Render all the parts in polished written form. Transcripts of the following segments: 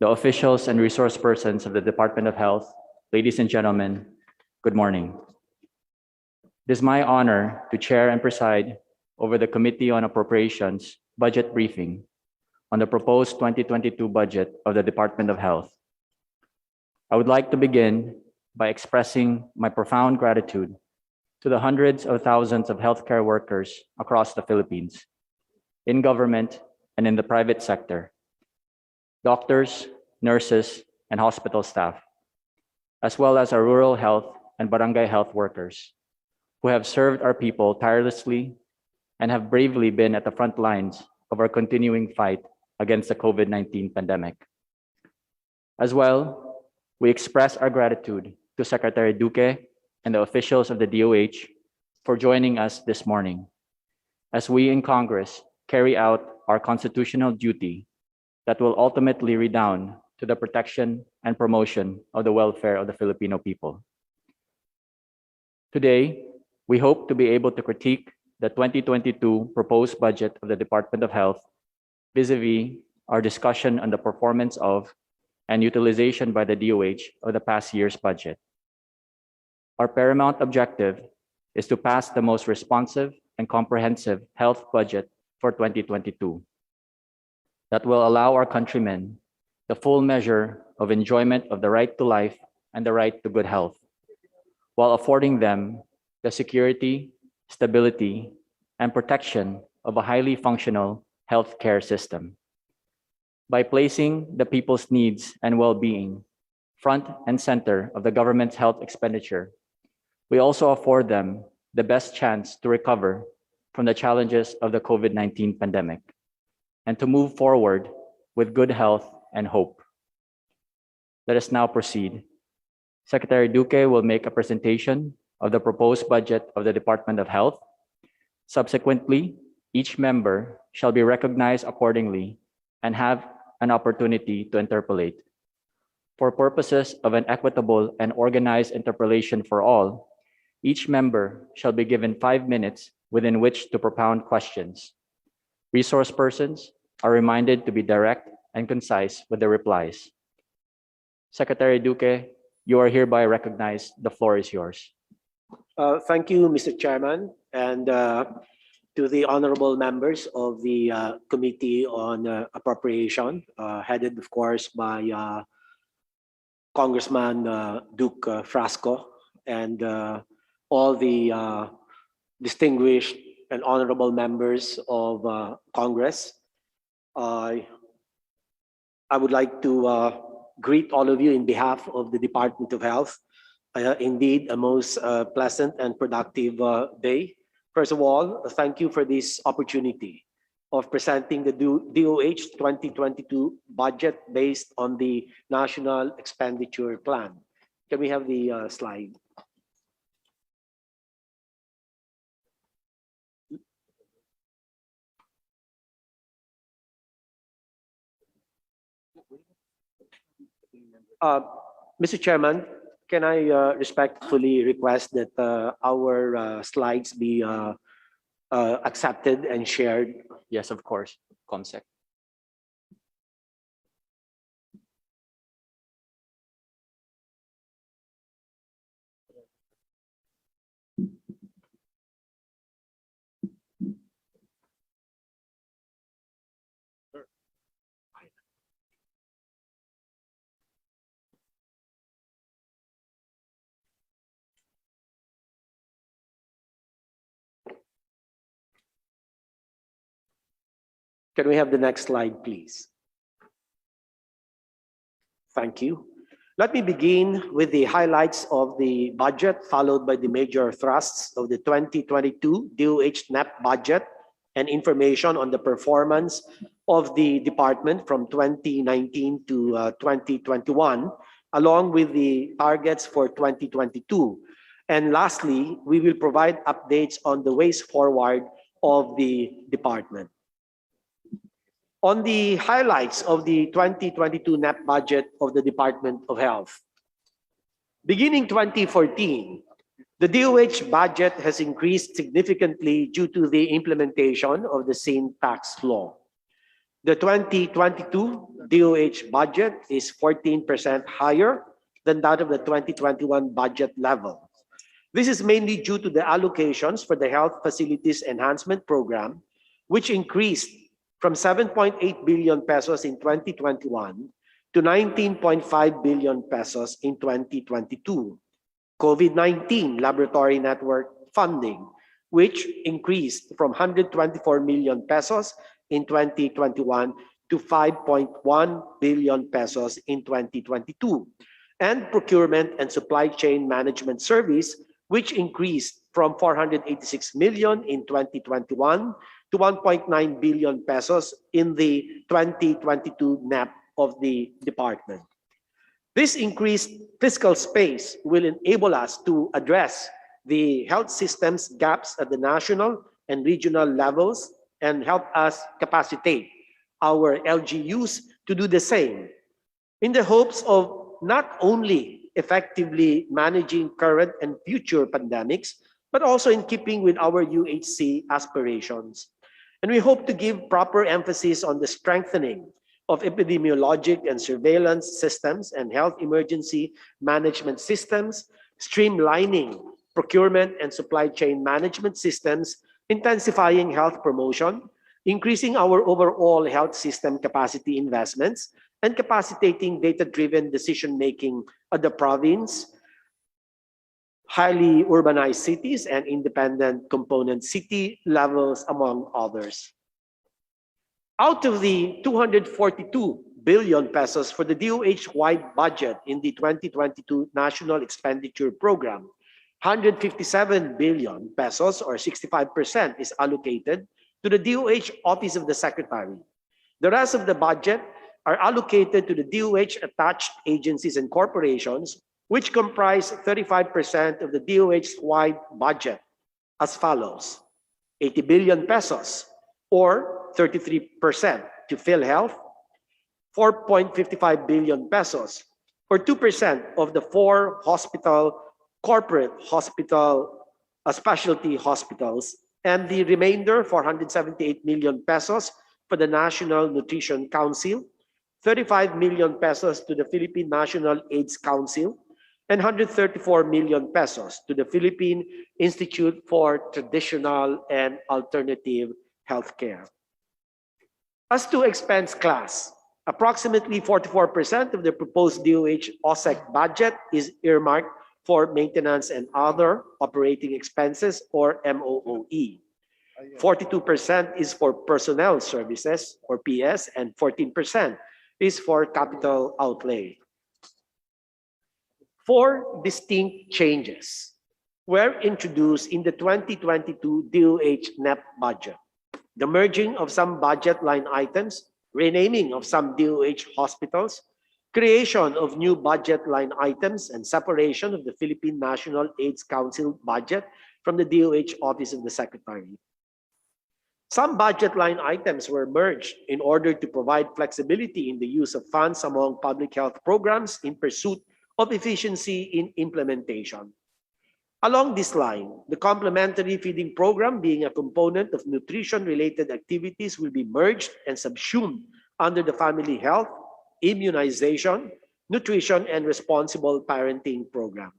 the officials and resource persons of the Department of Health, ladies and gentlemen, good morning. It is my honor to chair and preside over the Committee on Appropriations budget briefing on the proposed 2022 budget of the Department of Health. I would like to begin by expressing my profound gratitude to the hundreds of thousands of healthcare workers across the Philippines, in government and in the private sector, doctors, nurses, and hospital staff, as well as our rural health and barangay health workers, who have served our people tirelessly and have bravely been at the front lines of our continuing fight against the COVID-19 pandemic. As well, we express our gratitude to Secretary Duque and the officials of the DOH for joining us this morning, as we in Congress carry out our constitutional duty that will ultimately redound to the protection and promotion of the welfare of the Filipino people. Today, we hope to be able to critique the 2022 proposed budget of the Department of Health vis-a-vis our discussion on the performance of and utilization by the DOH of the past year's budget. Our paramount objective is to pass the most responsive and comprehensive health budget for 2022 that will allow our countrymen the full measure of enjoyment of the right to life and the right to good health, while affording them the security, stability, and protection of a highly functional healthcare system. By placing the people's needs and well-being front and center of the government's health expenditure, we also afford them the best chance to recover from the challenges of the COVID-19 pandemic and to move forward with good health and hope. Let us now proceed. Secretary Duque will make a presentation of the proposed budget of the Department of Health. Subsequently, each member shall be recognized accordingly and have an opportunity to interpolate. For purposes of an equitable and organized interpolation for all, each member shall be given 5 minutes within which to propound questions. Resource persons are reminded to be direct and concise with their replies. Secretary Duque, you are hereby recognized. The floor is yours. Thank you, Mr. Chairman, and to the honorable members of the Committee on Appropriation, headed, of course, by Congressman Duke Frasco, and all the distinguished and honorable members of Congress. I would like to greet all of you in behalf of the Department of Health. Indeed, a most pleasant and productive day. First of all, thank you for this opportunity of presenting the DOH 2022 budget based on the National Expenditure Plan. Can we have the slide? Mr. Chairman, can I respectfully request that our slides be accepted and shared? Yes, of course, Comsec. Can we have the next slide, please? Thank you. Let me begin with the highlights of the budget, followed by the major thrusts of the 2022 DOH NEP budget and information on the performance of the department from 2019 to 2021, along with the targets for 2022. And lastly, we will provide updates on the ways forward of the department. On the highlights of the 2022 NEP budget of the Department of Health. Beginning 2014, the DOH budget has increased significantly due to the implementation of the same tax law. The 2022 DOH budget is 14% higher than that of the 2021 budget level. This is mainly due to the allocations for the Health Facilities Enhancement Program, which increased from 7.8 billion pesos in 2021 to 19.5 billion pesos in 2022. COVID-19 laboratory network funding, which increased from 124 million pesos in 2021 to 5.1 billion pesos in 2022. And Procurement and Supply Chain Management Service, which increased from 486 million in 2021 to 1.9 billion pesos in the 2022 NAP of the department. This increased fiscal space will enable us to address the health system's gaps at the national and regional levels and help us capacitate our LGUs to do the same in the hopes of not only effectively managing current and future pandemics, but also in keeping with our UHC aspirations. And we hope to give proper emphasis on the strengthening of epidemiologic and surveillance systems and health emergency management systems, streamlining procurement and supply chain management systems, intensifying health promotion, increasing our overall health system capacity investments, and capacitating data-driven decision-making at the province, highly urbanized cities, and independent component city levels, among others. Out of the 242 billion pesos for the DOH-wide budget in the 2022 National Expenditure Program, 157 billion pesos or 65% is allocated to the DOH Office of the Secretary. The rest of the budget are allocated to the DOH-attached agencies and corporations, which comprise 35% of the DOH-wide budget, as follows: 80 billion pesos or 33% to PhilHealth, 4.55 billion pesos or 2% of the 4 corporate hospital specialty hospitals, and the remainder 478 million pesos for the National Nutrition Council, 35 million pesos to the Philippine National AIDS Council, and 134 million pesos to the Philippine Institute for Traditional and Alternative Healthcare. As to expense class, approximately 44% of the proposed DOH OSEC budget is earmarked for maintenance and other operating expenses, or MOOE. 42% is for personnel services, or PS, and 14% is for capital outlay. 4 distinct changes were introduced in the 2022 DOH NEP budget: the merging of some budget line items, renaming of some DOH hospitals, creation of new budget line items, and separation of the Philippine National AIDS Council budget from the DOH Office of the Secretary. Some budget line items were merged in order to provide flexibility in the use of funds among public health programs in pursuit of efficiency in implementation. Along this line, the complementary feeding program, being a component of nutrition-related activities, will be merged and subsumed under the Family Health, Immunization, Nutrition, and Responsible Parenting program.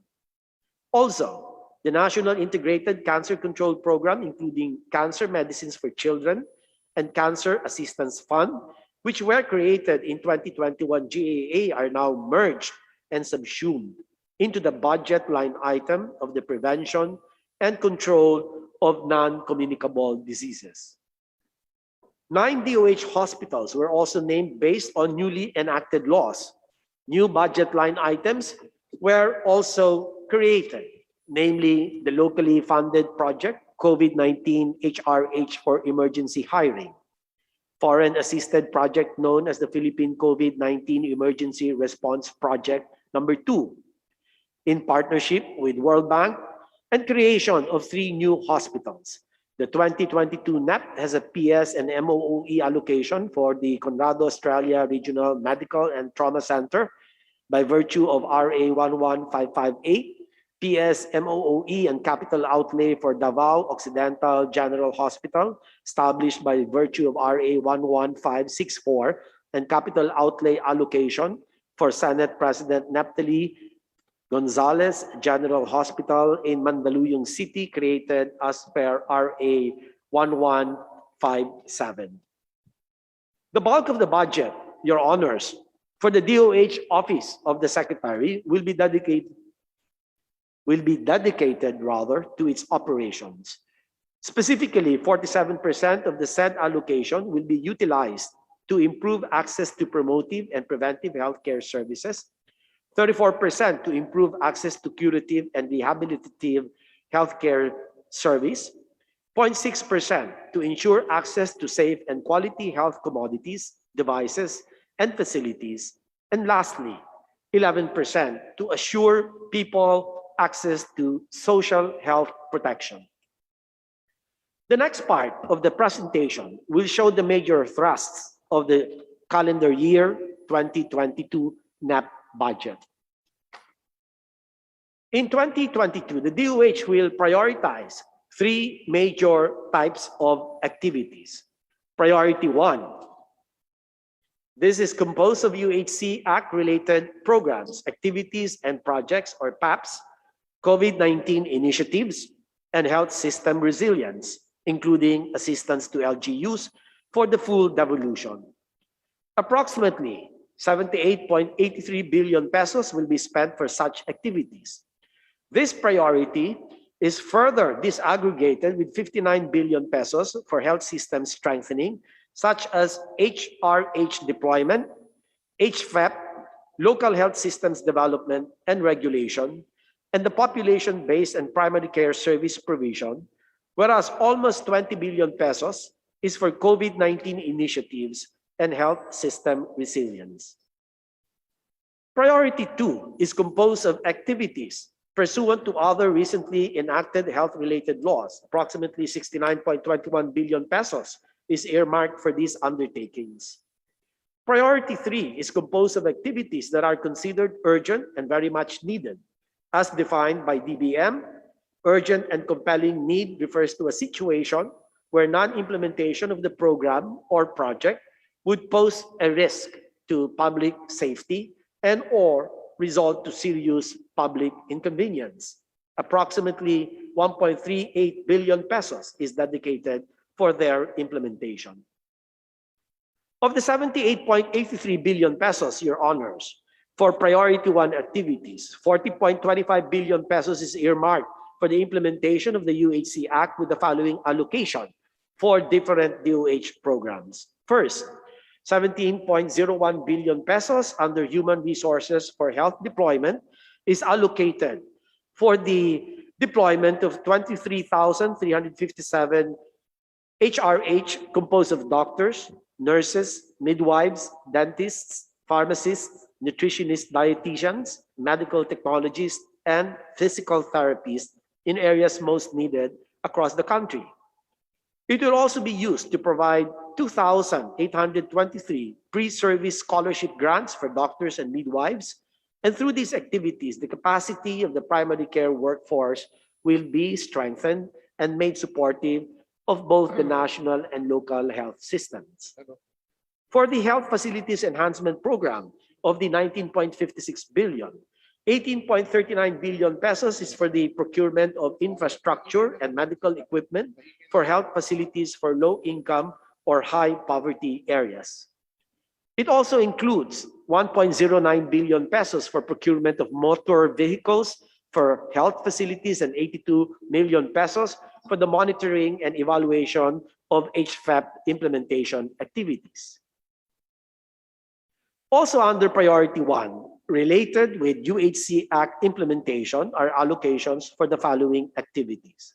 Also, the National Integrated Cancer Control Program, including Cancer Medicines for Children and Cancer Assistance Fund, which were created in 2021 GAA, are now merged and subsumed into the budget line item of the prevention and control of non-communicable diseases. 9 DOH hospitals were also named based on newly enacted laws. New budget line items were also created, namely the locally funded project COVID-19 HRH for emergency hiring, foreign assisted project known as the Philippine COVID-19 Emergency Response Project number 2, in partnership with World Bank, and creation of 3 new hospitals. The 2022 NEP has a PS and MOOE allocation for the Conrado Australia Regional Medical and Trauma Center by virtue of RA 11558 PSMOOE and capital outlay for Davao Occidental General Hospital, established by virtue of RA 11564, and capital outlay allocation for Senate President Neptali Gonzalez General Hospital in Mandaluyong City, created as per RA 1157. The bulk of the budget, Your Honors, for the DOH Office of the Secretary will be dedicated to its operations. Specifically, 47% of the said allocation will be utilized to improve access to promotive and preventive healthcare services, 34% to improve access to curative and rehabilitative healthcare service, 0.6% to ensure access to safe and quality health commodities, devices, and facilities, and lastly, 11% to assure people access to social health protection. The next part of the presentation will show the major thrusts of the calendar year 2022 NEP budget. In 2022, the DOH will prioritize three major types of activities. Priority 1. This is composed of UHC Act-related programs, activities, and projects, or PAPs, COVID-19 initiatives, and health system resilience, including assistance to LGUs for the full devolution. Approximately 78.83 billion pesos will be spent for such activities. This priority is further disaggregated with 59 billion pesos for health system strengthening, such as HRH deployment, HFEP, local health systems development and regulation, and the population-based and primary care service provision, whereas almost 20 billion pesos is for COVID-19 initiatives and health system resilience. Priority 2 is composed of activities pursuant to other recently enacted health-related laws. Approximately 69.21 billion pesos is earmarked for these undertakings. Priority 3 is composed of activities that are considered urgent and very much needed. As defined by DBM, urgent and compelling need refers to a situation where non-implementation of the program or project would pose a risk to public safety and/or result to serious public inconvenience. Approximately 1.38 billion pesos is dedicated for their implementation. Of the 78.83 billion pesos, Your Honors, for Priority 1 activities, 40.25 billion pesos is earmarked for the implementation of the UHC Act with the following allocation for different DOH programs. First, 17.01 billion pesos under Human Resources for Health Deployment is allocated for the deployment of 23,357 HRH composed of doctors, nurses, midwives, dentists, pharmacists, nutritionists, dietitians, medical technologists, and physical therapists in areas most needed across the country. It will also be used to provide 2,823 pre-service scholarship grants for doctors and midwives. And through these activities, the capacity of the primary care workforce will be strengthened and made supportive of both the national and local health systems. For the Health Facilities Enhancement Program of the 19.56 billion, 18.39 billion pesos is for the procurement of infrastructure and medical equipment for health facilities for low-income or high-poverty areas. It also includes 1.09 billion pesos for procurement of motor vehicles for health facilities and 82 million pesos for the monitoring and evaluation of HFEP implementation activities. Also under Priority 1, related with UHC Act implementation, are allocations for the following activities.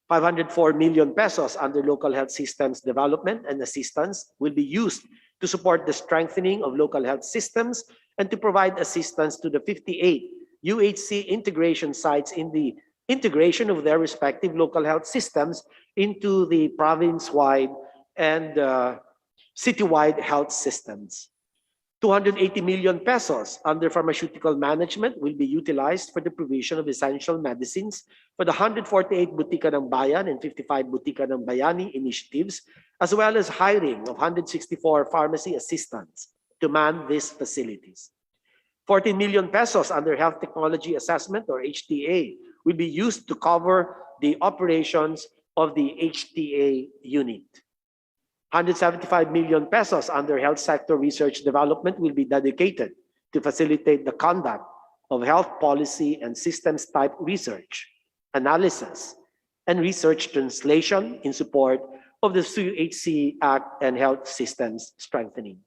504 million pesos under local health systems development and assistance will be used to support the strengthening of local health systems and to provide assistance to the 58 UHC integration sites in the integration of their respective local health systems into the province-wide and citywide health systems. 280 million pesos under pharmaceutical management will be utilized for the provision of essential medicines for the 148 Butika ng Bayan and 55 Butika ng Bayani initiatives, as well as hiring of 164 pharmacy assistants to man these facilities. 14 million pesos under Health Technology Assessment or HTA will be used to cover the operations of the HTA unit. 175 million pesos under Health Sector Research Development will be dedicated to facilitate the conduct of health policy and systems type research, analysis, and research translation in support of the CHC Act and health systems strengthening.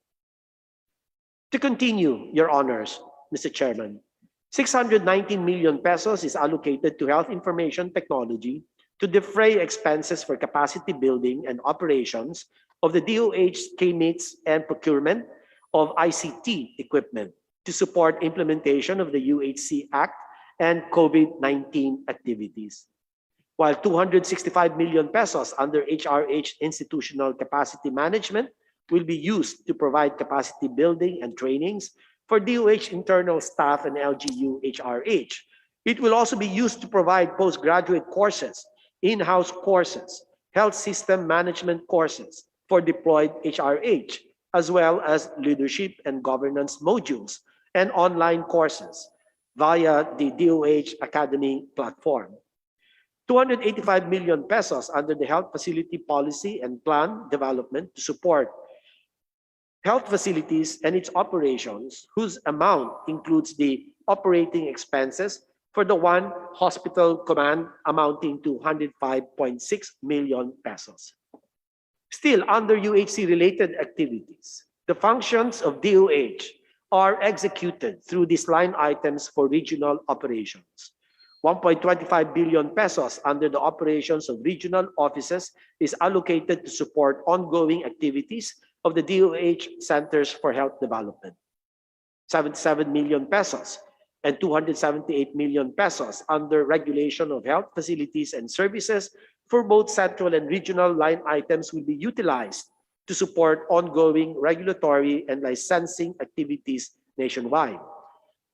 To continue, Your Honors, Mr. Chairman, 619 million pesos is allocated to health information technology to defray expenses for capacity building and operations of the DOH, KMITS, and procurement of ICT equipment to support implementation of the UHC Act and COVID-19 activities. While 265 million pesos under HRH institutional capacity management will be used to provide capacity building and trainings for DOH internal staff and LGU HRH. It will also be used to provide postgraduate courses, in-house courses, health system management courses for deployed HRH, as well as leadership and governance modules and online courses via the DOH Academy platform. 285 million pesos under the Health Facility Policy and Plan Development to support health facilities and its operations, whose amount includes the operating expenses for the one hospital command amounting to 105.6 million pesos. Still, under UHC-related activities, the functions of DOH are executed through these line items for regional operations. 1.25 billion pesos under the operations of regional offices is allocated to support ongoing activities of the DOH Centers for Health Development. 77 million pesos and 278 million pesos under regulation of health facilities and services for both central and regional line items will be utilized to support ongoing regulatory and licensing activities nationwide.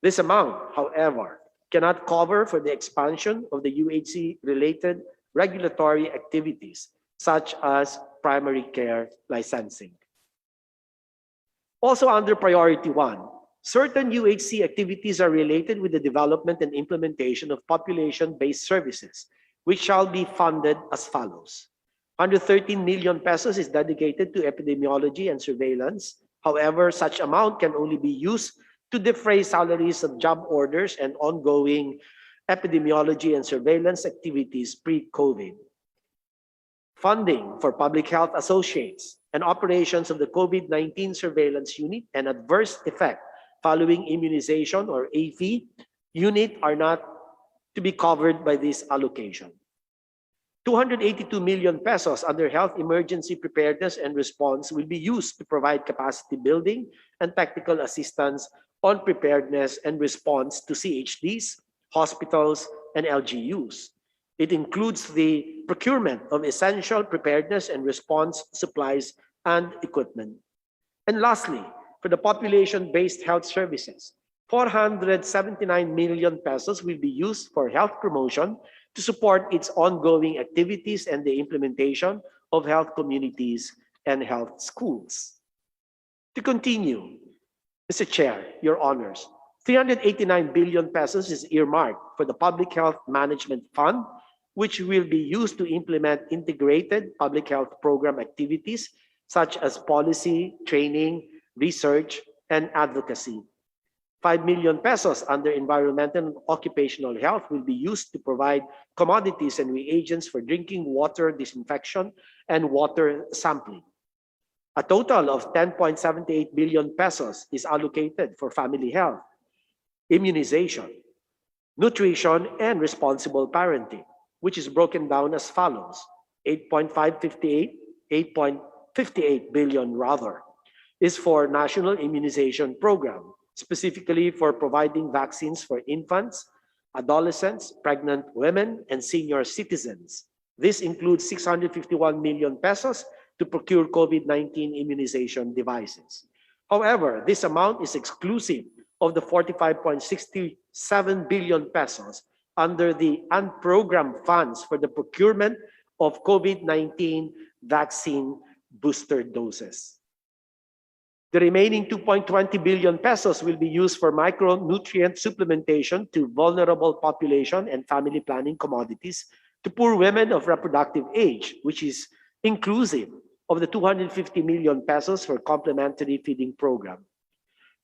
This amount, however, cannot cover for the expansion of the UHC-related regulatory activities, such as primary care licensing. Also under Priority 1, certain UHC activities are related with the development and implementation of population-based services, which shall be funded as follows. 113 million pesos is dedicated to epidemiology and surveillance. However, such amount can only be used to defray salaries of job orders and ongoing epidemiology and surveillance activities pre-COVID. Funding for public health associates and operations of the COVID-19 surveillance unit and adverse effect following immunization or AFI unit are not to be covered by this allocation. 282 million pesos under health emergency preparedness and response will be used to provide capacity building and technical assistance on preparedness and response to CHDs, hospitals, and LGUs. It includes the procurement of essential preparedness and response supplies and equipment. And lastly, for the population-based health services, 479 million pesos will be used for health promotion to support its ongoing activities and the implementation of health communities and health schools. To continue, Mr. Chair, Your Honors, 389 billion pesos is earmarked for the Public Health Management Fund, which will be used to implement integrated public health program activities such as policy, training, research, and advocacy. 5 million pesos under environmental and occupational health will be used to provide commodities and reagents for drinking water disinfection and water sampling. A total of 10.78 billion pesos is allocated for family health, immunization, nutrition, and responsible parenting, which is broken down as follows. 8.58 billion rather, is for National Immunization Program, specifically for providing vaccines for infants, adolescents, pregnant women, and senior citizens. This includes 651 million pesos to procure COVID-19 immunization devices. However, this amount is exclusive of the 45.67 billion pesos under the unprogrammed funds for the procurement of COVID-19 vaccine booster doses. The remaining 2.20 billion pesos will be used for micronutrient supplementation to vulnerable population and family planning commodities to poor women of reproductive age, which is inclusive of the 250 million pesos for complementary feeding program.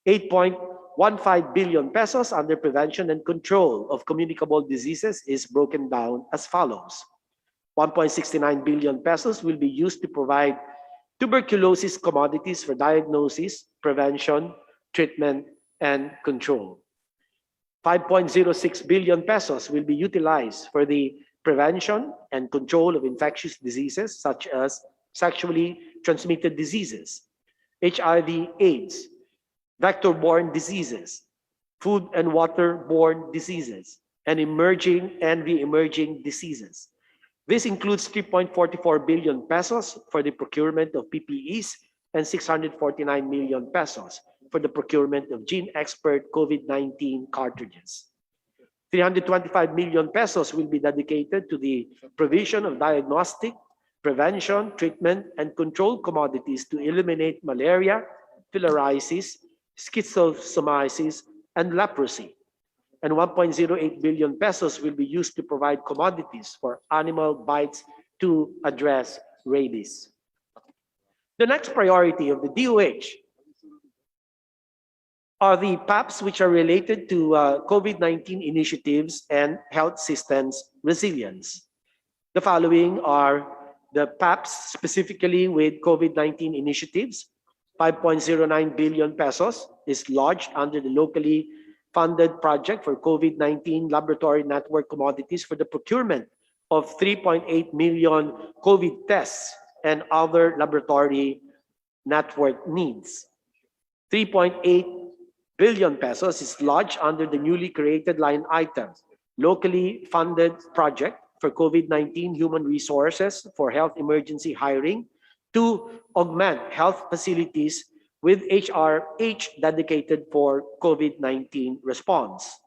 8.15 billion pesos under prevention and control of communicable diseases is broken down as follows. 1.69 billion pesos will be used to provide tuberculosis commodities for diagnosis, prevention, treatment, and control. 5.06 billion pesos will be utilized for the prevention and control of infectious diseases such as sexually transmitted diseases, HIV/AIDS, vector-borne diseases, food and water-borne diseases, and emerging and re-emerging diseases. This includes 3.44 billion pesos for the procurement of PPEs and 649 million pesos for the procurement of Gene Expert COVID-19 cartridges. 325 million pesos will be dedicated to the provision of diagnostic, prevention, treatment, and control commodities to eliminate malaria, filariasis, schistosomiasis, and leprosy. And 1.08 billion pesos will be used to provide commodities for animal bites to address rabies. The next priority of the DOH are the PAPs which are related to COVID-19 initiatives and health systems resilience. The following are the PAPs specifically with COVID-19 initiatives. 5.09 billion pesos is lodged under the locally funded project for COVID-19 laboratory network commodities for the procurement of 3.8 million COVID tests and other laboratory network needs. 3.8 billion pesos is lodged under the newly created line item, locally funded project for COVID-19 human resources for health emergency hiring to augment health facilities with HRH dedicated for COVID-19 response.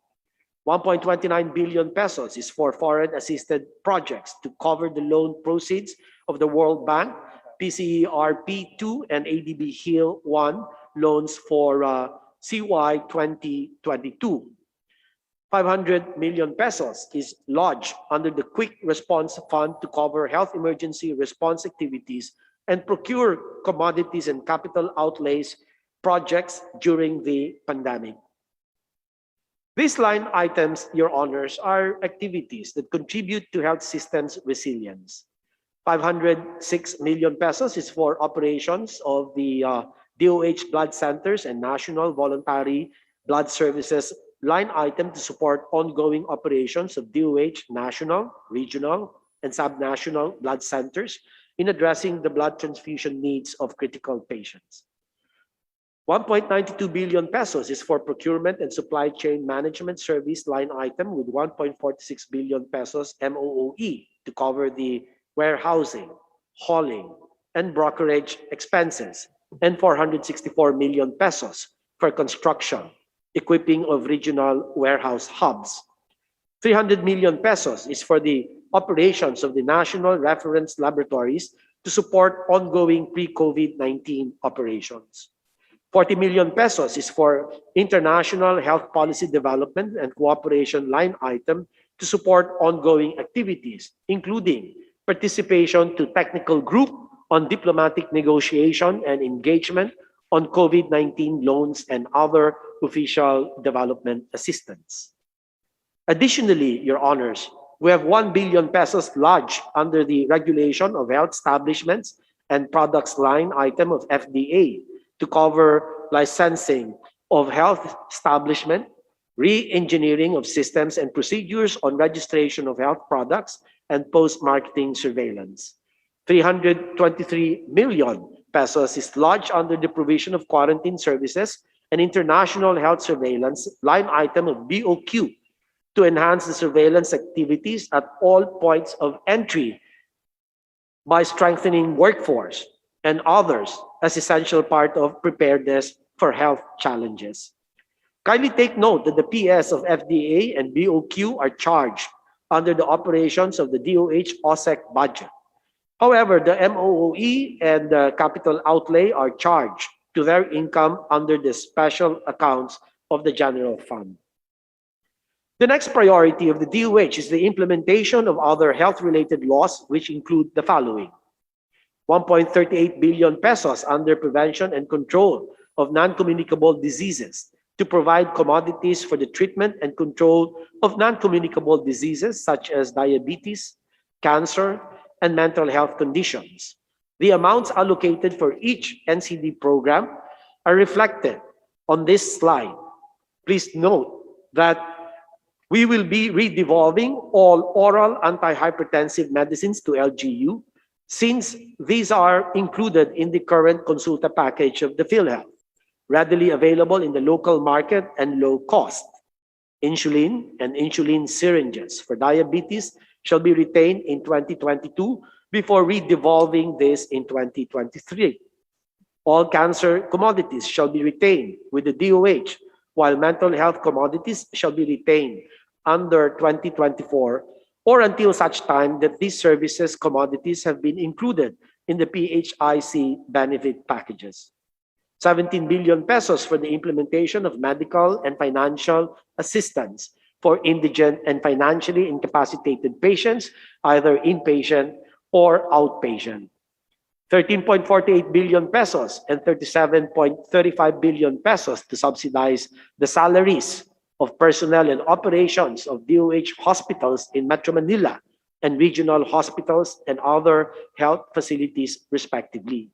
1.29 billion pesos is for foreign assisted projects to cover the loan proceeds of the World Bank, PCERP2 and ADB HEAL 1 loans for CY 2022. 500 million pesos is lodged under the Quick Response Fund to cover health emergency response activities and procure commodities and capital outlays projects during the pandemic. These line items, Your Honors, are activities that contribute to health systems resilience. 506 million pesos is for operations of the DOH blood centers and National Voluntary Blood Services line item to support ongoing operations of DOH national, regional, and subnational blood centers in addressing the blood transfusion needs of critical patients. 1.92 billion pesos is for procurement and supply chain management service line item with 1.46 billion pesos MOOE to cover the warehousing, hauling, and brokerage expenses, and 464 million pesos for construction, equipping of regional warehouse hubs. 300 million pesos is for the operations of the national reference laboratories to support ongoing pre-COVID-19 operations. 40 million pesos is for international health policy development and cooperation line item to support ongoing activities, including participation to technical group on diplomatic negotiation and engagement on COVID-19 loans and other official development assistance. Additionally, Your Honors, we have 1 billion pesos lodged under the regulation of health establishments and products line item of FDA to cover licensing of health establishment, re-engineering of systems and procedures on registration of health products, and post-marketing surveillance. 323 million pesos is lodged under the provision of quarantine services and international health surveillance line item of BOQ to enhance the surveillance activities at all points of entry by strengthening workforce and others as essential part of preparedness for health challenges. Kindly take note that the PS of FDA and BOQ are charged under the operations of the DOH OSEC budget. However, the MOOE and the capital outlay are charged to their income under the special accounts of the general fund. The next priority of the DOH is the implementation of other health-related laws, which include the following: 1.38 billion pesos under prevention and control of non-communicable diseases to provide commodities for the treatment and control of non-communicable diseases such as diabetes, cancer, and mental health conditions. The amounts allocated for each NCD program are reflected on this slide. Please note that we will be redevolving all oral antihypertensive medicines to LGU, since these are included in the current Consulta package of the PhilHealth, readily available in the local market and low cost. Insulin and insulin syringes for diabetes shall be retained in 2022 before redevolving this in 2023. All cancer commodities shall be retained with the DOH, while mental health commodities shall be retained under 2024 or until such time that these services commodities have been included in the PHIC benefit packages. 17 billion pesos for the implementation of medical and financial assistance for indigent and financially incapacitated patients, either inpatient or outpatient. 13.48 billion pesos and 37.35 billion pesos to subsidize the salaries of personnel and operations of DOH hospitals in Metro Manila and regional hospitals and other health facilities, respectively.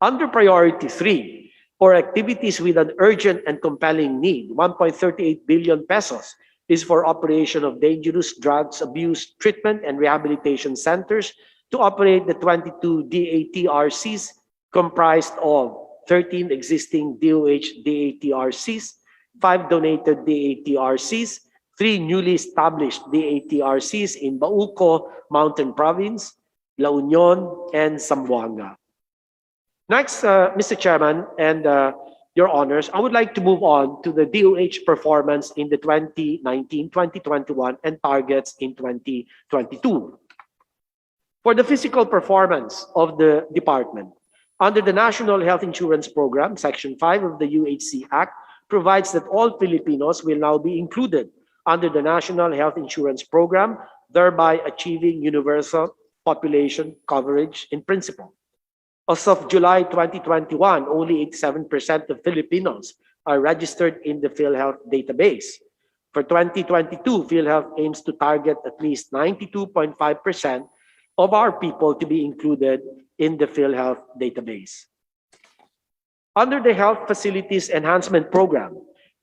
Under Priority 3, for activities with an urgent and compelling need, 1.38 billion pesos is for operation of dangerous drugs abuse treatment and rehabilitation centers to operate the 22 DATRCs comprised of 13 existing DOH DATRCs, 5 donated DATRCs, 3 newly established DATRCs in Bauco Mountain Province, La Union, and Zamboanga. Next, Mr. Chairman and Your Honors, I would like to move on to the DOH performance in the 2019-2021 and targets in 2022. For the physical performance of the department, under the National Health Insurance Program, Section 5 of the UHC Act provides that all Filipinos will now be included under the National Health Insurance Program, thereby achieving universal population coverage in principle. As of July 2021, only 87% of Filipinos are registered in the PhilHealth database. For 2022, PhilHealth aims to target at least 92.5% of our people to be included in the PhilHealth database. Under the Health Facilities Enhancement Program,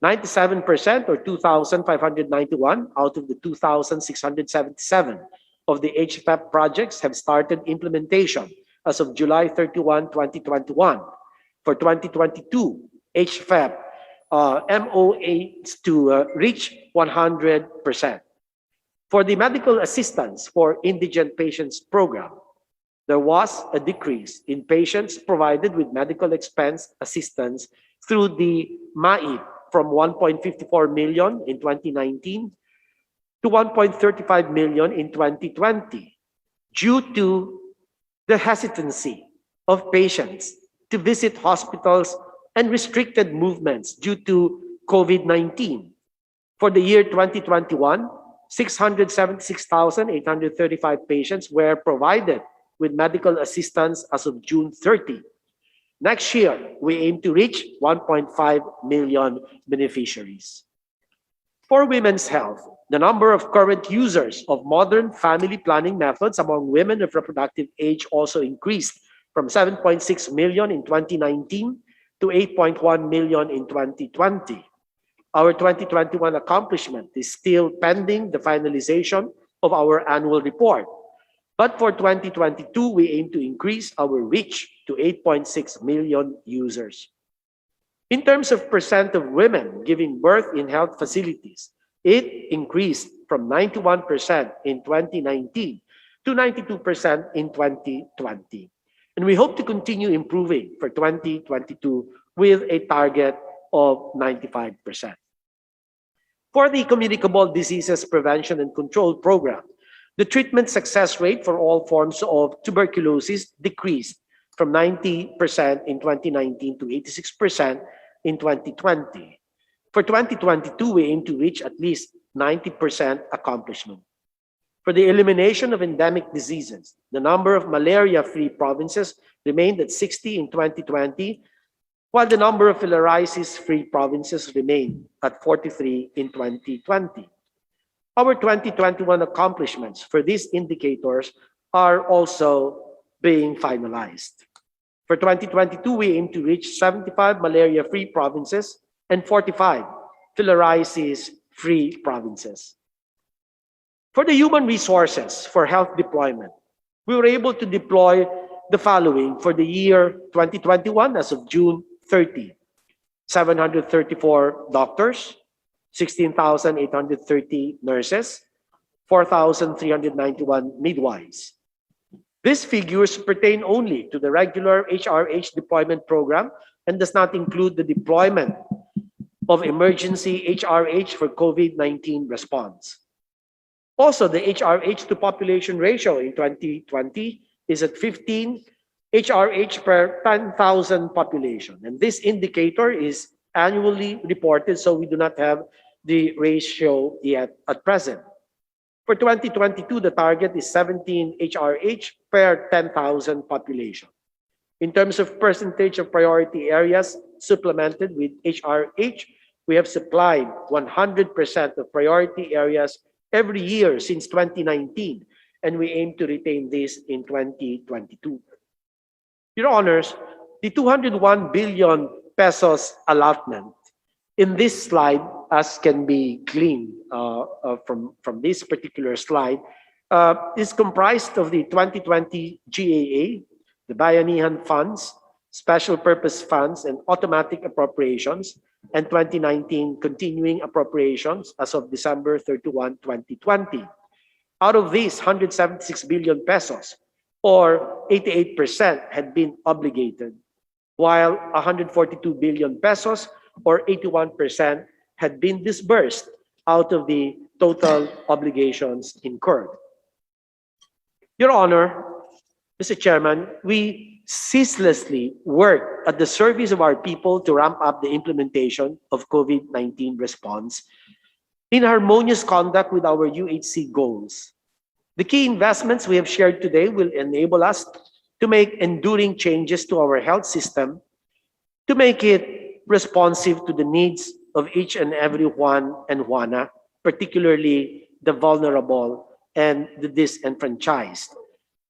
97% or 2,591 out of the 2,677 of the HFAP projects have started implementation as of July 31, 2021. For 2022, HFAP MOA is to reach 100%. For the medical assistance for indigent patients program, there was a decrease in patients provided with medical expense assistance through the MAIP from 1.54 million in 2019 to 1.35 million in 2020 due to the hesitancy of patients to visit hospitals and restricted movements due to COVID-19. For the year 2021, 676,835 patients were provided with medical assistance as of June 30. Next year, we aim to reach 1.5 million beneficiaries. For women's health, the number of current users of modern family planning methods among women of reproductive age also increased from 7.6 million in 2019 to 8.1 million in 2020. Our 2021 accomplishment is still pending the finalization of our annual report. But for 2022, we aim to increase our reach to 8.6 million users. In terms of percent of women giving birth in health facilities, it increased from 91% in 2019 to 92% in 2020. And we hope to continue improving for 2022 with a target of 95%. For the Communicable Diseases Prevention and Control Program, the treatment success rate for all forms of tuberculosis decreased from 90% in 2019 to 86% in 2020. For 2022, we aim to reach at least 90% accomplishment. For the elimination of endemic diseases, the number of malaria-free provinces remained at 60 in 2020, while the number of filariasis-free provinces remained at 43 in 2020. Our 2021 accomplishments for these indicators are also being finalized. For 2022, we aim to reach 75 malaria-free provinces and 45 filariasis-free provinces. For the human resources for health deployment, we were able to deploy the following for the year 2021 as of June 30. 734 doctors, 16,830 nurses, 4,391 midwives. These figures pertain only to the regular HRH deployment program and does not include the deployment of emergency HRH for COVID-19 response. Also, the HRH to population ratio in 2020 is at 15 HRH per 10,000 population. And this indicator is annually reported, so we do not have the ratio yet at present. For 2022, the target is 17 HRH per 10,000 population. In terms of percentage of priority areas supplemented with HRH, we have supplied 100% of priority areas every year since 2019, and we aim to retain this in 2022. Your Honors, the 201 billion pesos allotment in this slide, as can be gleaned from this particular slide, is comprised of the 2020 GAA, the Bayanihan Funds, Special Purpose Funds, and Automatic Appropriations, and 2019 Continuing Appropriations as of December 31, 2020. Out of these, 176 billion pesos, or 88%, had been obligated, while 142 billion pesos, or 81%, had been disbursed out of the total obligations incurred. Your Honor, Mr. Chairman, we ceaselessly work at the service of our people to ramp up the implementation of COVID-19 response in harmonious conduct with our UHC goals. The key investments we have shared today will enable us to make enduring changes to our health system, to make it responsive to the needs of each and every Juan and Juana, particularly the vulnerable and the disenfranchised.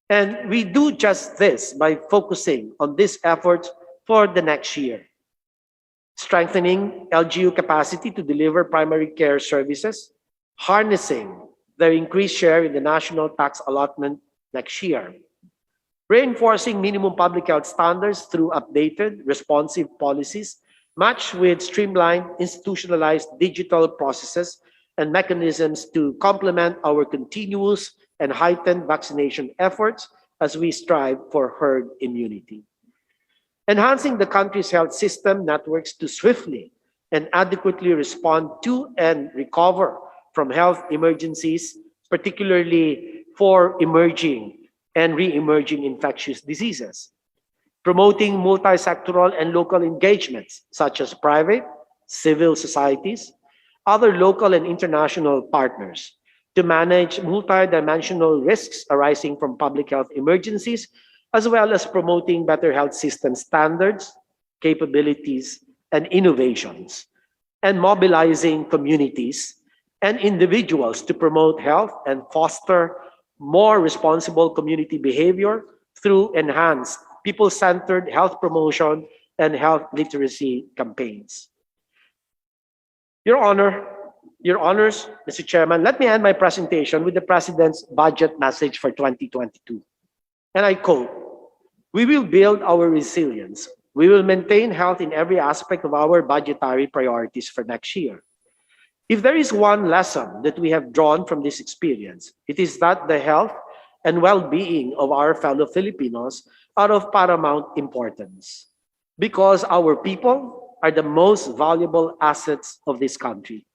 And we do just this by focusing on these efforts for the next year. Strengthening LGU capacity to deliver primary care services, harnessing their increased share in the national tax allotment next year. Reinforcing minimum public health standards through updated, responsive policies, matched with streamlined, institutionalized digital processes and mechanisms to complement our continuous and heightened vaccination efforts as we strive for herd immunity. Enhancing the country's health system networks to swiftly and adequately respond to and recover from health emergencies, particularly for emerging and re-emerging infectious diseases. Promoting multi-sectoral and local engagements, such as private, civil societies, other local and international partners, to manage multidimensional risks arising from public health emergencies, as well as promoting better health system standards, capabilities, and innovations, and mobilizing communities and individuals to promote health and foster more responsible community behavior through enhanced people-centered health promotion and health literacy campaigns. Your Honors, Mr. Chairman, let me end my presentation with the President's budget message for 2022. And I quote, "We will build our resilience. We will maintain health in every aspect of our budgetary priorities for next year. If there is one lesson that we have drawn from this experience, it is that the health and well-being of our fellow Filipinos are of paramount importance. because our people are the most valuable assets of this country.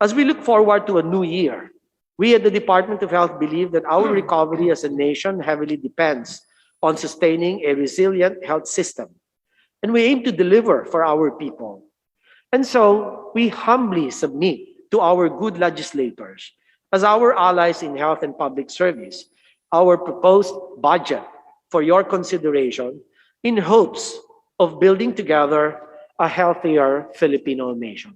As we look forward to a new year, we at the Department of Health believe that our recovery as a nation heavily depends on sustaining a resilient health system. And we aim to deliver for our people. And so we humbly submit to our good legislators, as our allies in health and public service, our proposed budget for your consideration in hopes of building together a healthier Filipino nation.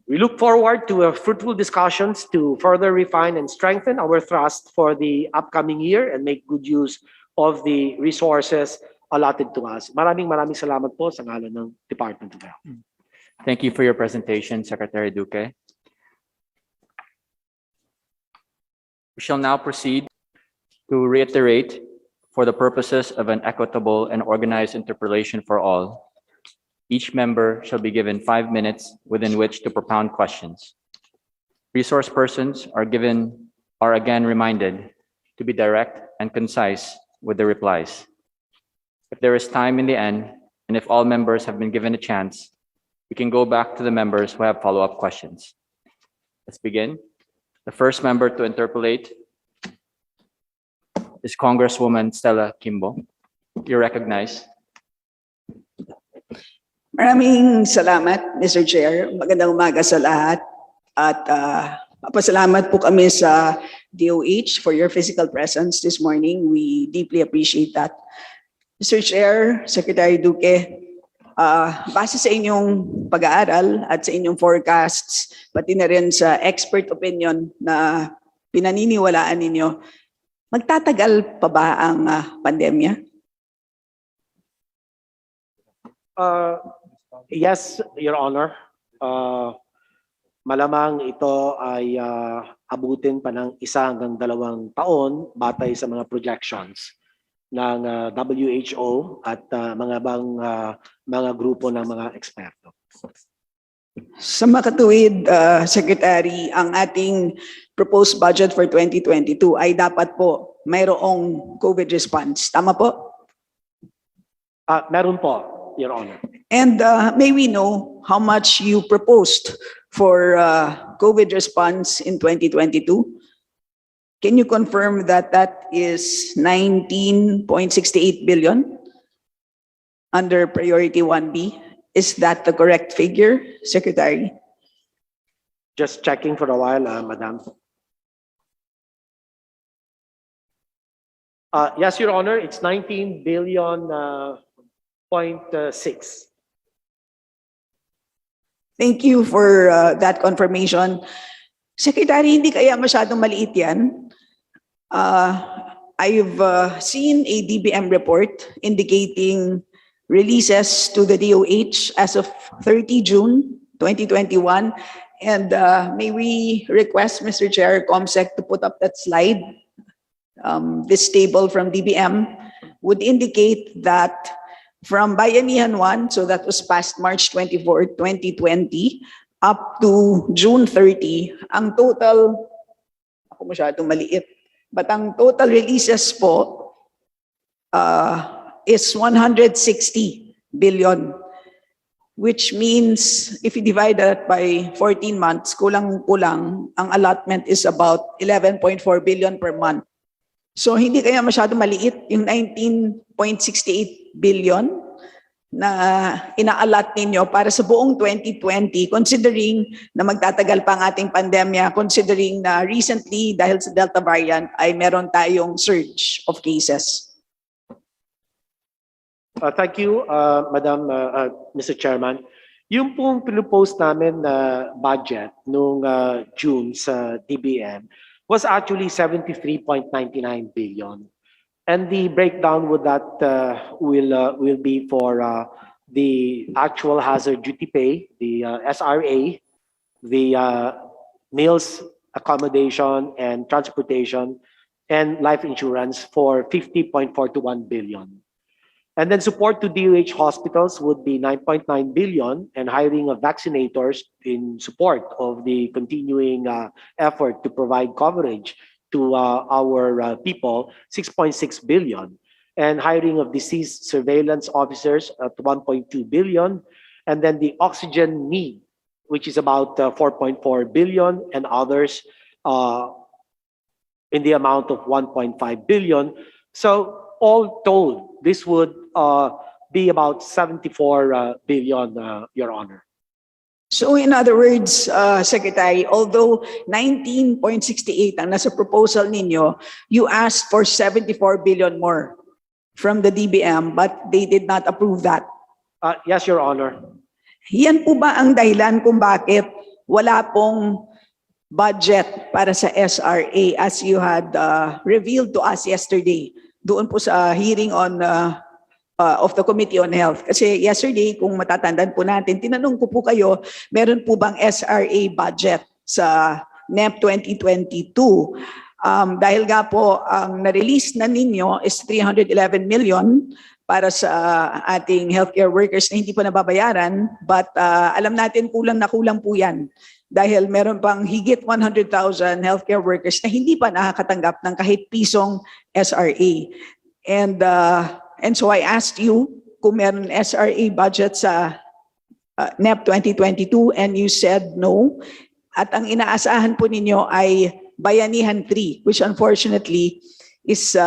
We look forward to fruitful discussions to further refine and strengthen our thrust for the upcoming year and make good use of the resources allotted to us. Maraming salamat po sa ngalan ng Department of Health. Thank you for your presentation, Secretary Duque. We shall now proceed to reiterate, for the purposes of an equitable and organized interpolation for all, each member shall be given 5 minutes within which to propound questions. Resource persons are again reminded to be direct and concise with the replies. If there is time in the end, and if all members have been given a chance, we can go back to the members who have follow-up questions. Let's begin. The first member to interpolate is Congresswoman Stella Kimbo. You're recognized. Maraming salamat, Mr. Chair. Magandang umaga sa lahat. At papasalamat po kami sa DOH for your physical presence this morning. We deeply appreciate that. Mr. Chair, Secretary Duque, base sa inyong pag-aaral at sa inyong forecasts, pati na rin sa expert opinion na pinaniniwalaan ninyo, magtatagal pa ba ang pandemya? Yes, Your Honor. Malamang ito ay abutin pa ng 1 hanggang 2 taon batay sa mga projections ng WHO at mga grupo ng mga eksperto. Sa makatuwid, Secretary, ang ating proposed budget for 2022 ay dapat po mayroong COVID response. Tama po? Meron po, Your Honor. And may we know how much you proposed for COVID response in 2022? Can you confirm that that is 19.68 billion under priority 1B? Is that the correct figure, Secretary? Just checking for a while, Madam. Yes, Your Honor, it's 19 billion point 6. Thank you for that confirmation. Secretary, hindi kaya masyadong maliit yan? I've seen a DBM report indicating releases to the DOH as of 30 June 2021. And may we request, Mr. Chair, COMSEC to put up that slide. This table from DBM would indicate that from Bayanihan 1, so that was past March 24, 2020, up to June 30, ang total, ako masyadong maliit, but ang total releases po is 160 billion, which means if you divide that by 14 months, kulang-kulang, ang allotment is about 11.4 billion per month. So hindi kaya masyadong maliit yung 19.68 billion na ina-allot ninyo para sa buong 2020, considering na magtatagal pa ang ating pandemya, considering na recently, dahil sa Delta variant, ay meron tayong surge of cases. Thank you, Madam, Mr. Chairman. Yung pong pinupost namin na budget noong June sa DBM was actually 73.99 billion. And the breakdown with that will be for the actual hazard duty pay, the SRA, the meals, accommodation, and transportation, and life insurance for 50.421 billion. And then support to DOH hospitals would be 9.9 billion, and hiring of vaccinators in support of the continuing effort to provide coverage to our people, 6.6 billion. and hiring of disease surveillance officers at 1.2 billion, and then the oxygen need, which is about 4.4 billion, and others in the amount of 1.5 billion. So all told, this would be about 74 billion, Your Honor. So in other words, Secretary, although 19.68 ang nasa proposal ninyo, you asked for 74 billion more from the DBM, but they did not approve that. Yes, Your Honor. Yan po ba ang dahilan kung bakit wala pong budget para sa SRA as you had revealed to us yesterday doon po sa hearing on of the Committee on Health? Kasi yesterday, kung matatandaan po natin, tinanong ko po kayo, meron po bang SRA budget sa NEP 2022? Dahil nga po, ang na-release na ninyo is 311 million para sa ating healthcare workers na hindi pa nababayaran, but alam natin kulang na kulang po yan dahil meron pang higit 100,000 healthcare workers na hindi pa nakakatanggap ng kahit pisong SRA. And so I asked you kung meron SRA budget sa NEP 2022 and you said no. At ang inaasahan po ninyo ay Bayanihan 3, which unfortunately is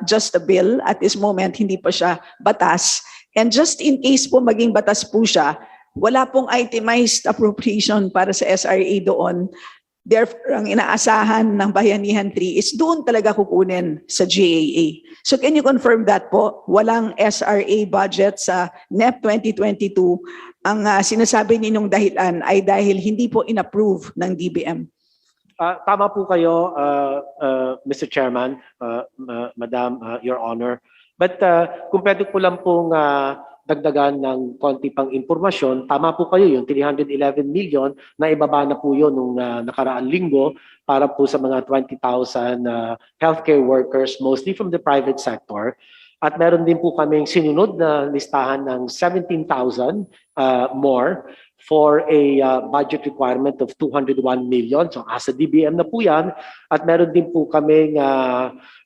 just a bill. At this moment, hindi pa siya batas. And just in case po maging batas po siya, wala pong itemized appropriation para sa SRA doon. Therefore, ang inaasahan ng Bayanihan 3 is doon talaga kukunin sa GAA. So can you confirm that po? Walang SRA budget sa NEP 2022. Ang sinasabi ninyong dahilan ay dahil hindi po inapprove ng DBM. Tama po kayo, Mr. Chairman, Madam, Your Honor. But kung pwede ko lang pong dagdagan ng konti pang impormasyon, tama po kayo, yung 311 million na ibaba na po yun nung nakaraang linggo para po sa mga 20,000 healthcare workers, mostly from the private sector. At meron din po kaming sinunod na listahan ng 17,000 more for a budget requirement of 201 million. So as a DBM na po yan. At meron din po kaming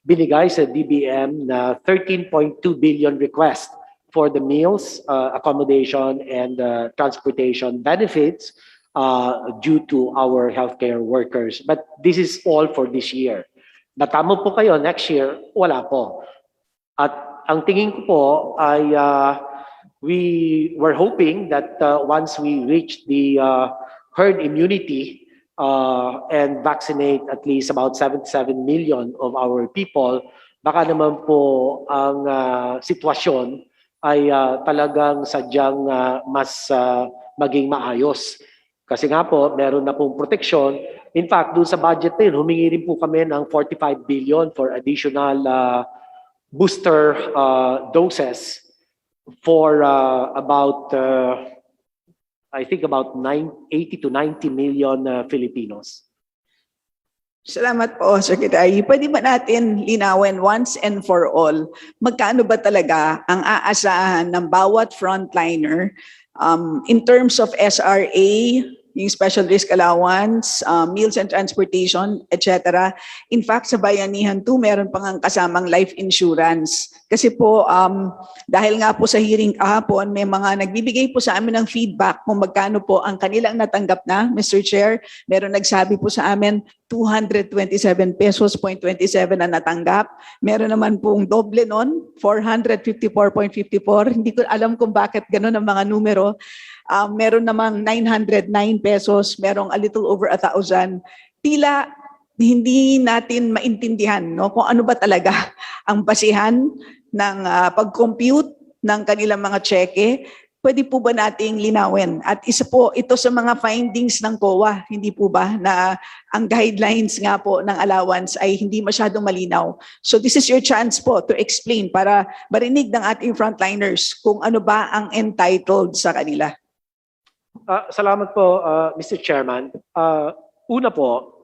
binigay sa DBM na 13.2 billion request for the meals, accommodation, and transportation benefits due to our healthcare workers. But this is all for this year. Natamo po kayo, next year, wala po. At ang tingin ko po ay we were hoping that once we reach the herd immunity and vaccinate at least about 77 million of our people, baka naman po ang sitwasyon ay talagang sadyang mas maging maayos. Kasi nga po, meron na pong proteksyon. In fact, doon sa budget na yun, humingi rin po kami ng 45 billion for additional booster doses for about, I think about 80 to 90 million Filipinos. Salamat po, Secretary. Pwede ba natin linawin once and for all, magkano ba talaga ang aasahan ng bawat frontliner in terms of SRA, yung special risk allowance, meals and transportation, etc. In fact, sa Bayanihan 2, meron pang kasamang life insurance. Kasi po, dahil nga po sa hearing kahapon, may mga nagbibigay po sa amin ng feedback kung magkano po ang kanilang natanggap na, Mr. Chair. Meron nagsabi po sa amin, 227 pesos, 0.27 na natanggap. Meron naman pong doble nun, 454.54. Hindi ko alam kung bakit ganun ang mga numero. Meron namang 909 pesos, merong a little over 1,000. Tila hindi natin maintindihan no, kung ano ba talaga ang basihan ng pag-compute ng kanilang mga cheque. Pwede po ba nating linawin? At isa po ito sa mga findings ng COA, hindi po ba, na ang guidelines nga po ng allowance ay hindi masyadong malinaw. So this is your chance po to explain para marinig ng ating frontliners kung ano ba ang entitled sa kanila. Salamat po, Mr. Chairman. Una po,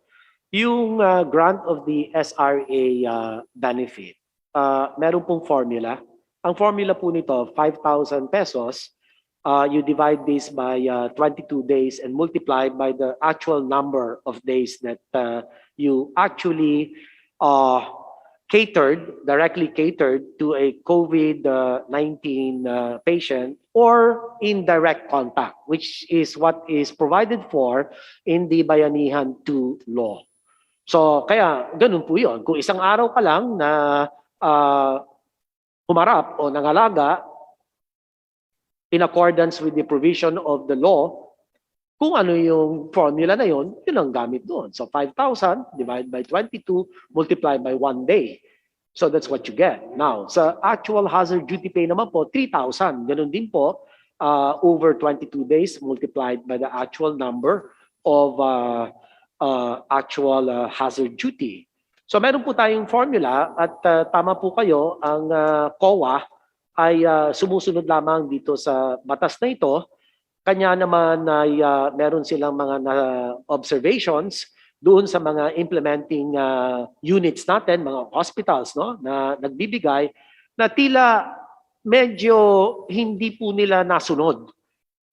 yung grant of the SRA benefit, meron pong formula. Ang formula po nito, 5,000 pesos. You divide this by 22 days and multiply by the actual number of days that you actually directly catered to a COVID-19 patient or in direct contact, which is what is provided for in the Bayanihan 2 law. So kaya ganun po yun. Kung isang araw ka lang na humarap o nangalaga in accordance with the provision of the law, kung ano yung formula na yun, yun ang gamit doon. So 5,000 divided by 22 multiplied by 1 day. So that's what you get. Now, sa actual hazard duty pay naman po, 3,000. Ganun din po, over 22 days multiplied by the actual number of actual hazard duty. So meron po tayong formula at tama po kayo, ang COA ay sumusunod lamang dito sa batas na ito. Kanya naman ay meron silang mga observations doon sa mga implementing units natin, mga hospitals, no, na nagbibigay na tila medyo hindi po nila nasunod.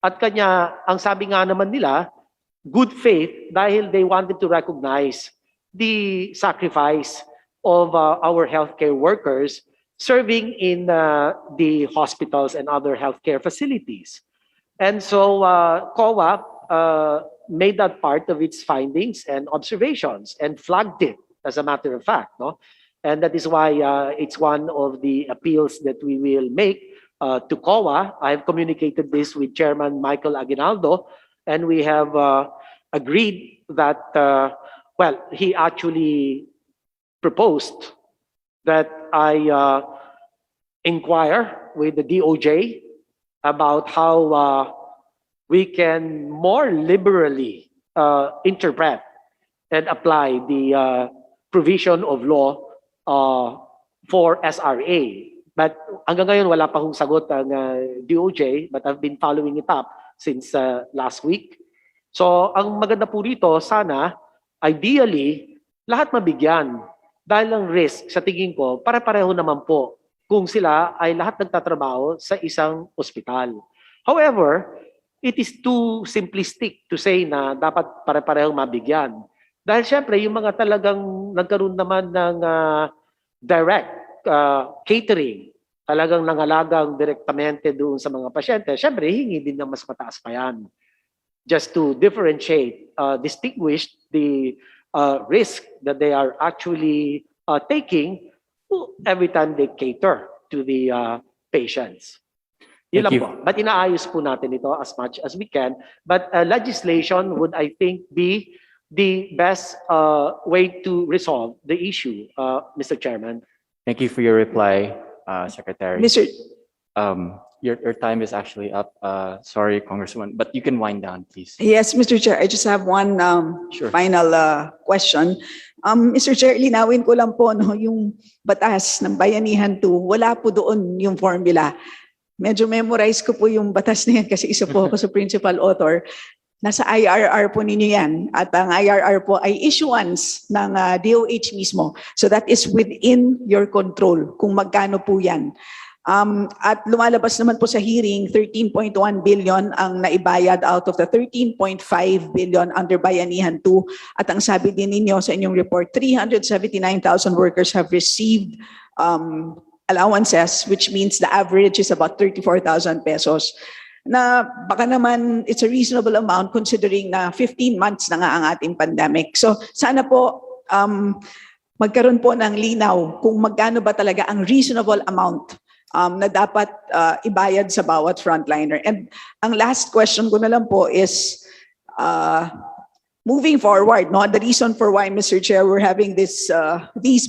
At kanya, ang sabi nga naman nila, good faith dahil they wanted to recognize the sacrifice of our healthcare workers serving in the hospitals and other healthcare facilities. And so COA made that part of its findings and observations and flagged it, as a matter of fact. No? And that is why it's one of the appeals that we will make to COA. I have communicated this with Chairman Michael Aguinaldo, and we have agreed that, well, he actually proposed that I inquire with the DOJ about how we can more liberally interpret and apply the provision of law for SRA. But hanggang ngayon, wala pa hong sagot ang DOJ, but I've been following it up since last week. So ang maganda po rito, sana, ideally, lahat mabigyan. Dahil ang risk, sa tingin ko, para-pareho naman po kung sila ay lahat nagtatrabaho sa isang ospital. However, it is too simplistic to say na dapat pare-parehong mabigyan. Dahil syempre, yung mga talagang nagkaroon naman ng direct catering, talagang nangalagang direktamente doon sa mga pasyente, syempre, hingi din ng mas mataas pa yan. Just to differentiate, distinguish the risk that they are actually taking every time they cater to the patients. Yun lang po. But inaayos po natin ito as much as we can. But legislation would, I think, be the best way to resolve the issue, Mr. Chairman. Thank you for your reply, Secretary. Mr. Your time is actually up. Sorry, Congresswoman, but you can wind down, please. Yes, Mr. Chair, I just have one Sure. final question. Mr. Chair, linawin ko lang po, no, yung batas ng Bayanihan 2, wala po doon yung formula. Medyo memorize ko po yung batas na yan kasi isa po ako sa principal author. Nasa IRR po ninyo yan. At ang IRR po ay issuance ng DOH mismo. So that is within your control kung magkano po yan. At lumalabas naman po sa hearing, 13.1 billion ang naibayad out of the 13.5 billion under Bayanihan 2. At ang sabi din ninyo sa inyong report, 379,000 workers have received allowances, which means the average is about 34,000 pesos. Na baka naman it's a reasonable amount considering na 15 months na nga ang ating pandemic. So sana po magkaroon po ng linaw kung magkano ba talaga ang reasonable amount na dapat ibayad sa bawat frontliner. And ang last question ko na lang po is, moving forward, no, the reason for why, Mr. Chair, we're having these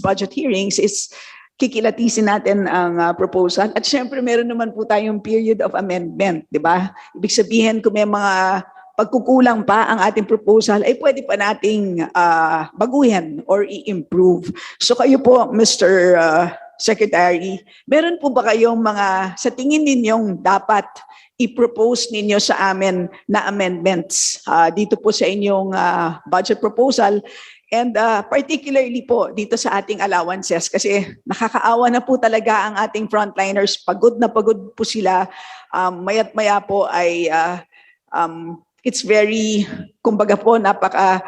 budget hearings is kikilatisin natin ang proposal. At syempre, meron naman po tayong period of amendment, di ba? Ibig sabihin, kung may mga pagkukulang pa ang ating proposal, ay pwede pa nating baguhin or i-improve. So kayo po, Mr. Secretary, meron po ba kayong mga sa tingin ninyong dapat i-propose ninyo sa amin na amendments dito po sa inyong budget proposal? And particularly po dito sa ating allowances kasi nakakaawa na po talaga ang ating frontliners. Pagod na pagod po sila. Maya't maya po ay it's very, kumbaga po, napaka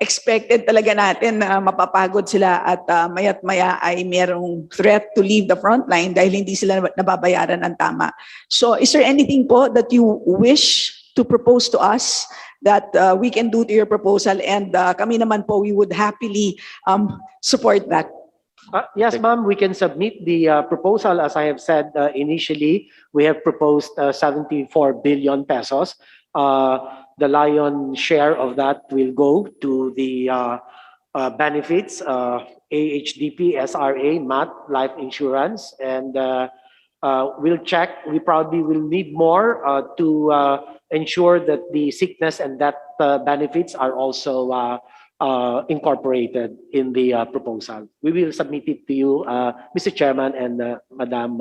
expected talaga natin na mapapagod sila at maya't maya ay merong threat to leave the front line dahil hindi sila nababayaran ng tama. So is there anything po that you wish to propose to us that we can do to your proposal, and kami naman po, we would happily support that? Yes, ma'am, we can submit the proposal. As I have said initially, we have proposed 74 billion pesos. The lion share of that will go to the benefits, AHDP, SRA, MAT, life insurance, and we'll check. We probably will need more to ensure that the sickness and death benefits are also incorporated in the proposal. We will submit it to you, Mr. Chairman and Madam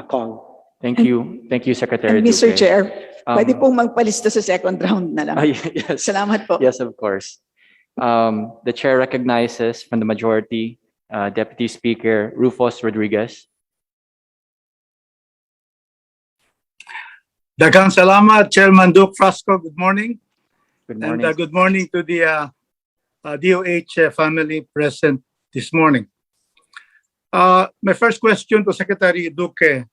Kong. Thank you. Thank you, Secretary And Mr. Duque. Chair, pwede pong magpalista sa second round na lang. Yes. Salamat po. Yes, of course. The chair recognizes from the majority, Deputy Speaker Rufus Rodriguez. Daghang salamat, Chairman Duke Frasco. Good morning. Good And morning. good morning to the DOH family present this morning. My first question to Secretary Duque.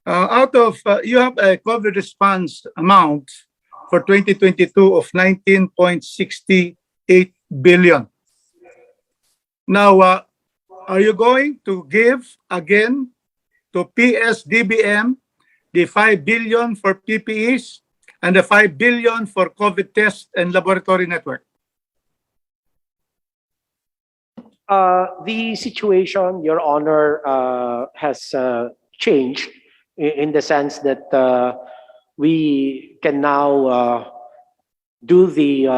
Out of, you have a COVID response amount for 2022 of 19.68 billion. Now, are you going to give again to PSDBM the 5 billion for PPEs and the 5 billion for COVID test and laboratory network? The situation, Your Honor, has changed in the sense that we can now do the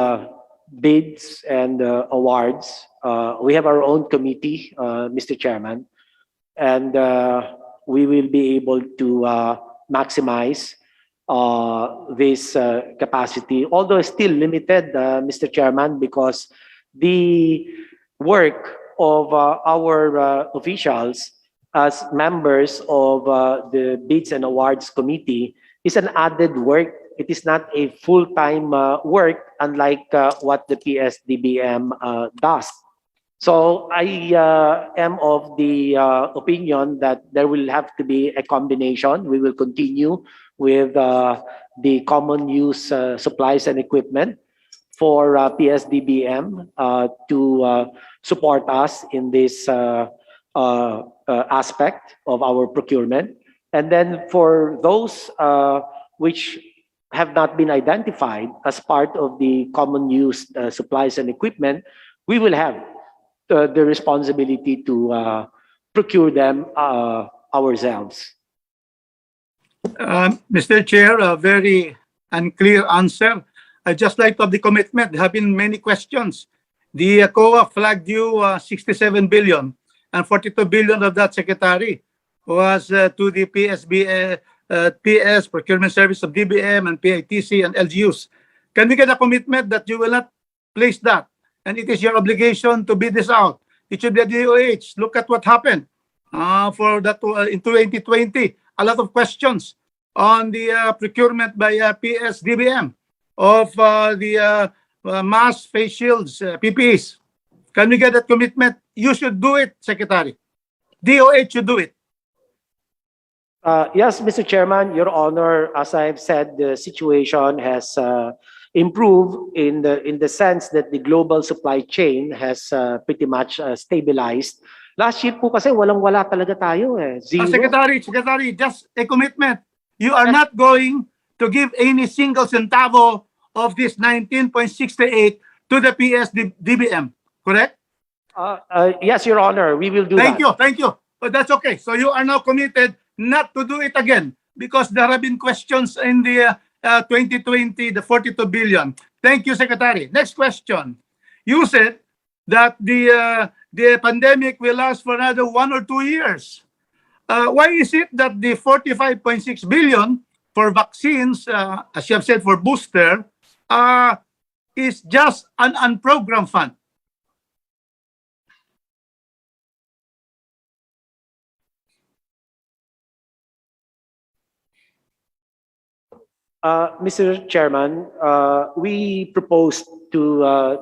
bids and awards. We have our own committee, Mr. Chairman, and we will be able to maximize this capacity, although it's still limited, Mr. Chairman, because the work of our officials as members of the Bids and Awards Committee is an added work. It is not a full-time work, unlike what the PSDBM does. So I am of the opinion that there will have to be a combination. We will continue with the common use supplies and equipment for PSDBM to support us in this aspect of our procurement. And then for those which have not been identified as part of the common use supplies and equipment, we will have the responsibility to procure them ourselves. Mr. Chair, a very unclear answer. I just like to have the commitment. There have been many questions. The COA flagged you 67 billion, and 42 billion of that, Secretary, was to the PS Procurement Service of DBM and PITC and LGUs. Can we get a commitment that you will not place that? And it is your obligation to bid this out. It should be a DOH. Look at what happened for that in 2020. A lot of questions on the procurement by PSDBM of the mask, face shields, PPEs. Can we get that commitment? You should do it, Secretary. DOH should do it. Yes, Mr. Chairman, Your Honor, as I've said, the situation has improved in the sense that the global supply chain has pretty much stabilized. Last year po kasi walang-wala talaga tayo eh. Zero. Secretary, just a commitment. You are not going to give any single centavo of this 19.68 to the PSDBM, correct? Yes, Your Honor, we will do that. Thank you. But that's okay. So you are now committed not to do it again because there have been questions in the 2020, the 42 billion. Thank you, Secretary. Next question. You said that the pandemic will last for another 1 or 2 years. Why is it that the 45.6 billion for vaccines, as you have said, for booster, is just an unprogrammed fund? Mr. Chairman, we proposed to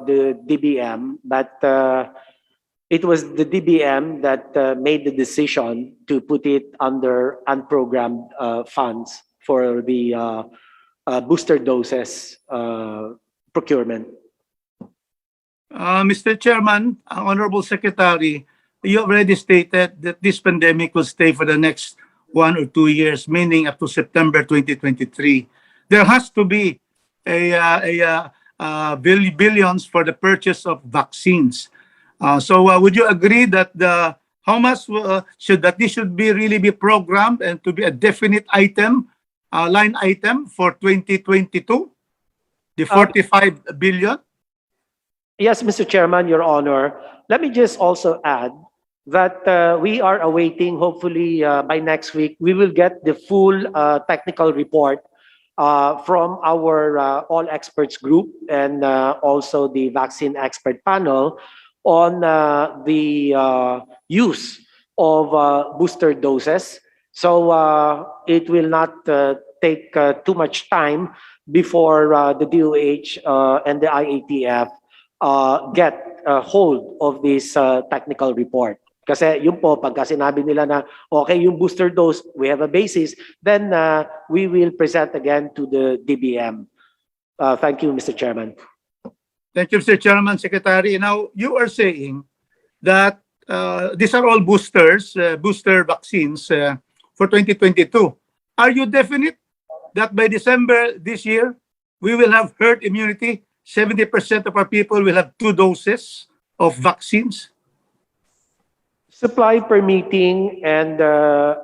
the DBM, but it was the DBM that made the decision to put it under unprogrammed funds for the booster doses procurement. Mr. Chairman, Honorable Secretary, you already stated that this pandemic will stay for the next 1 or 2 years, meaning up to September 2023. There has to be billions for the purchase of vaccines. So would you agree that how much this should be really be programmed and to be a definite item, line item for 2022, the 45 billion? Yes, Mr. Chairman, Your Honor. Let me just also add that we are awaiting, hopefully by next week, we will get the full technical report from our all experts group and also the vaccine expert panel on the use of booster doses. So it will not take too much time before the DOH and the IATF get hold of this technical report. Kasi yun po, pagka sinabi nila na okay, yung booster dose, we have a basis, then we will present again to the DBM. Thank you, Mr. Chairman. Thank you, Mr. Chairman, Secretary. Now, you are saying that these are all boosters, booster vaccines for 2022. Are you definite that by December this year, we will have herd immunity? 70% of our people will have 2 doses of vaccines? Supply permitting and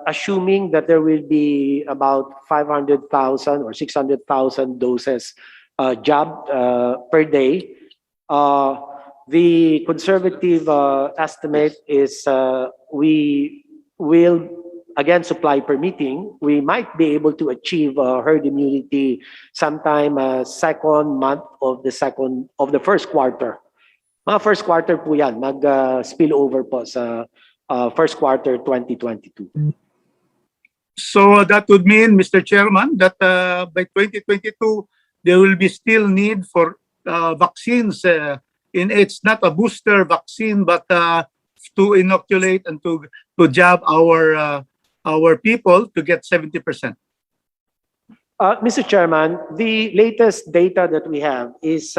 assuming that there will be about 500,000 or 600,000 doses jabbed per day, the conservative estimate is we will, again, supply permitting, we might be able to achieve herd immunity sometime second month of the first quarter. Mga first quarter po yan, mag-spill over po sa first quarter 2022. So that would mean, Mr. Chairman, that by 2022, there will be still need for vaccines. It's not a booster vaccine, but to inoculate and to jab our people to get 70%. Mr. Chairman, the latest data that we have is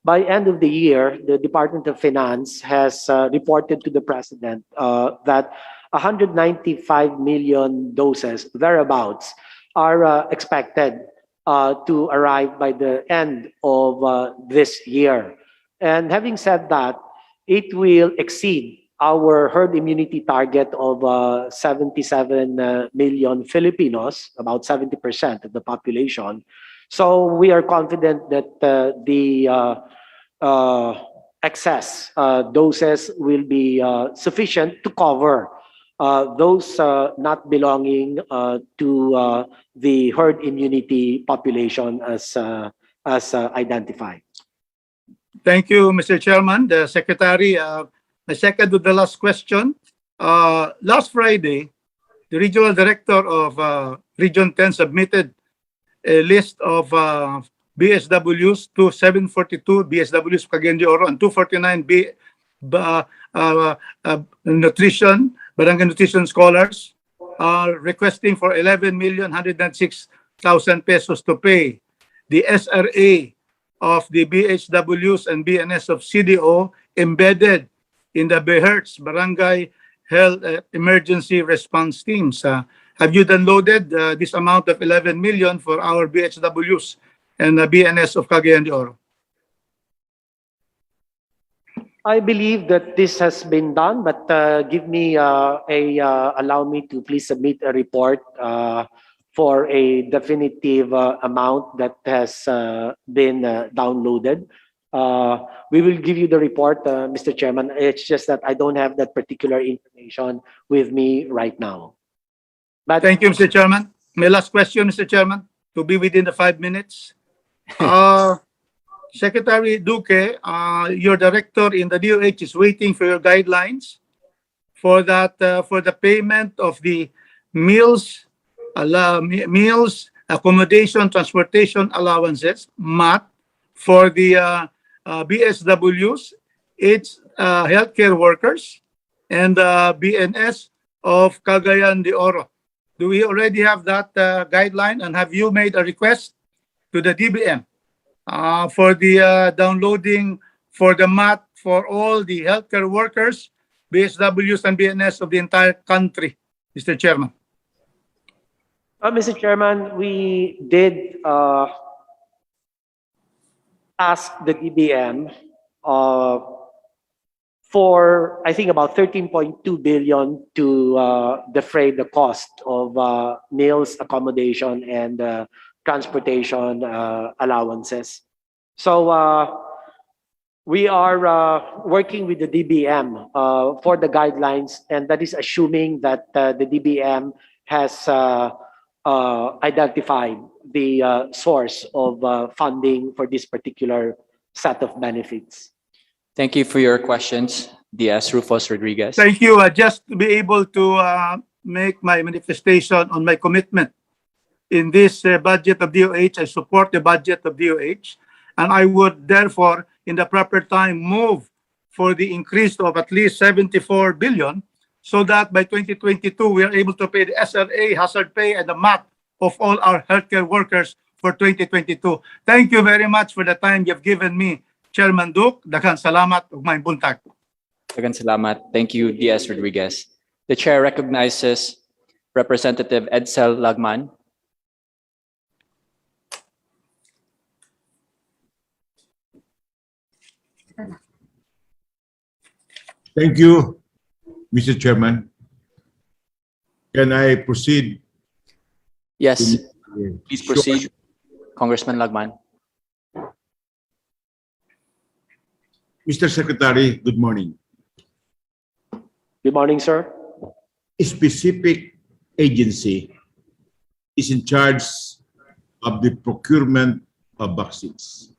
by end of the year, the Department of Finance has reported to the President that 195 million doses, thereabouts, are expected to arrive by the end of this year. And having said that, it will exceed our herd immunity target of 77 million Filipinos, about 70% of the population. So we are confident that the excess doses will be sufficient to cover those not belonging to the herd immunity population as identified. Thank you, Mr. Chairman. The Secretary, I second to the last question. Last Friday, the Regional Director of Region 10 submitted a list of BSWs, 742 BSWs Cagayan de Oro and 249 barangay nutrition scholars requesting for 11,106,000 pesos to pay. The SRA of the BHWs and BNS of CDO embedded in the BHERTS, Barangay Health Emergency Response Teams. Have you downloaded this amount of 11 million for our BHWs and BNS of Cagayan de Oro? I believe that this has been done, but give me allow me to please submit a report for a definitive amount that has been downloaded. We will give you the report, Mr. Chairman. It's just that I don't have that particular information with me right now. But thank you, Mr. Chairman. My last question, Mr. Chairman, to be within the 5 minutes. Secretary Duque, your director in the DOH is waiting for your guidelines for that for the payment of the meals, accommodation, transportation allowances, MAT, for the BSWs, healthcare workers, and BNS of Cagayan de Oro. Do we already have that guideline, and have you made a request to the DBM for the downloading for the math for all the healthcare workers, BSWs and BNS of the entire country, Mr. Chairman? Mr. Chairman, we did ask the DBM for, I think, about 13.2 billion to defray the cost of meals, accommodation, and transportation allowances. So we are working with the DBM for the guidelines, and that is assuming that the DBM has identified the source of funding for this particular set of benefits. Thank you for your questions, DS Rufus Rodriguez. Thank you. Just to be able to make my manifestation on my commitment in this budget of DOH, I support the budget of DOH, and I would therefore, in the proper time, move for the increase of at least 74 billion, so that by 2022 we are able to pay the SRA, hazard pay, and the MAT of all our healthcare workers for 2022. Thank you very much for the time you've given me, Chairman Duke. Daghang salamat ug maayong buntag. Daghang salamat. Thank you, DS Rodriguez. The chair recognizes Representative Edsel Lagman. Thank you, Mr. Chairman. Can I proceed? Yes, please proceed, Congressman Lagman. Mr. Secretary, good morning. Good morning, sir. A specific agency is in charge of the procurement of vaccines.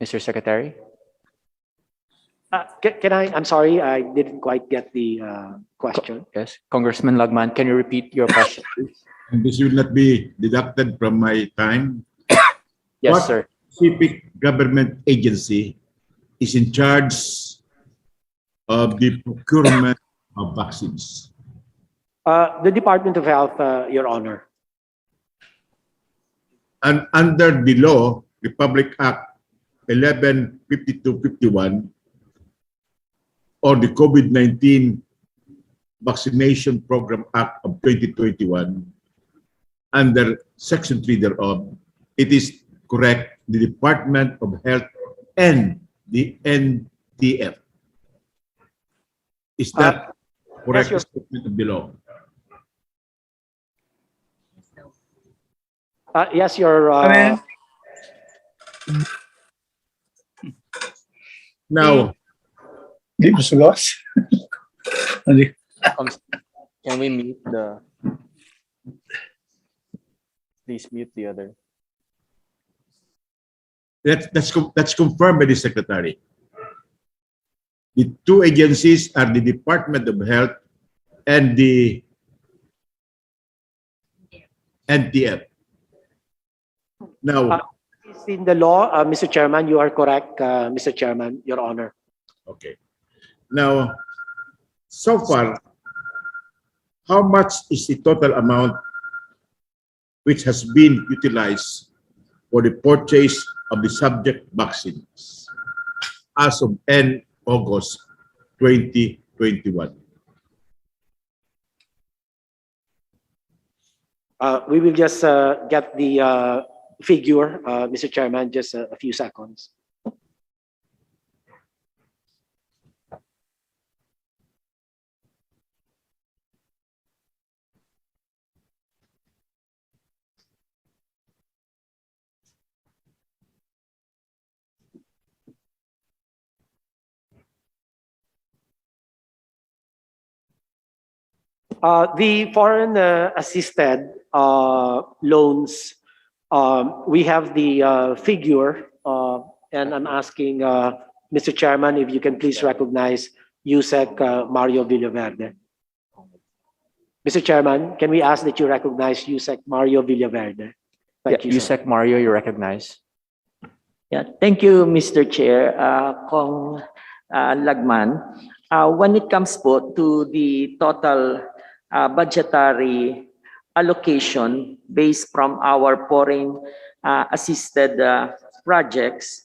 Mr. Secretary. Can I? I'm sorry, I didn't quite get the question. Yes, Congressman Lagman, can you repeat your question, please? And this will not be deducted from my time. Yes, What sir. specific government agency is in charge of the procurement of vaccines? The Department of Health, Your Honor. And under the law, Republic Act 1152-51, or the COVID-19 Vaccination Program Act of 2021, under Section 3 thereof, it is correct, the Department of Health and the NTF. Is that correct yes, statement of the law? Yes, Your Amen. Now, Di mo sulos? Hindi. Can we mute the? Please mute the other. that's confirmed by the Secretary. The two agencies are the Department of Health and the NTF. Now, It's in the law, Mr. Chairman. You are correct, Mr. Chairman, Your Honor. okay. Now, so far, how much is the total amount which has been utilized for the purchase of the subject vaccines as of end August 2021? We will just get the figure, Mr. Chairman, just a few seconds. The foreign assisted loans, we have the figure, and I'm asking Mr. Chairman if you can please recognize USEC Mario Villaverde. Mr. Chairman, can we ask that you recognize Yusek Mario Villaverde? Thank you, sir. Yusek Mario, you recognize. Yeah, thank you, Mr. Chair. Kong Lagman, when it comes po to the total budgetary allocation based from our foreign assisted projects,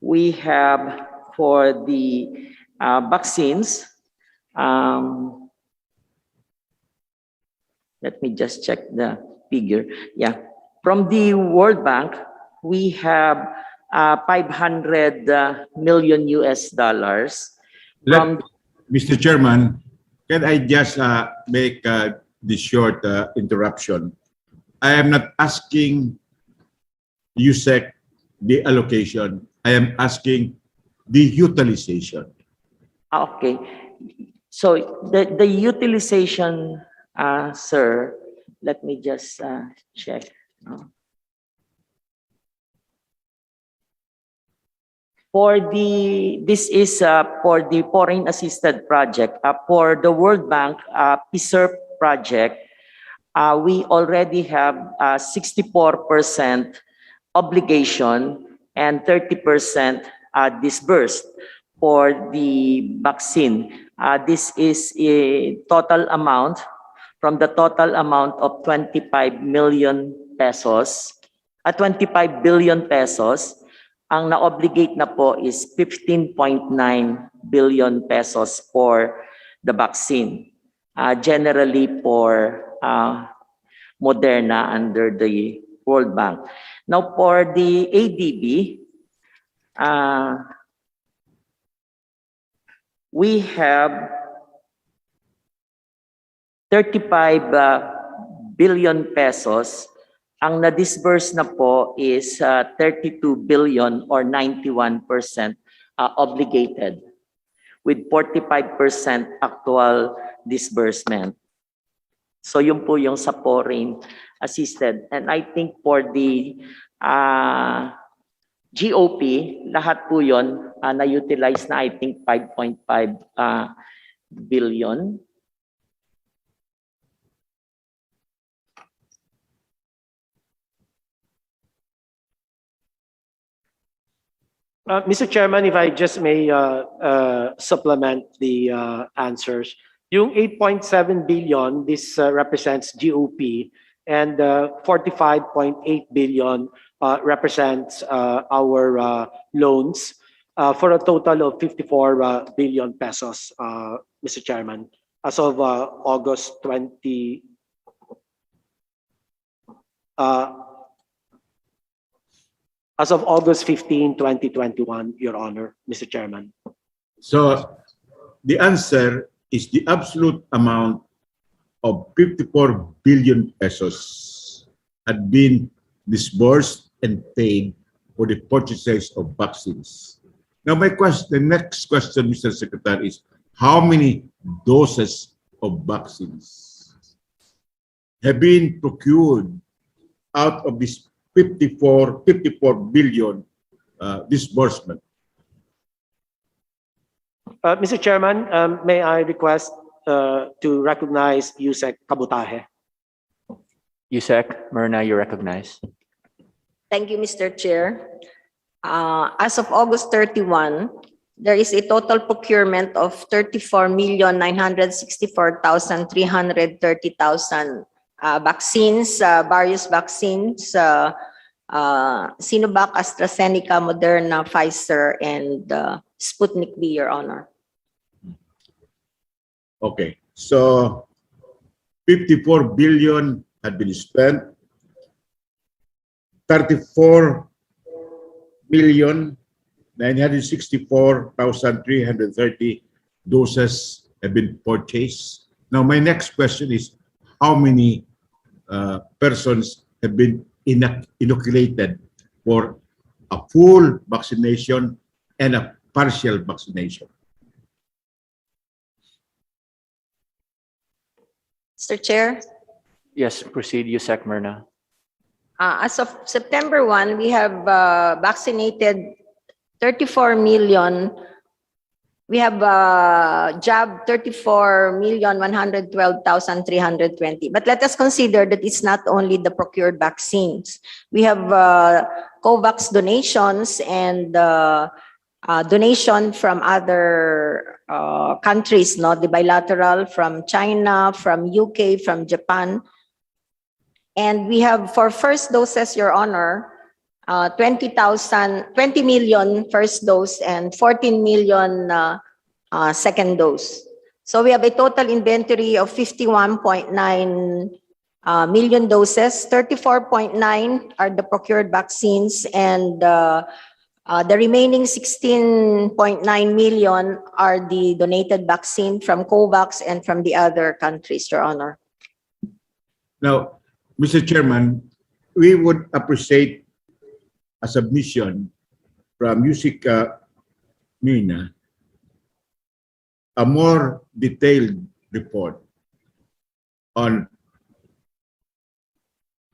we have for the vaccines, let me just check the figure. Yeah, from the World Bank, we have 500 million US dollars. From Mr. Chairman, can I just make this short interruption? I am not asking USEC the allocation. I am asking the utilization. Okay, so the utilization, sir, let me just check. This is for the foreign assisted project. For the World Bank PSERP project, we already have 64% obligation and 30% disbursed for the vaccine. This is a total amount from the total amount of 25 million pesos, 25 billion pesos. Ang na-obligate na po is 15.9 billion pesos for the vaccine, generally for Moderna under the World Bank. Now for the ADB, we have 35 billion pesos. Ang na-disburse na po is 32 billion or 91% obligated with 45% actual disbursement. So yun po yung sa foreign assisted. And I think for the GOP, lahat po yun na-utilize na I think 5.5 billion. Mr. Chairman, if I just may supplement the answers. Yung 8.7 billion, this represents GOP, and 45.8 billion represents our loans for a total of 54 billion pesos, Mr. Chairman, as of August 20. As of August 15, 2021, Your Honor, Mr. Chairman. So the answer is the absolute amount of 54 billion pesos had been disbursed and paid for the purchases of vaccines. Now my question, the next question, Mr. Secretary, is how many doses of vaccines have been procured out of this 54 billion disbursement? Mr. Chairman, may I request to recognize Yusek Kabutahe? Yusek Myrna, you recognize. Thank you, Mr. Chair. As of August 31, there is a total procurement of 34,964,330,000 vaccines, various vaccines, Sinovac, AstraZeneca, Moderna, Pfizer, and Sputnik V, Your Honor. Okay, so 54 billion had been spent. 34,964,330 doses have been purchased. Now, my next question is, how many persons have been inoculated for a full vaccination and a partial vaccination? Mr. Chair, Yes, proceed, Yusek Myrna. as of September 1, we have vaccinated 34 million We have job 34,112,320. But let us consider that it's not only the procured vaccines. We have COVAX donations and donation from other countries, no? The bilateral from China, from UK, from Japan. And we have for first doses, Your Honor, 20 million first dose and 14 million second dose. So we have a total inventory of 51.9 million doses. 34.9 are the procured vaccines, and the remaining 16.9 million are the donated vaccine from COVAX and from the other countries, Your Honor. Now, Mr. Chairman, we would appreciate a submission from Yusika Mina, a more detailed report on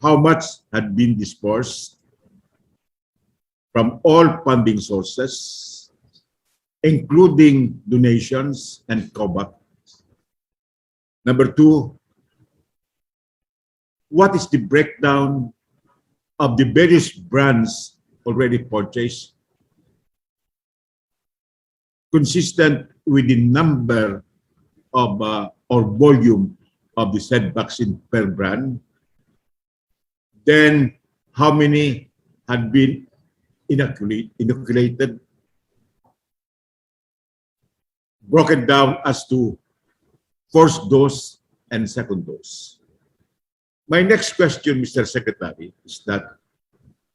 how much had been disbursed from all funding sources, including donations and COVAX. Number two, what is the breakdown of the various brands already purchased, consistent with the number of or volume of the said vaccine per brand? Then how many had been inoculated, broken down as to first dose and second dose? My next question, Mr. Secretary, is that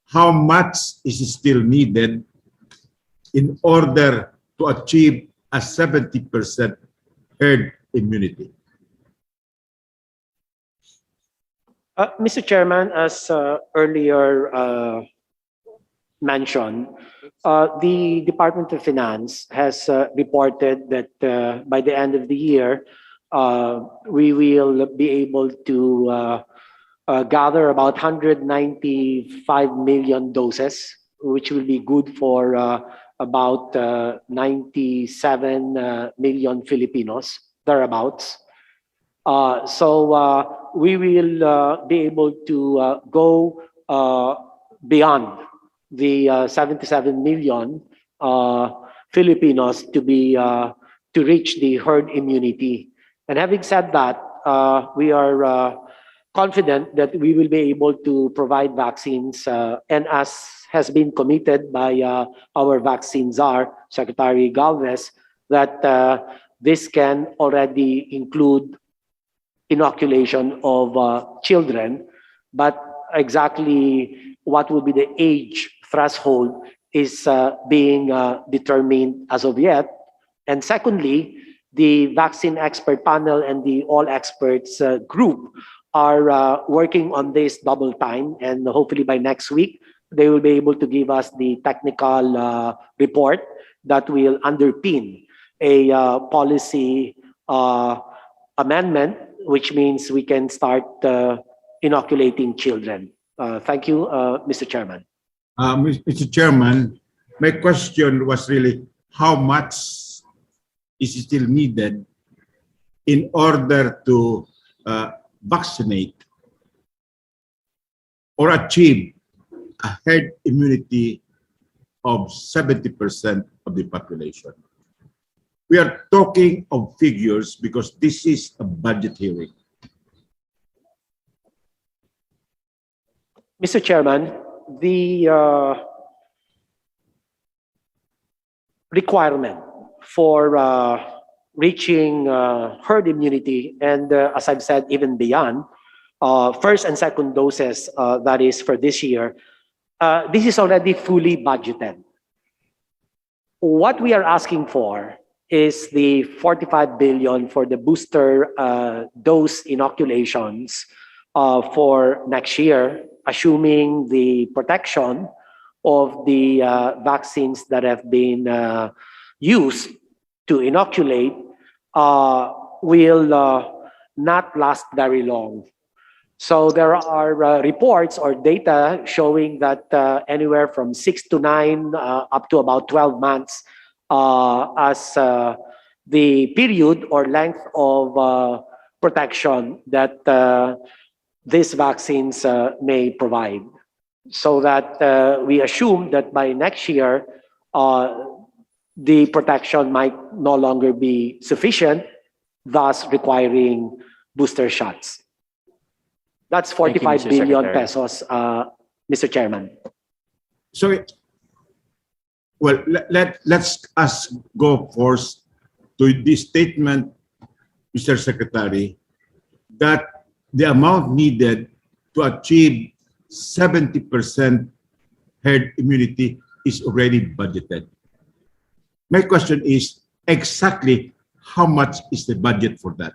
how much is still needed in order to achieve a 70% herd immunity? Mr. Chairman, as earlier mentioned, the Department of Finance has reported that by the end of the year, we will be able to gather about 195 million doses, which will be good for about 97 million Filipinos, thereabouts. So we will be able to go beyond the 77 million Filipinos to reach the herd immunity. And having said that, we are confident that we will be able to provide vaccines, and as has been committed by our vaccine czar, Secretary Galvez, that this can already include inoculation of children, but exactly what will be the age threshold is being determined as of yet. And secondly, the vaccine expert panel and the all experts group are working on this double time, and hopefully by next week they will be able to give us the technical report that will underpin a policy amendment, which means we can start inoculating children. Thank you, Mr. Chairman. Mr. Chairman, my question was really how much is still needed in order to vaccinate or achieve a herd immunity of 70% of the population. We are talking of figures because this is a budget hearing. Mr. Chairman, the requirement for reaching herd immunity, and as I've said, even beyond, first and second doses, that is for this year, this is already fully budgeted. What we are asking for is the 45 billion for the booster dose inoculations for next year, assuming the protection of the vaccines that have been used to inoculate will not last very long. So there are reports or data showing that anywhere from 6 to 9 up to about 12 months as the period or length of protection that these vaccines may provide, so that we assume that by next year, the protection might no longer be sufficient, thus requiring booster shots. That's Thank you, 45 Mr. billion Secretary. pesos, Mr. Chairman. So, well, let's us go first to the statement, Mr. Secretary, that the amount needed to achieve 70% herd immunity is already budgeted. My question is exactly how much is the budget for that?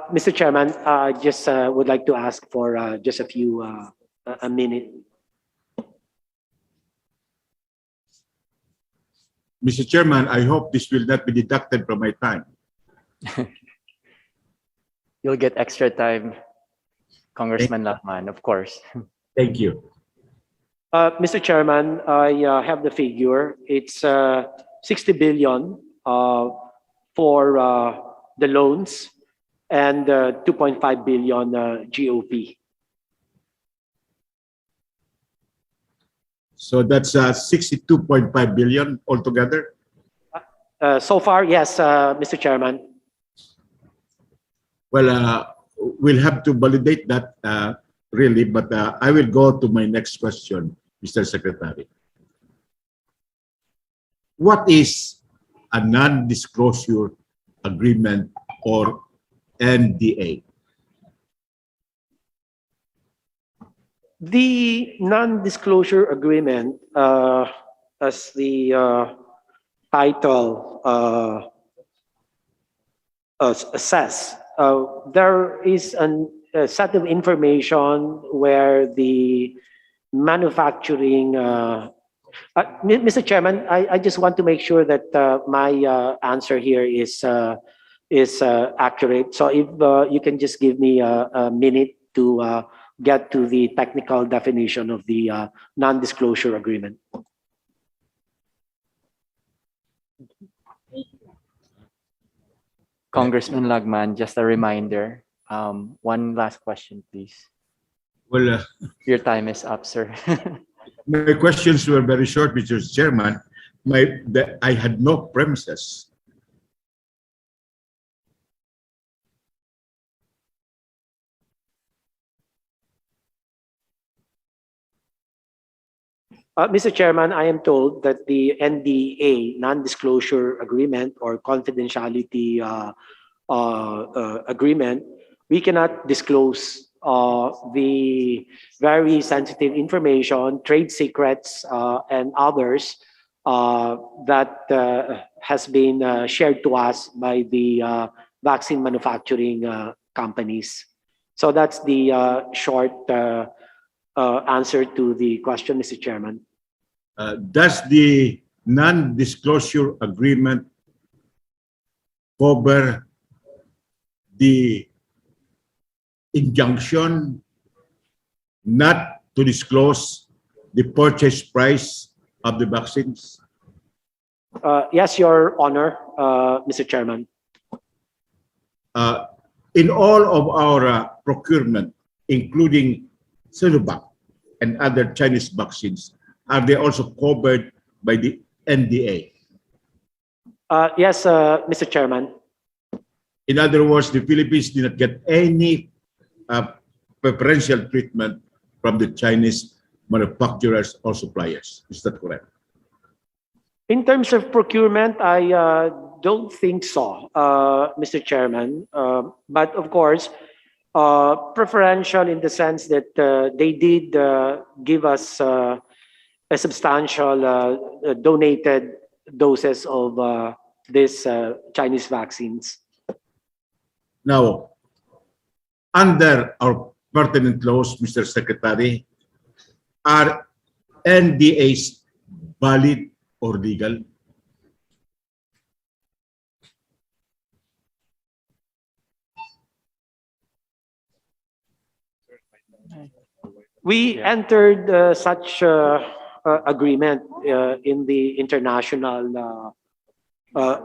Mr. Chairman, just would like to ask for just a minute. Mr. Chairman, I hope this will not be deducted from my time. You'll get extra time, Congressman Lachman, of course. Thank you. Mr. Chairman, I have the figure. It's 60 billion for the loans and 2.5 billion GOP. So that's 62.5 billion altogether. So far, yes, Mr. Chairman. Well, we'll have to validate that really, but I will go to my next question, Mr. Secretary. What is a non-disclosure agreement or NDA? The non-disclosure agreement, as the title says, there is a set of information where the manufacturing. Mr. Chairman, I just want to make sure that my answer here is accurate. So if you can just give me a minute to get to the technical definition of the non-disclosure agreement. Congressman Lagman, just a reminder, one last question, please. Well, Your time is up, sir. my questions were very short, Mr. Chairman. I had no premises. Mr. Chairman, I am told that the NDA, non-disclosure agreement or confidentiality agreement, we cannot disclose the very sensitive information, trade secrets, and others that has been shared to us by the vaccine manufacturing companies. So that's the short answer to the question, Mr. Chairman. Does the non-disclosure agreement cover the injunction not to disclose the purchase price of the vaccines? Yes, Your Honor, Mr. Chairman. In all of our procurement, including Sinovac and other Chinese vaccines, are they also covered by the NDA? Yes, Mr. Chairman. In other words, the Philippines did not get any preferential treatment from the Chinese manufacturers or suppliers. Is that correct? In terms of procurement, I don't think so, Mr. Chairman. But of course, preferential in the sense that they did give us a substantial donated doses of these Chinese vaccines. Now, under our pertinent laws, Mr. Secretary, are NDAs valid or legal? We entered such agreement in the international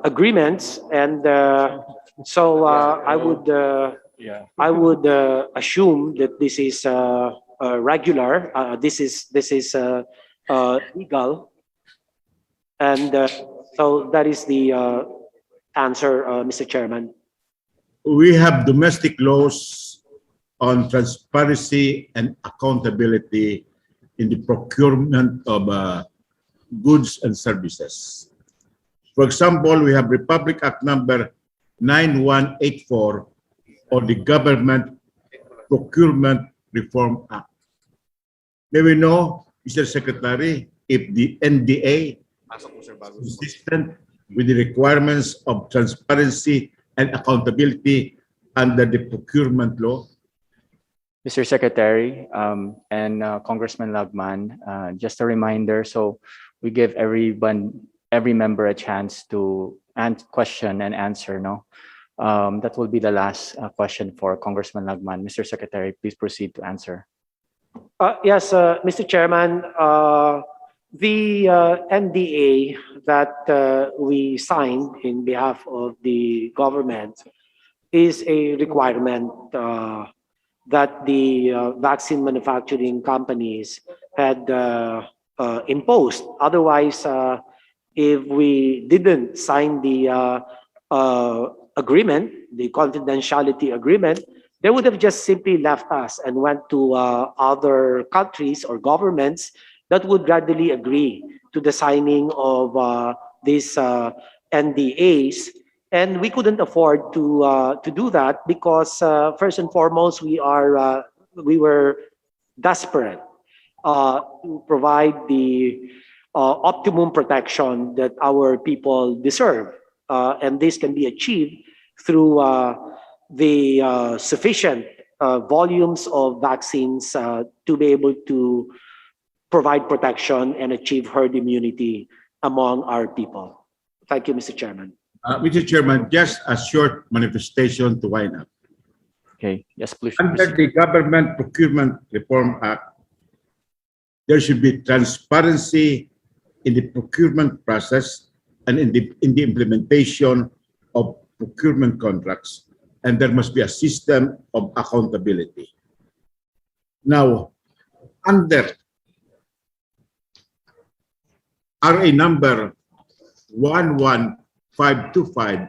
agreements, and so Yeah. I would assume that this is regular. This is legal, and so that is the answer, Mr. Chairman. We have domestic laws on transparency and accountability in the procurement of goods and services. For example, we have Republic Act number 9184 or the Government Procurement Reform Act. May we know, Mr. Secretary, if the NDA is consistent with the requirements of transparency and accountability under the procurement law? Mr. Secretary, and Congressman Lagman, just a reminder, so we give every member a chance to question and answer, no? That will be the last question for Congressman Lagman. Mr. Secretary, please proceed to answer. Yes, Mr. Chairman, the NDA that we signed in behalf of the government is a requirement that the vaccine manufacturing companies had imposed. Otherwise, if we didn't sign the agreement, the confidentiality agreement, they would have just simply left us and went to other countries or governments that would readily agree to the signing of these NDAs. And we couldn't afford to do that because first and foremost, we were desperate to provide the optimum protection that our people deserve, and this can be achieved through the sufficient volumes of vaccines to be able to provide protection and achieve herd immunity among our people. Thank you, Mr. Chairman. Mr. Chairman, just a short manifestation to wind up. Okay, yes, please. Under the Government Procurement Reform Act, there should be transparency in the procurement process and in the implementation of procurement contracts, and there must be a system of accountability. Now, under RA number 11525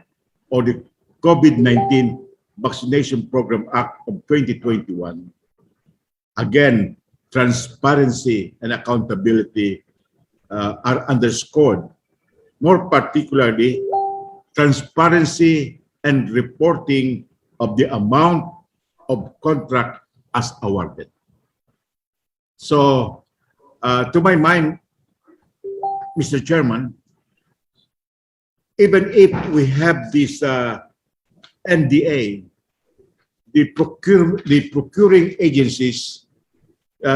or the COVID-19 Vaccination Program Act of 2021, again, transparency and accountability are underscored. More particularly, transparency and reporting of the amount of contract as awarded. So, to my mind, Mr. Chairman, even if we have this NDA, the procuring agencies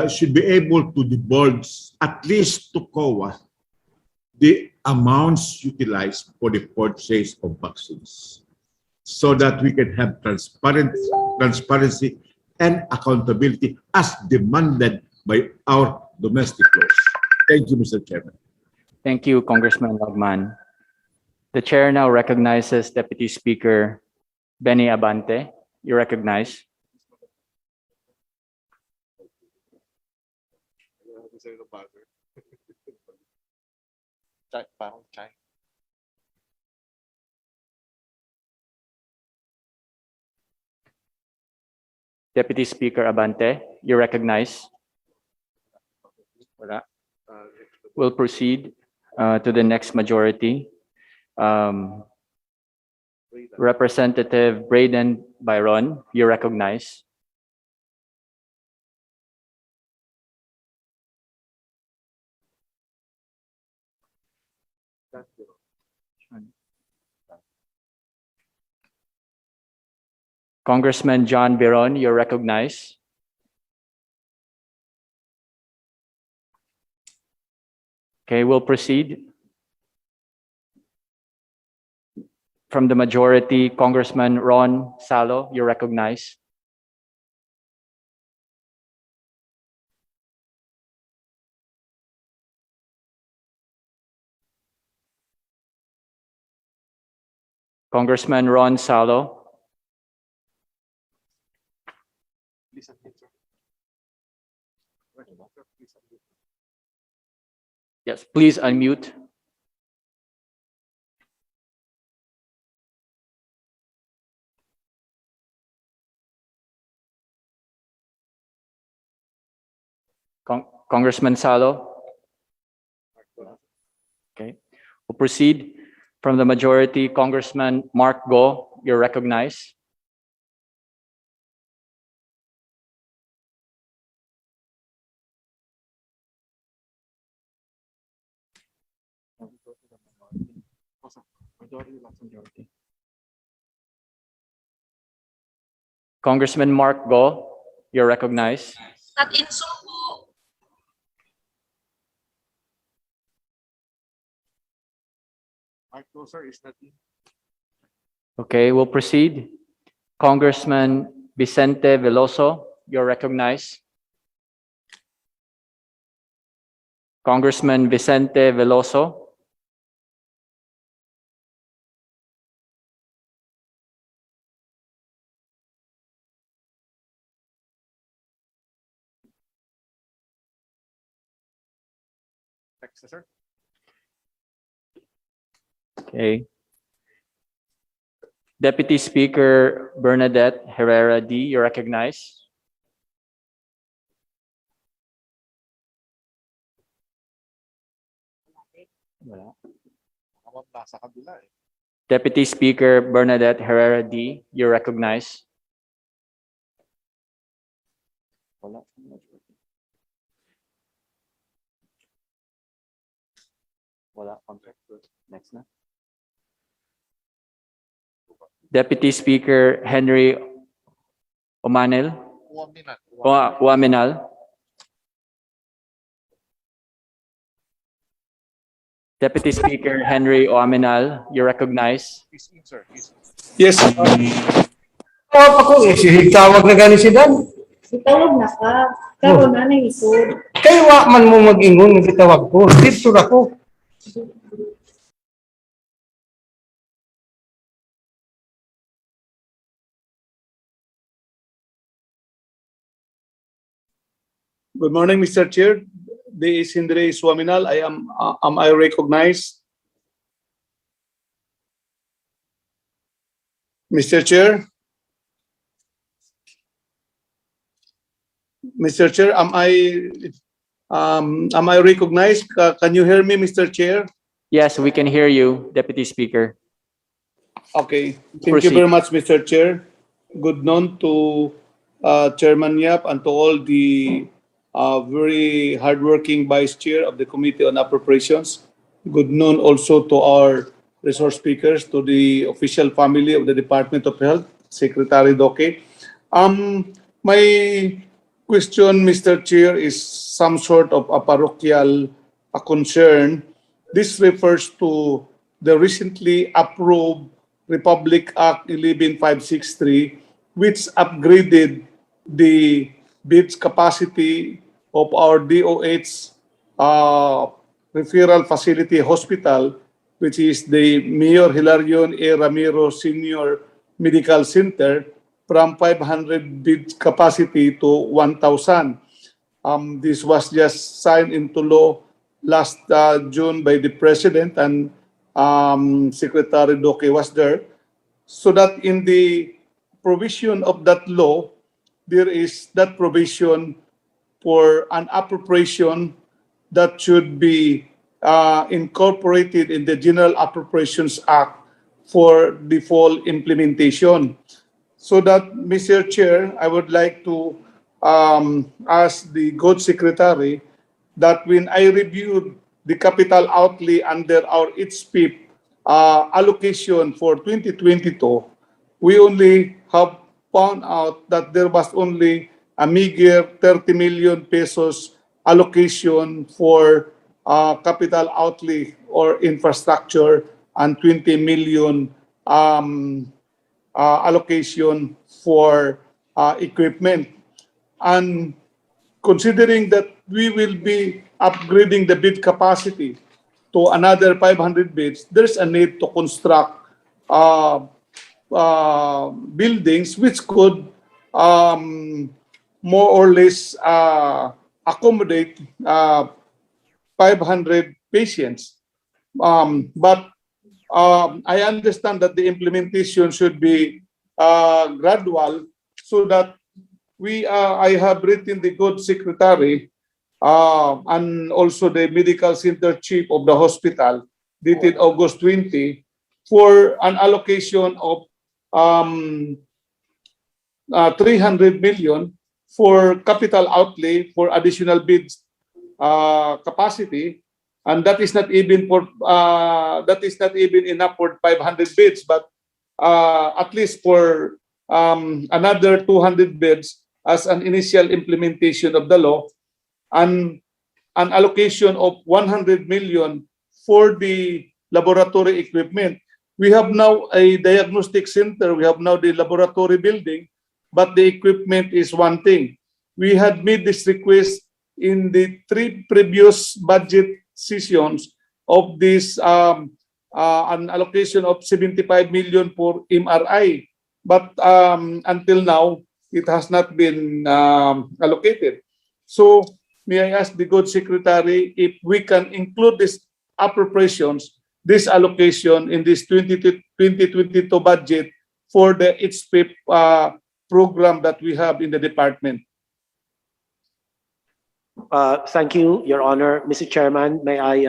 should be able to divulge, at least to COA, the amounts utilized for the purchase of vaccines, so that we can have transparency and accountability as demanded by our domestic laws. Thank you, Mr. Chairman. Thank you, Congressman Lagman. The chair now recognizes Deputy Speaker Benny Abante. You recognize. Deputy Speaker Abante, you recognize. Wala. We'll proceed to the next majority. Representative Braden Byron, you recognize. Congressman John Biron, you're recognized. Okay, we'll proceed. From the majority, Congressman Ron Salo, you're recognized. Congressman Ron Salo. Yes, please unmute. Congressman Salo. Okay, we'll proceed. From the majority, Congressman Mark Go, you're recognized. Congressman Mark Go, you're recognized. Okay, we'll proceed. Congressman Vicente Veloso, you're recognized. Congressman Vicente Veloso. Okay. Deputy Speaker Bernadette Herrera D, you're recognized. Deputy Speaker Bernadette Herrera D, you're recognized. Next na. Deputy Speaker Henry Uaminal. Deputy Speaker Henry Uaminal, you're recognized. Yes. Tawag ako eh. Tawag na gani si Dan. Itawag na ka. Karoon na na isod. Kaya wa man mo mag-ingon ng tawag ko. Dito ako. Good morning, Mr. Chair. This is Indre Swaminal. Am I recognized? Mr. Chair? Mr. Chair, am I recognized? Can you hear me, Mr. Chair? Yes, we can hear you, Deputy Speaker. Okay. Thank Proceed. you very much, Mr. Chair. Good noon to Chairman Yap and to all the very hardworking Vice Chair of the Committee on Appropriations. Good noon also to our resource speakers, to the official family of the Department of Health, Secretary Doke. My question, Mr. Chair, is some sort of a parochial concern. This refers to the recently approved Republic Act 11563, which upgraded the beds capacity of our DOH referral facility hospital, which is the Mayor Hilarion A. Ramiro Senior Medical Center, from 500 bed capacity to 1,000. This was just signed into law last June by the President, and Secretary Doke was there, so that in the provision of that law, there is that provision for an appropriation that should be incorporated in the General Appropriations Act for the full implementation. So that, Mr. Chair, I would like to ask the good secretary that when I reviewed the capital outlay under our HPIP allocation for 2022, we only have found out that there was only a meager 30 million pesos allocation for capital outlay or infrastructure and 20 million allocation for equipment. And considering that we will be upgrading the bed capacity to another 500 beds, there's a need to construct buildings which could more or less accommodate 500 patients. But I understand that the implementation should be gradual so that I have written the good secretary and also the medical center chief of the hospital dated August 20 for an allocation of 300 million for capital outlay for additional beds capacity, and that is not even enough for 500 beds, but at least for another 200 beds as an initial implementation of the law, and an allocation of 100 million for the laboratory equipment. We have now a diagnostic center, we have now the laboratory building, but the equipment is one thing. We had made this request in the 3 previous budget sessions of this an allocation of 75 million for MRI, but until now it has not been allocated. So may I ask the good secretary if we can include this appropriations, this allocation in this 2022 budget for the HPIP program that we have in the department. Thank you, Your Honor. Mr. Chairman, may I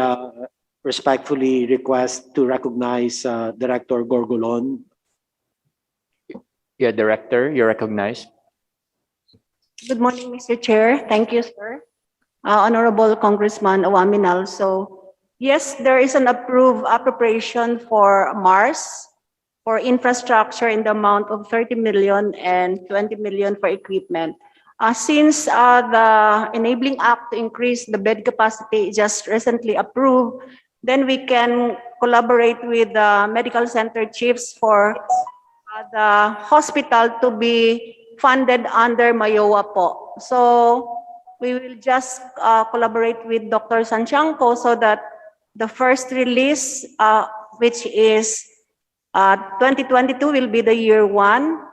respectfully request to recognize Director Gorgolon. Yeah, Director, you're recognized. Good morning, Mr. Chair. Thank you, sir. Honorable Congressman Awaminal. So, yes, there is an approved appropriation for MARS for infrastructure in the amount of 30 million and 20 million for equipment. Since the Enabling Act to increase the bed capacity just recently approved, then we can collaborate with the medical center chiefs for the hospital to be funded under Mayowa po. So we will just collaborate with Dr. Santiago so that the first release, which is 2022, will be the year 1.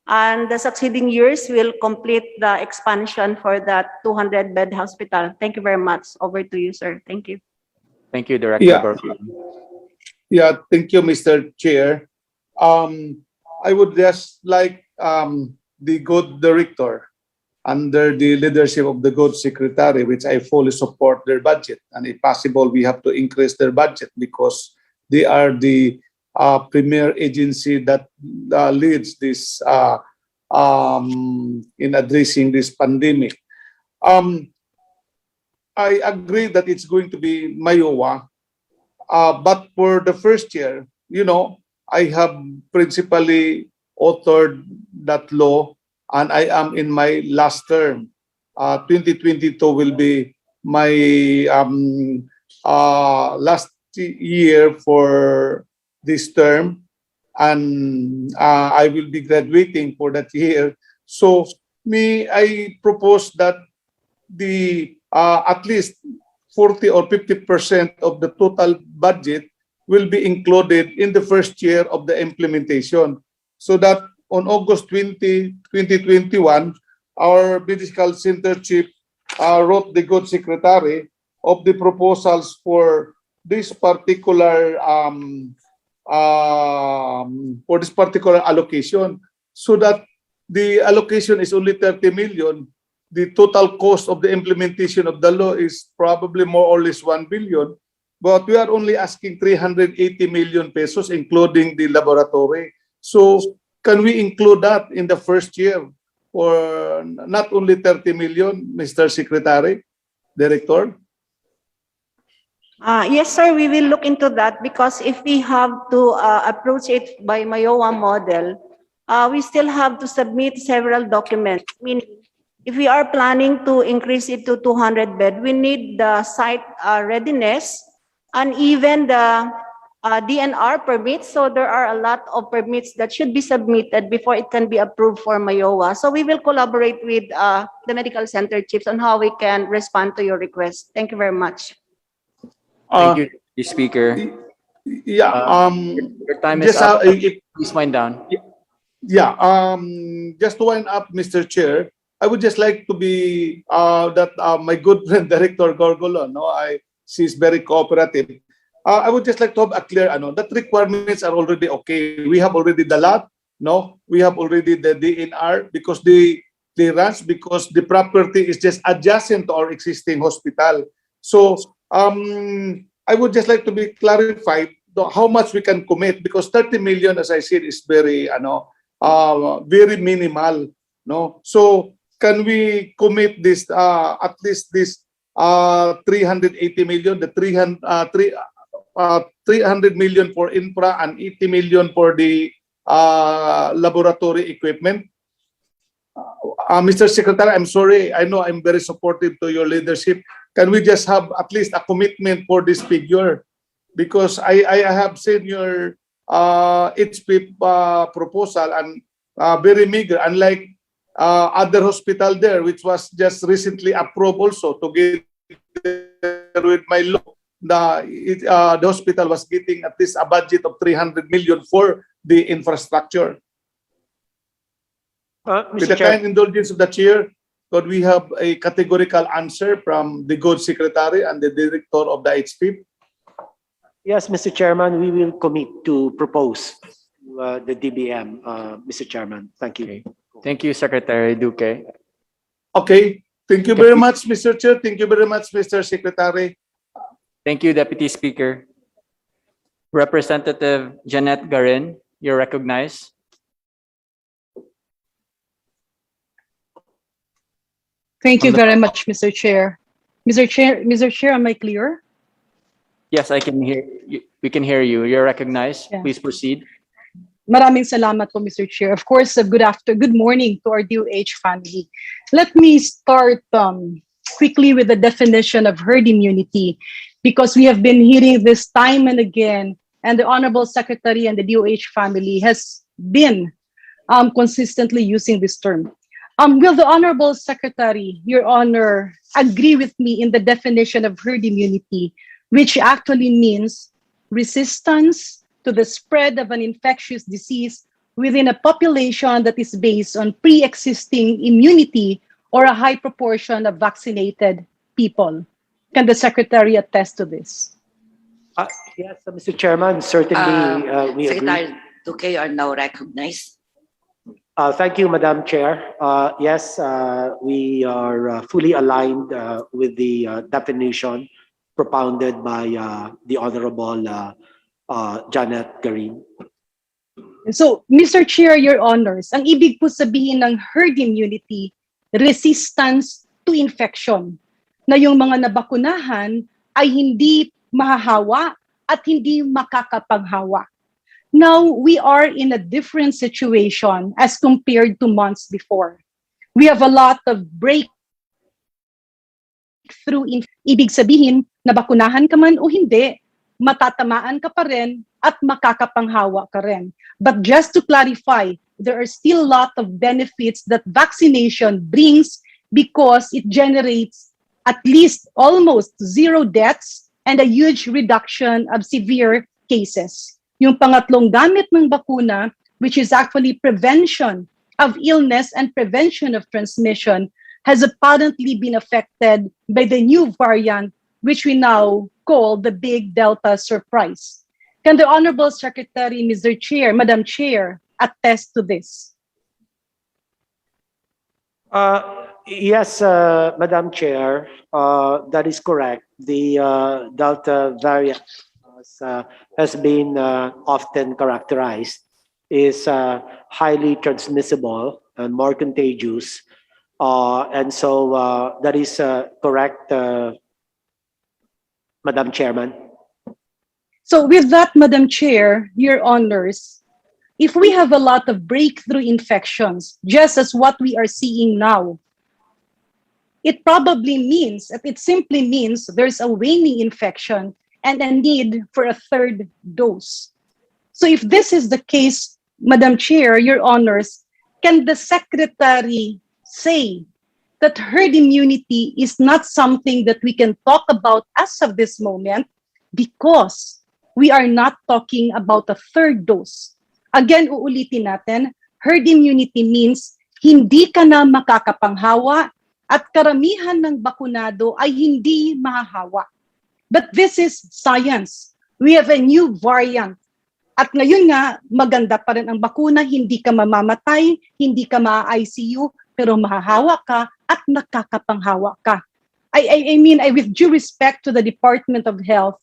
And the succeeding years will complete the expansion for that 200-bed hospital. Thank you very much. Over to you, sir. Thank you. Thank you, Director Yeah. Gorgolon. Yeah, thank you, Mr. Chair. I would just like the good director under the leadership of the good secretary, which I fully support their budget. And if possible, we have to increase their budget because they are the premier agency that leads this in addressing this pandemic. I agree that it's going to be Mayowa, but for the first year, you know, I have principally authored that law and I am in my last term. 2022 will be my last year for this term, and I will be graduating for that year. So I propose that the at least 40 or 50% of the total budget will be included in the first year of the implementation, so that on August 20, 2021, our medical center chief wrote the good secretary of the proposals for this particular allocation, so that the allocation is only 30 million. The total cost of the implementation of the law is probably more or less 1 billion, but we are only asking 380 million pesos, including the laboratory. So can we include that in the first year, or not only 30 million, Mr. Secretary, Director? Yes, sir, we will look into that because if we have to approach it by Mayowa model, we still have to submit several documents. Meaning, if we are planning to increase it to 200 bed, we need the site readiness and even the DNR permits. So there are a lot of permits that should be submitted before it can be approved for Mayowa. So we will collaborate with the medical center chiefs on how we can respond to your request. Thank you very much. Thank you, Deputy Speaker. Yeah, Your time is just, up. Please wind down. yeah, just to wind up, Mr. Chair, I would just like to be my good friend Director Gorgolo, she's very cooperative. I would just like to have a clear, that requirements are already okay. We have already the lot, we have already the DNR because the clearance, because the property is just adjacent to our existing hospital. So I would just like to be clarified how much we can commit, because 30 million, as I said, is very, very minimal. No, so can we commit this at least this 380 million, the 300 million for infra and 80 million for the laboratory equipment? Mr. Secretary, I'm sorry. I know I'm very supportive to your leadership. Can we just have at least a commitment for this figure? Because I have seen your HPIP proposal and very meager, unlike other hospital there, which was just recently approved also to get with my law. The hospital was getting at least a budget of 300 million for the infrastructure. With the kind indulgence of the chair, could we have a categorical answer from the good secretary and the director of the HPIP? Yes, Mr. Chairman, we will commit to propose the DBM, Mr. Chairman. Thank you. Okay. Thank you, Secretary Duque. Okay. Thank you very much, Mr. Chair. Thank you very much, Mr. Secretary. Thank you, Deputy Speaker. Representative Janet Garin, you're recognized. Thank you very much, Mr. Chair. Mr. Chair, am I clear? Yes, I can hear you. We can hear you. You're recognized. Yeah. Please proceed. Maraming salamat po, Mr. Chair. Of course, good morning to our DOH family. Let me start quickly with the definition of herd immunity, because we have been hearing this time and again, and the Honorable Secretary and the DOH family has been consistently using this term. Will the Honorable Secretary, Your Honor, agree with me in the definition of herd immunity, which actually means resistance to the spread of an infectious disease within a population that is based on pre-existing immunity or a high proportion of vaccinated people? Can the Secretary attest to this? Yes, Mr. Chairman, certainly we agree. Secretary Duque, you are now recognized. Thank you, Madam Chair. Yes, we are fully aligned with the definition propounded by the Honorable Janet Garin. So, Mr. Chair, Your Honors, ang ibig po sabihin ng herd immunity, resistance to infection, na yung mga nabakunahan ay hindi mahahawa at hindi makakapaghawa. Now, we are in a different situation as compared to months before. We have a lot of breakthrough. Ibig sabihin, nabakunahan ka man o hindi, matatamaan ka pa rin at makakapanghawa ka rin. But just to clarify, there are still a lot of benefits that vaccination brings because it generates at least almost zero deaths and a huge reduction of severe cases. Yung pangatlong gamit ng bakuna, which is actually prevention of illness and prevention of transmission, has apparently been affected by the new variant, which we now call the Big Delta surprise. Can the Honorable Secretary, Mr. Chair, Madam Chair, attest to this? Yes, Madam Chair, that is correct. The Delta variant has been often characterized is highly transmissible and more contagious. And so that is correct, Madam Chairman. So with that, Madam Chair, Your Honors, if we have a lot of breakthrough infections, just as what we are seeing now, it probably means, it simply means there's a waning infection and a need for a third dose. So if this is the case, Madam Chair, Your Honors, can the Secretary say that herd immunity is not something that we can talk about as of this moment because we are not talking about a third dose? Again, uulitin natin, herd immunity means hindi ka na makakapanghawa at karamihan ng bakunado ay hindi mahahawa. But this is science. We have a new variant. At ngayon nga, maganda pa rin ang bakuna, hindi ka mamamatay, hindi ka ma-ICU, pero mahahawa ka at nakakapanghawa ka. I mean, with due respect to the Department of Health,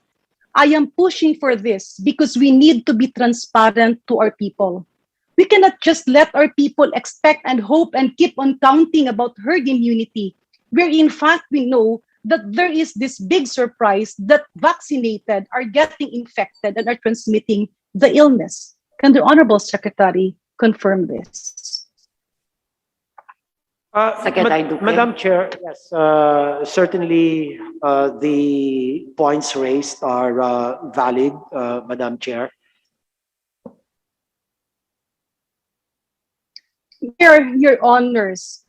I am pushing for this because we need to be transparent to our people. We cannot just let our people expect and hope and keep on counting about herd immunity, where in fact we know that there is this big surprise that vaccinated are getting infected and are transmitting the illness. Can the Honorable Secretary confirm this? Secretary Duque. Madam Chair, yes, certainly the points raised are valid, Madam Chair. Your Honors,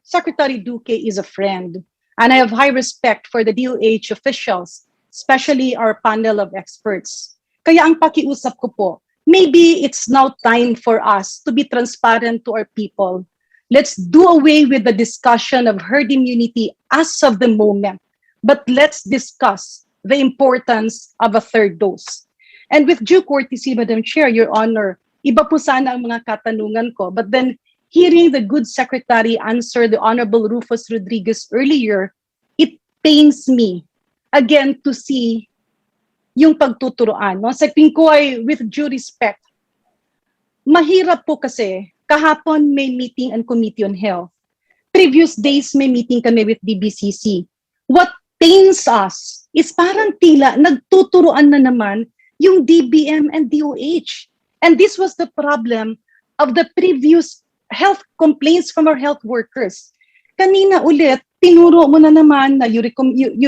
Secretary Duque is a friend, and I have high respect for the DOH officials, especially our panel of experts. Kaya ang pakiusap ko po, maybe it's now time for us to be transparent to our people. Let's do away with the discussion of herd immunity as of the moment, but let's discuss the importance of a third dose. And with due courtesy, Madam Chair, Your Honor, iba po sana ang mga katanungan ko, but then hearing the good secretary answer the Honorable Rufus Rodriguez earlier, it pains me again to see yung pagtuturoan. No? Sa tingin ko ay with due respect, mahirap po kasi kahapon may meeting ang Committee on Health. Previous days may meeting kami with DBCC. What pains us is parang tila nagtuturoan na naman yung DBM and DOH. And this was the problem of the previous health complaints from our health workers. Kanina ulit, tinuro mo na naman na you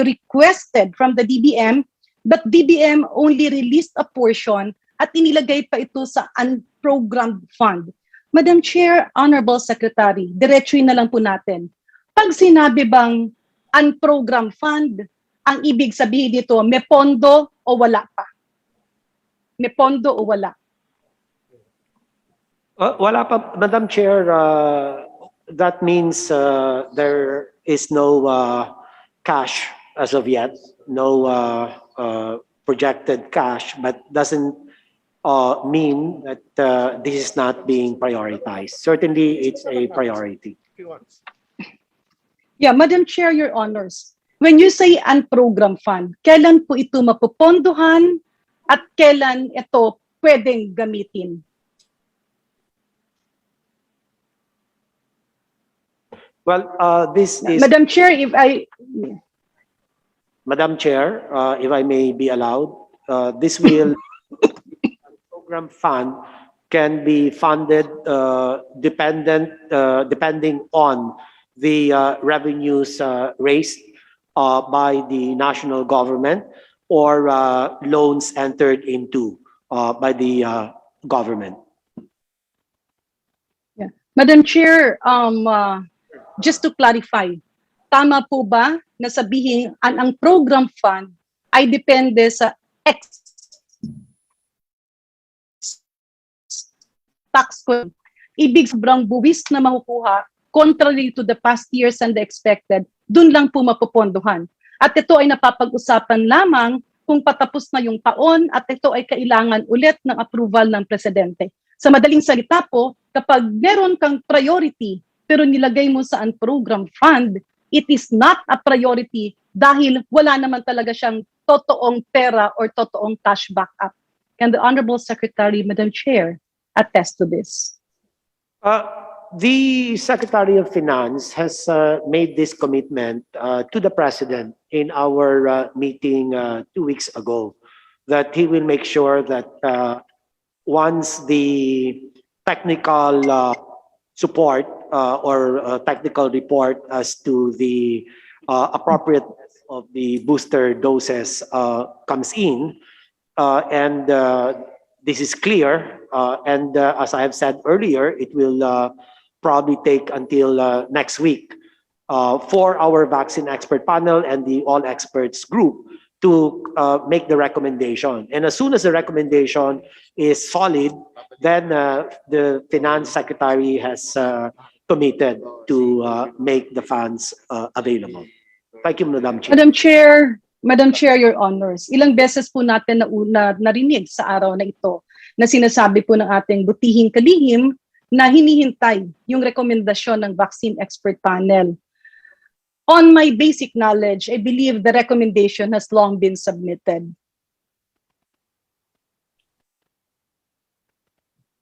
requested from the DBM, but DBM only released a portion at inilagay pa ito sa unprogrammed fund. Madam Chair, Honorable Secretary, diretsuin na lang po natin. Pag sinabi bang unprogrammed fund, ang ibig sabihin dito, may pondo o wala pa? May pondo o wala? Wala pa, Madam Chair. That means there is no cash as of yet, no projected cash, but doesn't mean that this is not being prioritized. Certainly, it's a priority. Yeah, Madam Chair, Your Honors, when you say unprogrammed fund, kailan po ito mapupondohan at kailan ito pwedeng gamitin? Well, this is... Madam Chair, if I may be allowed, this will program fund can be funded depending on the revenues raised by the national government or loans entered into by the government. Yeah. Madam Chair, just to clarify, tama po ba na sabihin ang program fund ay depende sa tax code? Ibig sobrang buwis na makukuha contrary to the past years and the expected, dun lang po mapupondohan. At ito ay napapag-usapan lamang kung patapos na yung taon at ito ay kailangan ulit ng approval ng presidente. Sa madaling salita po, kapag meron kang priority pero nilagay mo sa unprogrammed fund, it is not a priority dahil wala naman talaga siyang totoong pera or totoong cash backup. Can the Honorable Secretary, Madam Chair, attest to this? The Secretary of Finance has made this commitment to the President in our meeting 2 weeks ago, that he will make sure that once the technical support or technical report as to the appropriateness of the booster doses comes in, and this is clear, and as I have said earlier, it will probably take until next week for our vaccine expert panel and the all experts group to make the recommendation. And as soon as the recommendation is solid, then the finance secretary has committed to make the funds available. Thank you, Madam Chair. Madam Chair, Your Honors, ilang beses po natin narinig sa araw na ito na sinasabi po ng ating butihing kalihim na hinihintay yung rekomendasyon ng Vaccine Expert Panel. On my basic knowledge, I believe the recommendation has long been submitted.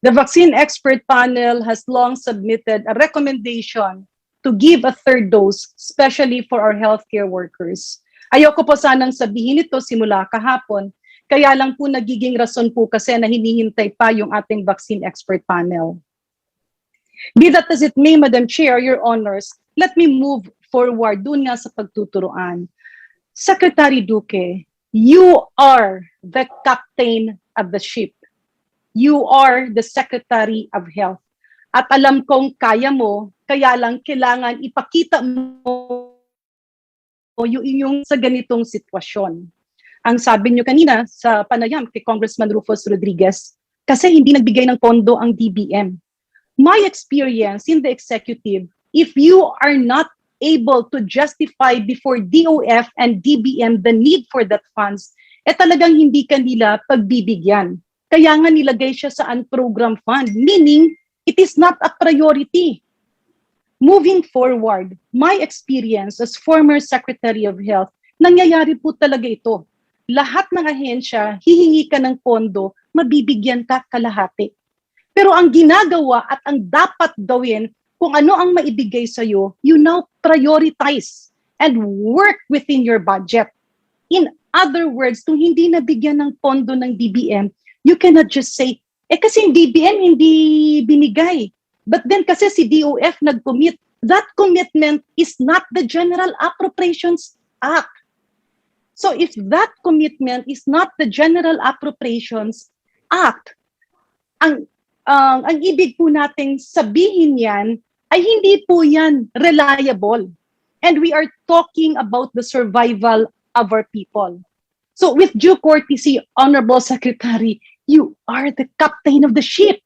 The Vaccine Expert Panel has long submitted a recommendation to give a third dose, especially for our healthcare workers. Ayoko po sanang sabihin ito simula kahapon, kaya lang po nagiging rason po kasi na hinihintay pa yung ating Vaccine Expert Panel. Be that as it may, Madam Chair, Your Honors, let me move forward dun nga sa pagtuturuan. Secretary Duque, you are the captain of the ship. You are the Secretary of Health. At alam kong kaya mo, kaya lang kailangan ipakita mo yung inyong sa ganitong sitwasyon. Ang sabi niyo kanina sa panayam kay Congressman Rufus Rodriguez, kasi hindi nagbigay ng pondo ang DBM. My experience in the executive, if you are not able to justify before DOF and DBM the need for that funds, talagang hindi kanila pagbibigyan. Kaya nga nilagay siya sa unprogrammed fund, meaning it is not a priority. Moving forward, my experience as former Secretary of Health, nangyayari po talaga ito. Lahat ng ahensya, hihingi ka ng pondo, mabibigyan ka kalahati. Pero ang ginagawa at ang dapat gawin, kung ano ang maibigay sa'yo, you now prioritize and work within your budget. In other words, kung hindi nabigyan ng pondo ng DBM, you cannot just say, kasi yung DBM hindi binigay. But then kasi si DOF nag-commit, that commitment is not the General Appropriations Act. So if that commitment is not the General Appropriations Act, ang ibig po nating sabihin yan ay hindi po yan reliable. And we are talking about the survival of our people. So with due courtesy, Honorable Secretary, you are the captain of the ship.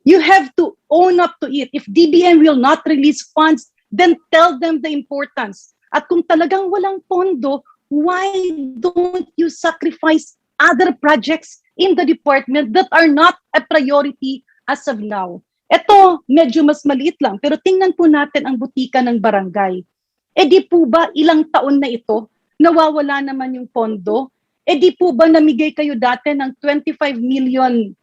You have to own up to it. If DBM will not release funds, then tell them the importance. At kung talagang walang pondo, why don't you sacrifice other projects in the department that are not a priority as of now? Ito, medyo mas maliit lang, pero tingnan po natin ang butika ng barangay. Di po ba ilang taon na ito, nawawala naman yung pondo? Di po ba namigay kayo dati ng 25 million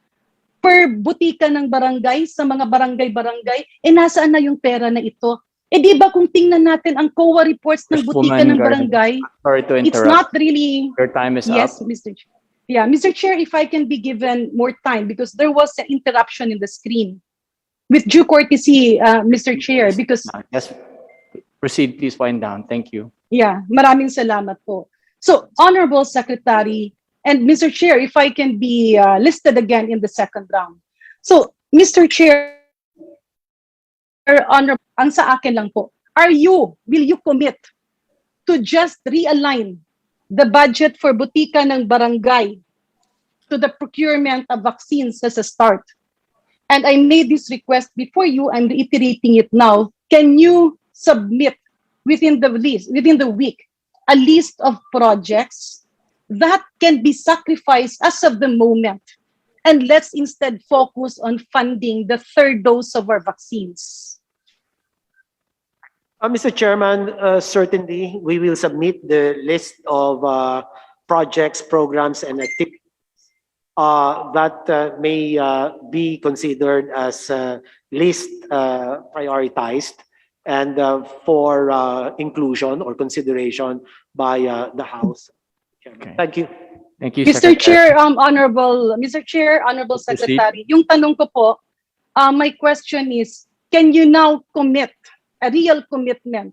per butika ng barangay sa mga barangay-barangay, nasaan na yung pera na ito? Di ba kung tingnan natin ang COA reports ng butika ng barangay, sorry to interrupt. It's not really... Your time is yes, up. Mr. Chair. Yeah, Mr. Chair, if I can be given more time, because there was an interruption in the screen. With due courtesy, Mr. Chair, because... Yes, proceed, please wind down. Thank you. Yeah, maraming salamat po. So, Honorable Secretary, and Mr. Chair, if I can be listed again in the second round. So, Mr. Chair, Honorable, ang sa akin lang po, will you commit to just realign the budget for butika ng barangay to the procurement of vaccines as a start? And I made this request before you, I'm reiterating it now. Can you submit within the week, a list of projects that can be sacrificed as of the moment. And let's instead focus on funding the third dose of our vaccines. Mr. Chairman, certainly we will submit the list of projects, programs, and activities that may be considered as least prioritized and for inclusion or consideration by the House. Okay. Thank you. Thank you, Mr. Secretary. Chair, Mr. Chair, Honorable Proceed. Secretary, yung tanong ko po, my question is, can you now commit, a real commitment,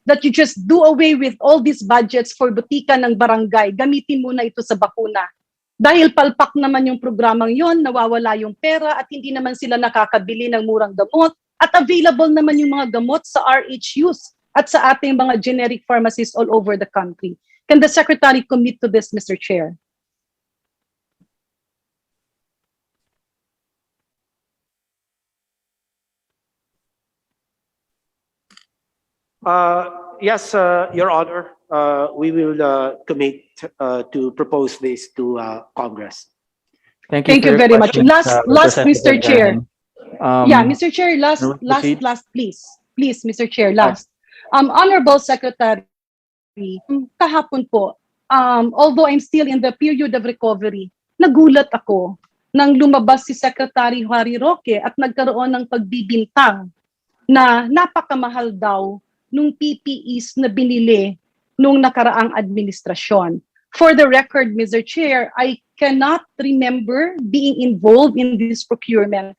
that you just do away with all these budgets for butika ng barangay, gamitin muna ito sa bakuna? Dahil palpak naman yung programang yon, nawawala yung pera at hindi naman sila nakakabili ng murang gamot at available naman yung mga gamot sa RHUs at sa ating mga generic pharmacies all over the country. Can the Secretary commit to this, Mr. Chair? Yes, Your Honor, we will commit to propose this to Congress. Thank you, Thank for you your very much. question, Last, Mr. Representative Chair. Garin. Yeah, Mr. Chair, last, proceed. please, Mr. Chair, last. Honorable Secretary, kahapon po, although I'm still in the period of recovery, nagulat ako nang lumabas si Secretary Harry Roque at nagkaroon ng pagbibintang na napakamahal daw nung PPEs na binili nung nakaraang administrasyon. For the record, Mr. Chair, I cannot remember being involved in this procurement.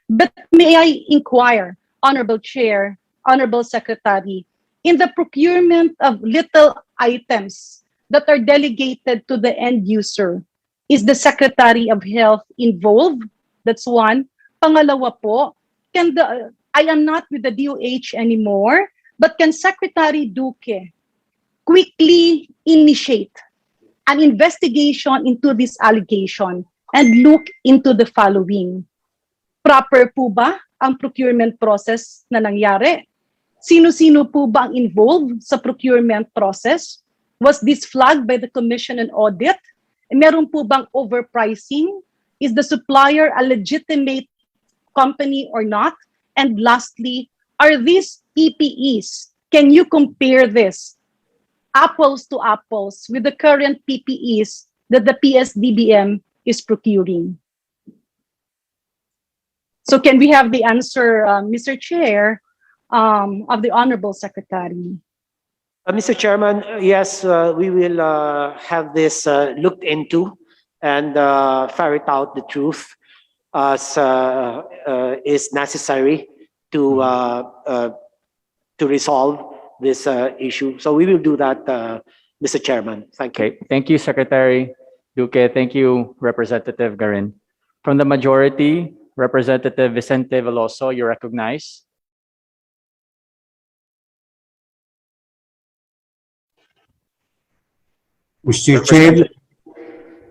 But may I inquire, Honorable Chair, Honorable Secretary, in the procurement of little items that are delegated to the end user, is the Secretary of Health involved? That's one. Pangalawa po, I am not with the DOH anymore, but can Secretary Duque quickly initiate an investigation into this allegation and look into the following? Proper po ba ang procurement process na nangyari? Sino-sino po ba ang involved sa procurement process? Was this flagged by the Commission on Audit? Meron po bang overpricing? Is the supplier a legitimate company or not? And lastly, are these PPEs, can you compare this apples to apples with the current PPEs that the PSDBM is procuring? So can we have the answer, Mr. Chair, of the Honorable Secretary? Mr. Chairman, yes, we will have this looked into and ferret out the truth as is necessary to resolve this issue. So we will do that, Mr. Chairman. Thank you. Okay, thank you, Secretary Duque. Thank you, Representative Garin. From the majority, Representative Vicente Veloso, you recognize. Mr. Chair,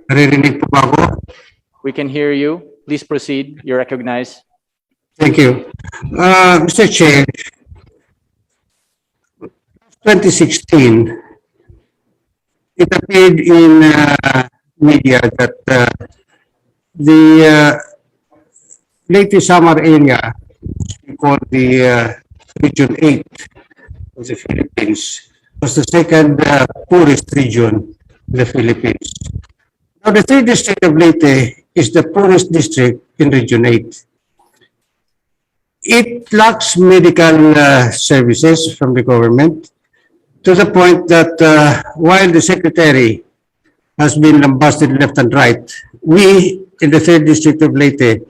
naririnig po ba ako? We can hear you. Please proceed. You recognize. Thank you. Mr. Chair, 2016, it appeared in media that the Leyte Samar area, called the Region 8 of the Philippines, was the second poorest region in the Philippines. Now, the 3rd district of Leyte is the poorest district in Region 8. It lacks medical services from the government, to the point that while the Secretary has been lambasted left and right, we in the 3rd district of Leyte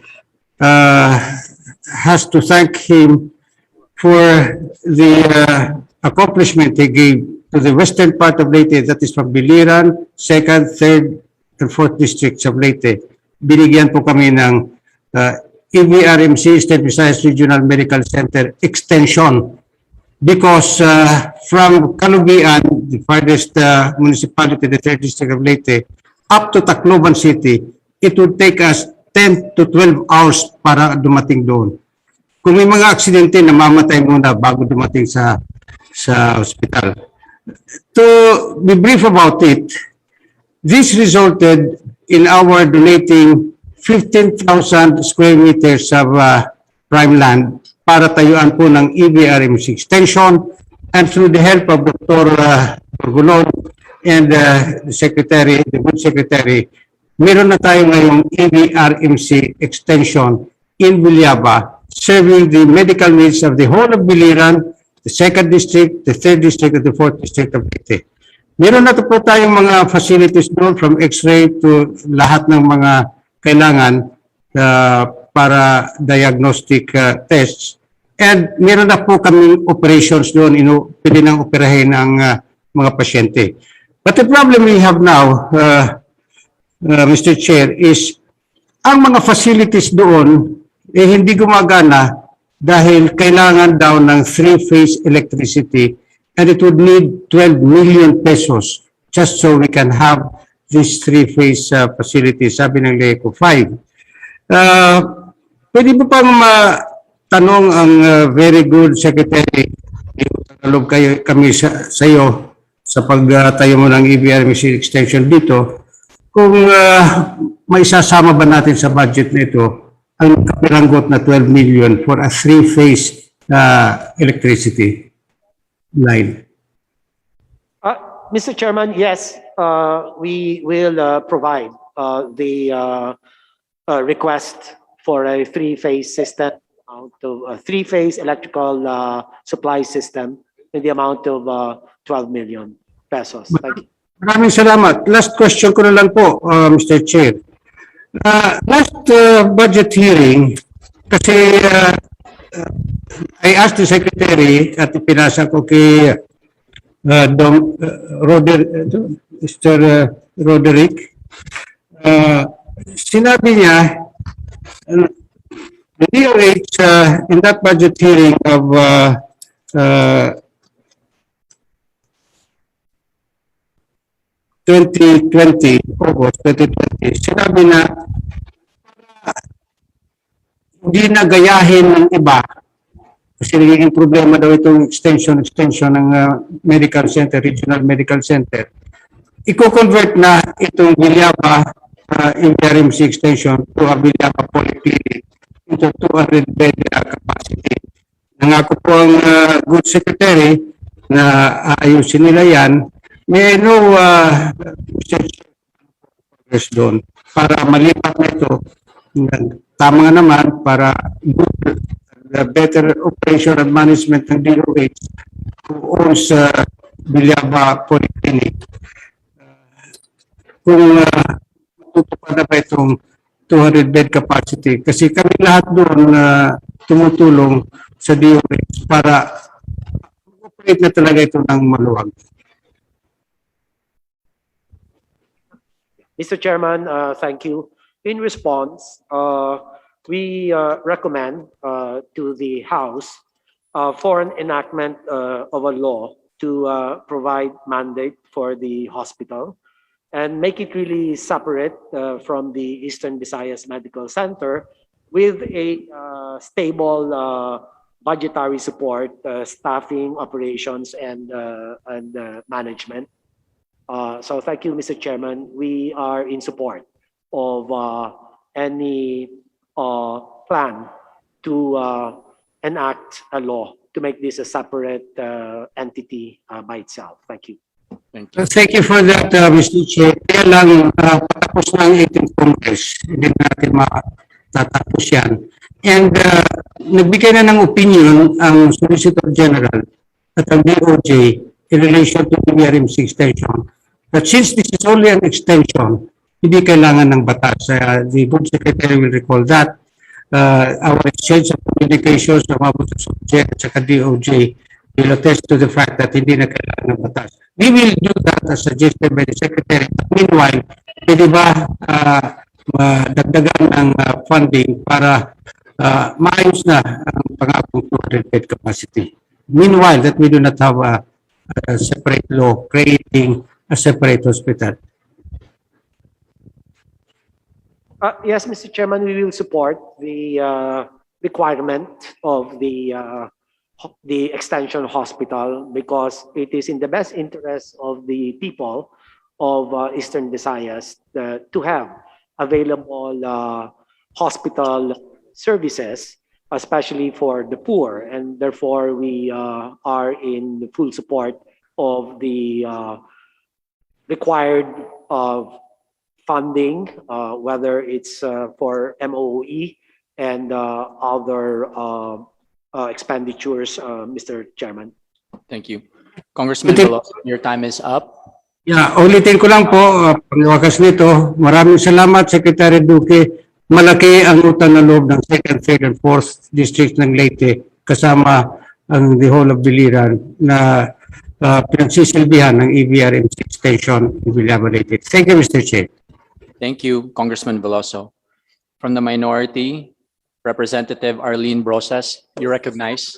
has to thank him for the accomplishment he gave to the western part of Leyte, that is from Biliran, 2nd, 3rd, and 4th districts of Leyte. Binigyan po kami ng EVRMC, Eastern Visayas Regional Medical Center extension, because from Calubian, the farthest municipality, the 3rd district of Leyte, up to Tacloban City, it would take us 10 to 12 hours para dumating doon. Kung may mga aksidente, namamatay muna bago dumating sa hospital. To be brief about it, this resulted in our donating 15,000 square meters of prime land para tayuan po ng EVRMC extension, and through the help of Dr. Gulon and the Secretary, the Good Secretary, meron na tayo ngayong EVRMC extension in Villaba, serving the medical needs of the whole of Biliran, the 2nd district, the 3rd district, and the 4th district of Leyte. Meron na po tayong mga facilities doon from X-ray to lahat ng mga kailangan para diagnostic tests. And meron na po kaming operations doon, pwede nang operahin ang mga pasyente. But the problem we have now, Mr. Chair, is ang mga facilities doon hindi gumagana dahil kailangan daw ng three-phase electricity and it would need 12 million pesos just so we can have this three-phase facility, sabi ng LECO 5. Pwede mo pang matanong ang very good Secretary, tagalog kami sa iyo sa pagtayo mo ng EBRMC extension dito, kung may sasama ba natin sa budget nito ang kapiranggot na 12 million for a three-phase electricity line. Mr. Chairman, yes, we will provide the request for a three-phase system, to a three-phase electrical supply system in the amount of 12 million pesos. Thank you. Maraming salamat. Last question ko na lang po, Mr. Chair. Last budget hearing, kasi I asked the Secretary at pinasa ko kay Mr. Roderick, sinabi niya, the DOH in that budget hearing of 2020, August 2020, sinabi na hindi na gayahin ng iba kasi nagiging problema daw itong extension ng medical center, regional medical center. Iko-convert na itong Villaba EBRMC extension to a Villaba Polyclinic into 200 bed capacity. Nangako po ang good secretary na ayusin nila yan. May I know doon para malipat na ito. Tama nga naman para the better operation and management ng DOH who owns Villaba Polyclinic. Kung matutupad na ba itong 200 bed capacity. Kasi kami lahat doon tumutulong sa DOH para operate na talaga ito ng maluwag. Mr. Chairman, thank you. In response, we recommend to the House for an enactment of a law to provide mandate for the hospital and make it really separate from the Eastern Visayas Medical Center with a stable budgetary support, staffing, operations, and management. So thank you, Mr. Chairman. We are in support of any plan to enact a law to make this a separate entity by itself. Thank you. Thank you. Thank you for that, Mr. Chair. Kaya lang, patapos na ang 18th Congress, hindi natin matatapos yan. And nagbigay na ng opinion ang Solicitor General at ang DOJ in relation to the EBRMC extension. But since this is only an extension, hindi kailangan ng batas. The Board Secretary will recall that. Our exchange of communications sa mga subject at saka DOJ will attest to the fact that hindi na kailangan ng batas. We will do that as suggested by the Secretary. Meanwhile, pwede ba dagdagan ng funding para maayos na ang pangakong 200 bed capacity. Meanwhile, that we do not have a separate law creating a separate hospital. Yes, Mr. Chairman, we will support the requirement of the extension hospital because it is in the best interest of the people of Eastern Visayas to have available hospital services, especially for the poor, and therefore we are in full support of the required funding, whether it's for MOE and other expenditures, Mr. Chairman. Thank you. Congressman Veloso, your time is up. Yeah, ulitin ko lang po, pangwakas nito, maraming salamat, Secretary Duque. Malaki ang utang na loob ng 2nd, 3rd, and 4th District ng Leyte kasama ang the whole of Biliran na pinagsisilbihan ng EVRMC station in Biliran, Leyte. Thank you, Mr. Chair. Thank you, Congressman Veloso. From the minority, Representative Arlene Brosas, you recognize.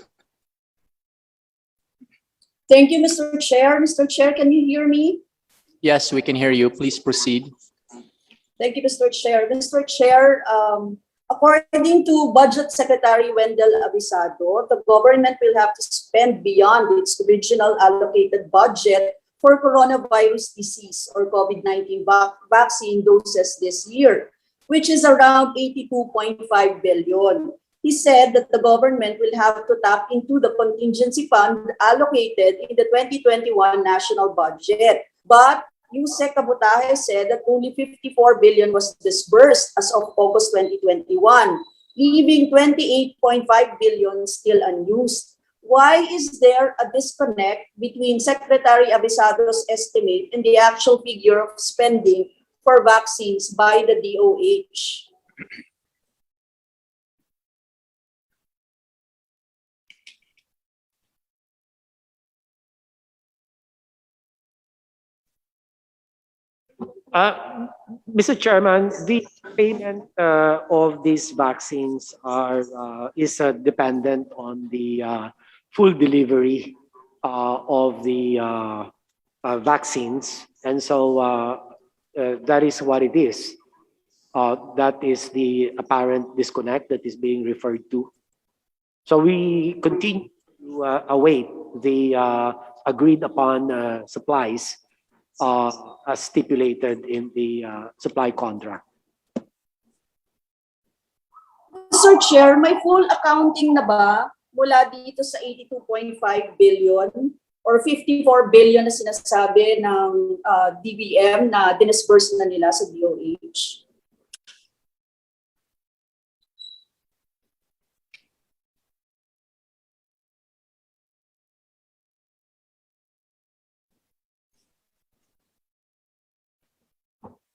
Thank you, Mr. Chair. Mr. Chair, can you hear me? Yes, we can hear you. Please proceed. Thank you, Mr. Chair. Mr. Chair, according to Budget Secretary Wendell Avisado, the government will have to spend beyond its original allocated budget for coronavirus disease or COVID-19 vaccine doses this year, which is around 82.5 billion. He said that the government will have to tap into the contingency fund allocated in the 2021 national budget. But Yusek Kabutahe said that only 54 billion was disbursed as of August 2021, leaving 28.5 billion still unused. Why is there a disconnect between Secretary Avisado's estimate and the actual figure of spending for vaccines by the DOH? Mr. Chairman, the payment of these vaccines is dependent on the full delivery of the vaccines, and so that is what it is. That is the apparent disconnect that is being referred to. So we continue to await the agreed upon supplies as stipulated in the supply contract. Mr. Chair, may full accounting na ba mula dito sa 82.5 billion or 54 billion na sinasabi ng DBM na dinisburse na nila sa DOH?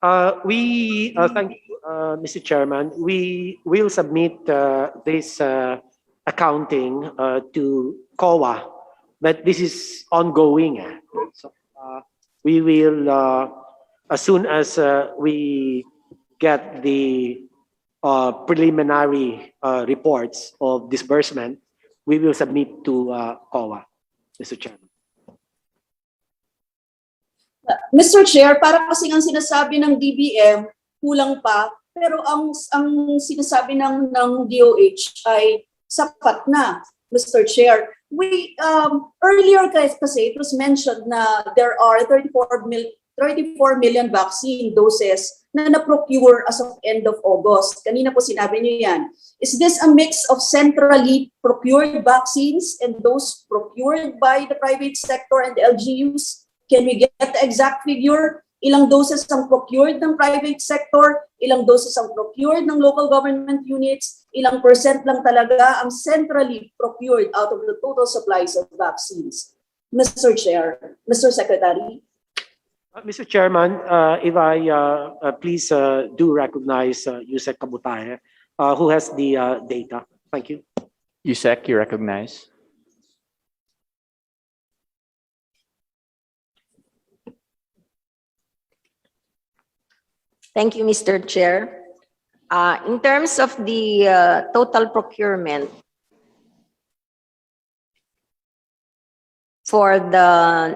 Thank you, Mr. Chairman. We will submit this accounting to COA, but this is ongoing. So we will, as soon as we get the preliminary reports of disbursement, we will submit to COA, Mr. Chairman. Mr. Chair, para kasi ang sinasabi ng DBM, kulang pa, pero ang sinasabi ng DOH ay sapat na, Mr. Chair. We earlier kasi it was mentioned na there are 34 million vaccine doses na na-procure as of end of August. Kanina po sinabi niyo yan. Is this a mix of centrally procured vaccines and those procured by the private sector and the LGUs? Can we get the exact figure? Ilang doses ang procured ng private sector? Ilang doses ang procured ng local government units? Ilang percent lang talaga ang centrally procured out of the total supplies of vaccines? Mr. Chair, Mr. Secretary. Mr. Chairman, if I please do recognize Yusek Kabutahe, who has the data. Thank you. Yusek, you recognize. Thank you, Mr. Chair. In terms of the total procurement for the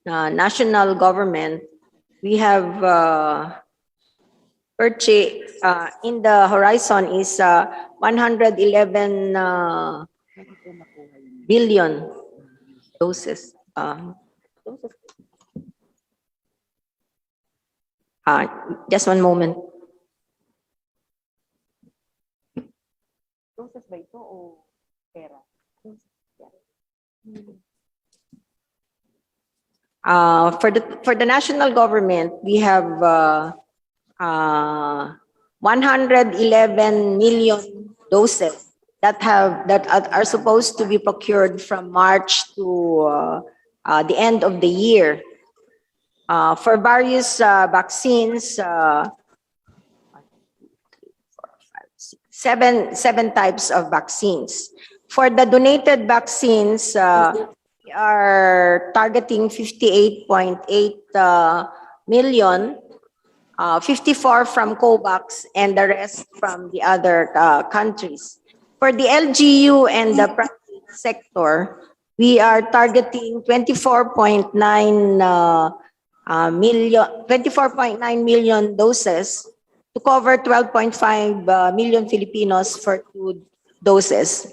national government, we have purchased in the horizon is 111 billion doses. Just one moment. For the national government, we have 111 million doses that are supposed to be procured from March to the end of the year. for various vaccines, seven types of vaccines. For the donated vaccines, we are targeting 58.8 million, 54 from COVAX and the rest from the other countries. For the LGU and the private sector, we are targeting 24.9 million doses to cover 12.5 million Filipinos for 2 doses.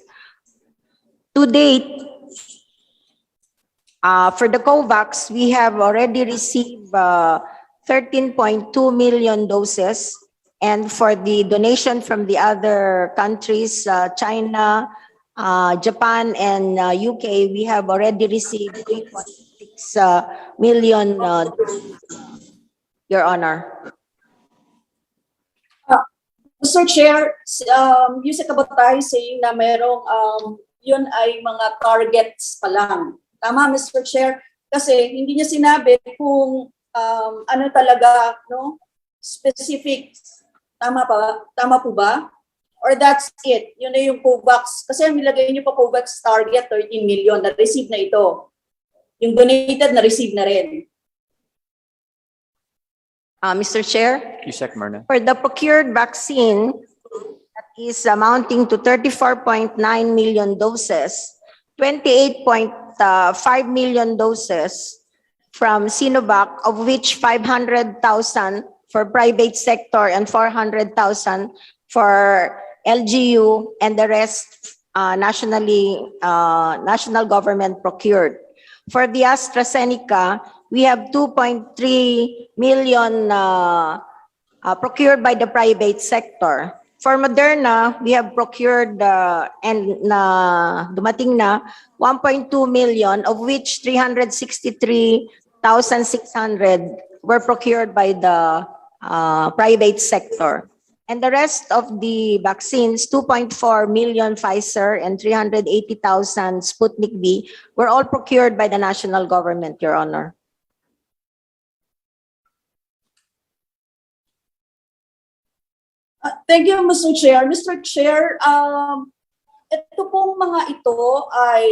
To date, for the COVAX, we have already received 13.2 million doses. And for the donation from the other countries, China, Japan, and UK, we have already received 3.6 million, Your Honor. Mr. Chair, Yusek Kabutay saying na merong yun ay mga targets pa lang. Tama, Mr. Chair? Kasi hindi niya sinabi kung ano talaga, no, specific. Tama pa? Tama po ba? Or that's it? Yun na yung COVAX. Kasi ang nilagay niyo pa COVAX target, 13 million. Na-receive na ito. Yung donated, na-receive na rin. Mr. Chair? Yusek Myrna. For the procured vaccine, that is amounting to 34.9 million doses, 28.5 million doses from Sinovac, of which 500,000 for private sector and 400,000 for LGU, and the rest national government procured. For the AstraZeneca, we have 2.3 million procured by the private sector. For Moderna, we have procured and dumating na 1.2 million, of which 363,600 were procured by the private sector. And the rest of the vaccines, 2.4 million Pfizer and 380,000 Sputnik V, were all procured by the national government, Your Honor. Thank you, Mr. Chair. Mr. Chair, ito pong mga ito ay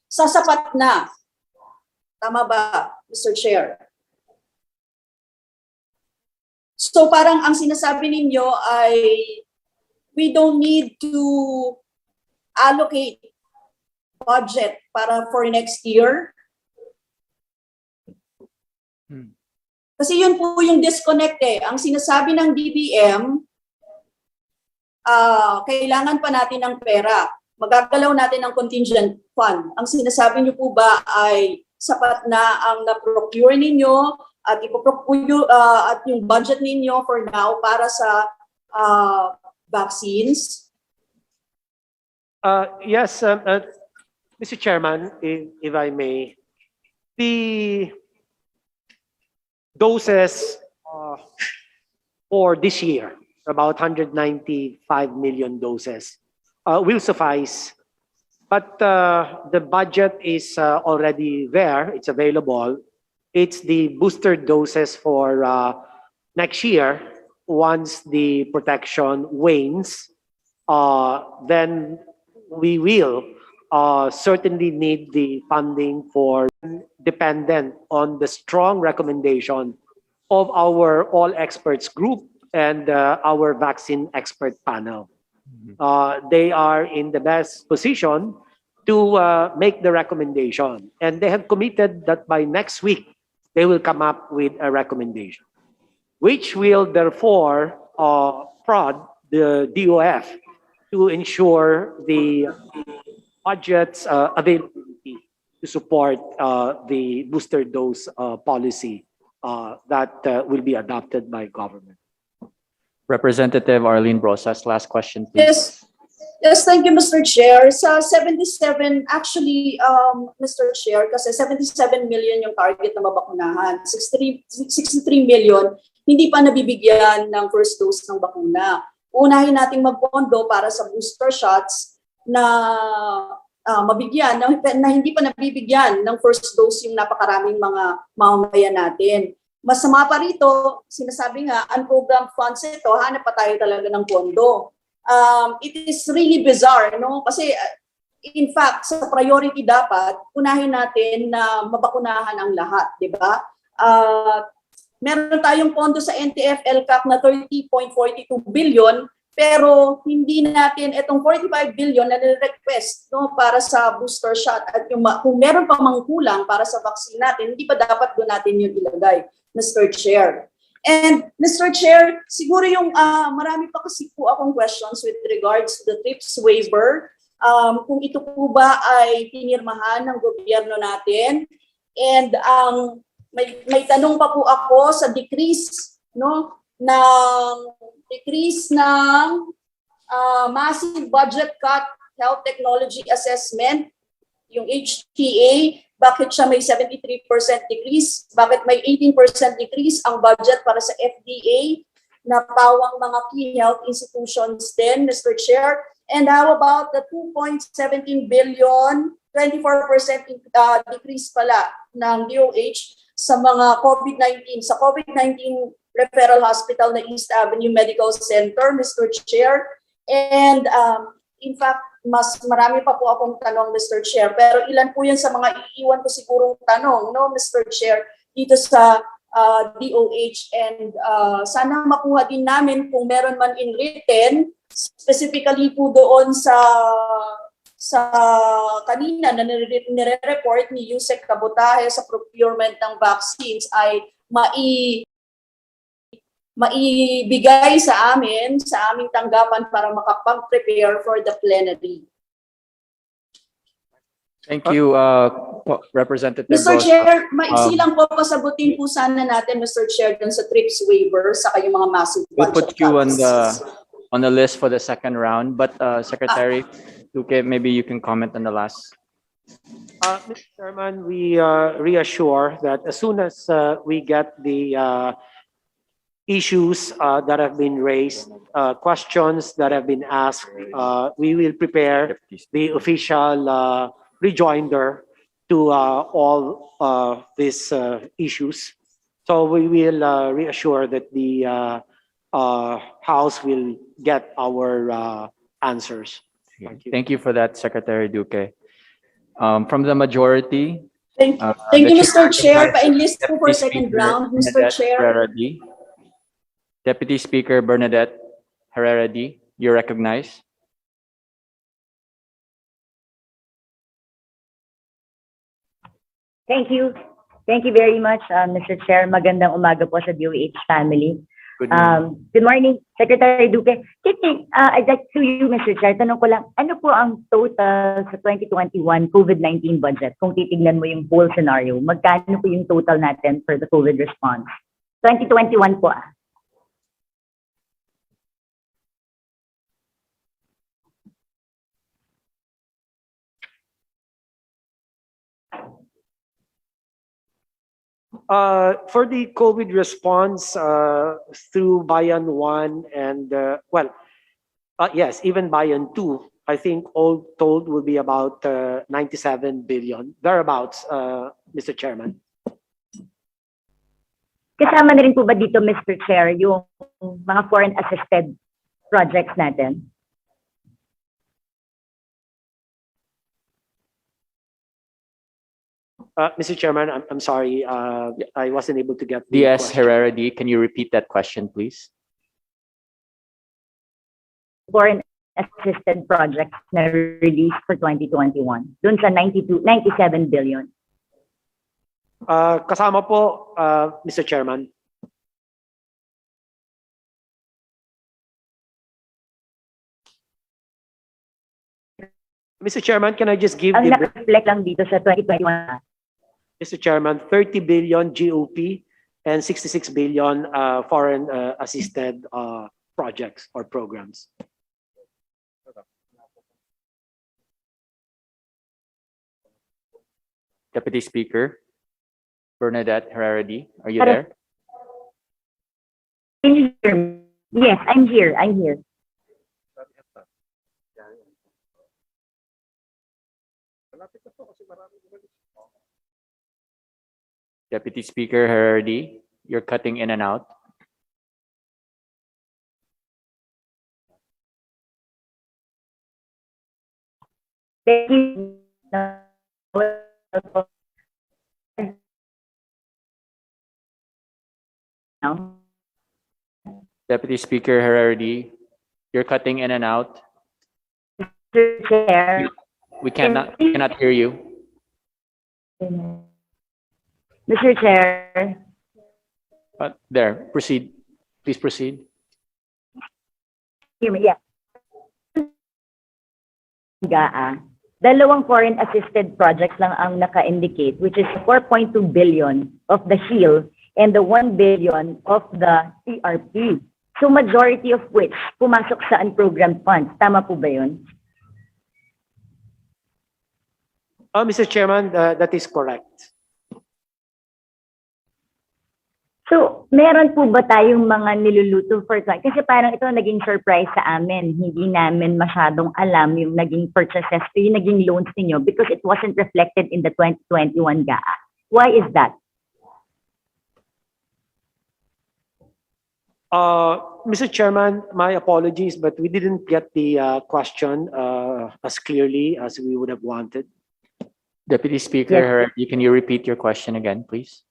sasapat na. Tama ba, Mr. Chair? So parang ang sinasabi ninyo ay we don't need to allocate budget para for next year. Kasi yun po yung disconnect eh. Ang sinasabi ng DBM, kailangan pa natin ng pera. Magagalaw natin ng contingent fund. Ang sinasabi niyo po ba ay sapat na ang na-procure ninyo at at yung budget ninyo for now para sa vaccines? Yes, Mr. Chairman, if I may, the doses for this year, about 195 million doses, will suffice. But the budget is already there, it's available. It's the booster doses for next year. Once the protection wanes, then we will certainly need the funding for, dependent on the strong recommendation of our all experts group and our vaccine expert panel. They are in the best position to make the recommendation, and they have committed that by next week they will come up with a recommendation, which will therefore prod the DOH to ensure the budget's availability to support the booster dose policy that will be adopted by government. Representative Arlene Brosas, last question, please. Yes, thank you, Mr. Chair. Sa 77, actually, Mr. Chair, kasi 77 million yung target na mabakunahan. 63 million, hindi pa nabibigyan ng first dose ng bakuna. Unahin nating magpondo para sa booster shots na mabigyan, na hindi pa nabibigyan ng first dose yung napakaraming mga mamamayan natin. Masama pa rito, sinasabi nga, unprogrammed funds ito, hanap pa tayo talaga ng pondo. It is really bizarre, no? Kasi in fact, sa priority dapat, unahin natin na mabakunahan ang lahat, di ba? Meron tayong pondo sa NTF-LCAC na 30.42 billion, pero hindi natin itong 45 billion na nire-request, no, para sa booster shot at yung kung meron pa mang kulang para sa vaccine natin, hindi pa dapat doon natin yung ilagay, Mr. Chair. And Mr. Chair, siguro yung marami pa kasi po akong questions with regards to the TRIPS waiver. Kung ito po ba ay pinirmahan ng gobyerno natin. And may tanong pa po ako sa decrease, no, decrease ng massive budget cut health technology assessment, yung HTA, bakit siya may 73% decrease? Bakit may 18% decrease ang budget para sa FDA na pawang mga key health institutions din, Mr. Chair? And how about the 2.17 billion, 24% decrease pala ng DOH sa mga COVID-19, sa COVID-19 referral hospital na East Avenue Medical Center, Mr. Chair. And in fact, mas marami pa po akong tanong, Mr. Chair. Pero ilan po yan sa mga iiwan ko sigurong tanong, no, Mr. Chair, dito sa DOH. And sana makuha din namin kung meron man in written, specifically po doon sa kanina na nire-report ni Yusek Cabotaje sa procurement ng vaccines ay maibigay sa amin, sa aming tanggapan para makapag-prepare for the plenary. Thank you, Representative Mr. Rosa. Chair, maiksi lang po pasagutin po sana natin, Mr. Chair, dun sa TRIPS waiver sa kayong mga massive We'll budget put you cuts. on the list for the second round, but Secretary Duque, maybe you can comment on the last. Mr. Chairman, we reassure that as soon as we get the issues that have been raised, questions that have been asked, we will prepare the official rejoinder to all these issues. So we will reassure that the House will get our answers. Thank you. Thank you for that, Secretary Duque. From the majority. Thank you, Mr. Chair. Pa-enlist po for second round, Mr. Chair. Herrera D. Deputy Speaker Bernadette Herrera D, you're recognized. Thank you. Thank you very much, Mr. Chair. Magandang umaga po sa DOH family. Good morning. Good morning, Secretary Duque. I'd like to you, Mr. Chair, tanong ko lang, ano po ang total sa 2021 COVID-19 budget? Kung titignan mo yung whole scenario, magkano po yung total natin for the COVID response? 2021 po. For the COVID response through Bayan 1 and, yes, even Bayan 2, I think all told will be about 97 billion, thereabouts, Mr. Chairman. Kasama na rin po ba dito, Mr. Chair, yung mga foreign assisted projects natin? Mr. Chairman, I'm sorry, I wasn't able to get the DS question. Herrera D, can you repeat that question, please? Foreign assisted projects na released for 2021, dun sa 97 billion. Kasama po, Mr. Chairman. Mr. Chairman, can I just give Ang the... naka-reflect lang dito sa 2021. Mr. Chairman, 30 billion GOP and 66 billion foreign assisted projects or programs. Deputy Speaker Bernadette Herrera D, are you there? Can you hear me? Yes, I'm here. I'm here. Deputy Speaker Herardi, you're cutting in and out. Thank you. Now, Deputy Speaker Herardi, you're cutting in and out. Mr. Chair. We cannot hear you. Mr. Chair. There, proceed. Please proceed. Hear me, yeah. Dalawang foreign assisted projects lang ang naka-indicate, which is 4.2 billion of the HEAL and the 1 billion of the CRP. So majority of which pumasok sa unprogrammed funds. Tama po ba yun? Mr. Chairman, that is correct. So, meron po ba tayong mga niluluto for that? Kasi parang ito naging surprise sa amin. Hindi namin masyadong alam yung naging purchases, yung naging loans ninyo because it wasn't reflected in the 2021 GAA. Why is that? Mr. Chairman, my apologies, but we didn't get the question as clearly as we would have wanted. Deputy Speaker Herardi, can you repeat your question again, please?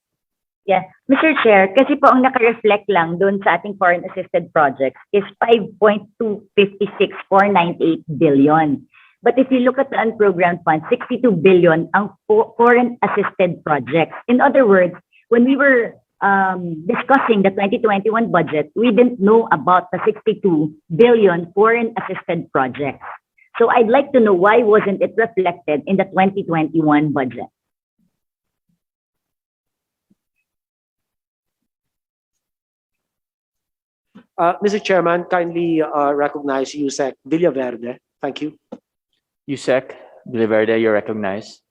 Yeah, Mr. Chair, kasi po ang naka-reflect lang doon sa ating foreign assisted projects is 5.256498 billion. But if you look at the unprogrammed funds, 62 billion ang foreign assisted projects. In other words, when we were discussing the 2021 budget, we didn't know about the 62 billion foreign assisted projects. So I'd like to know why wasn't it reflected in the 2021 budget? Mr. Chairman, kindly recognize Yusek Villaverde. Thank you. Yusek Villaverde, you're recognized.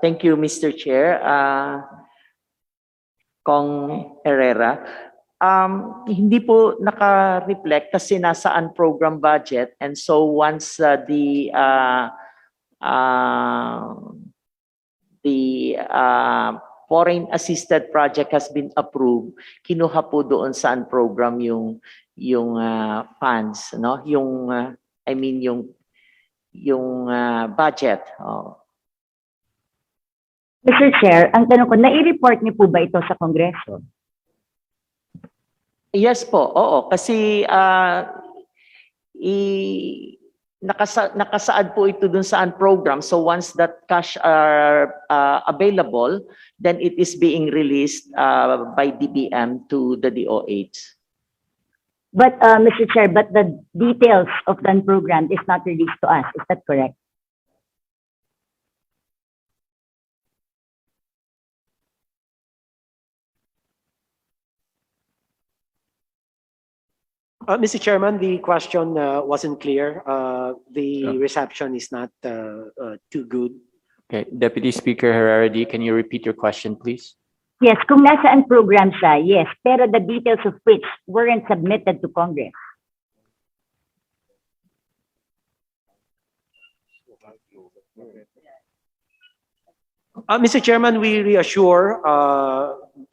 Thank you, Mr. Chair. Kong Herrera. Hindi po naka-reflect kasi nasa unprogrammed budget, and so once the foreign assisted project has been approved, kinuha po doon sa unprogram yung funds, no? Yung I mean yung budget. Mr. Chair, ang tanong ko, nai-report niyo po ba ito sa Kongreso? Yes po, oo, kasi nakasaad po ito dun sa program. So once that cash are available, then it is being released by DBM to the DOH. But Mr. Chair, but the details of the program is not released to us. Is that correct? Mr. Chairman, the question wasn't clear. The reception is not too good. Okay, Deputy Speaker Herardi, can you repeat your question, please? Yes, kung nasaan program siya, yes. Pero the details of which weren't submitted to Congress. Mr. Chairman, we reassure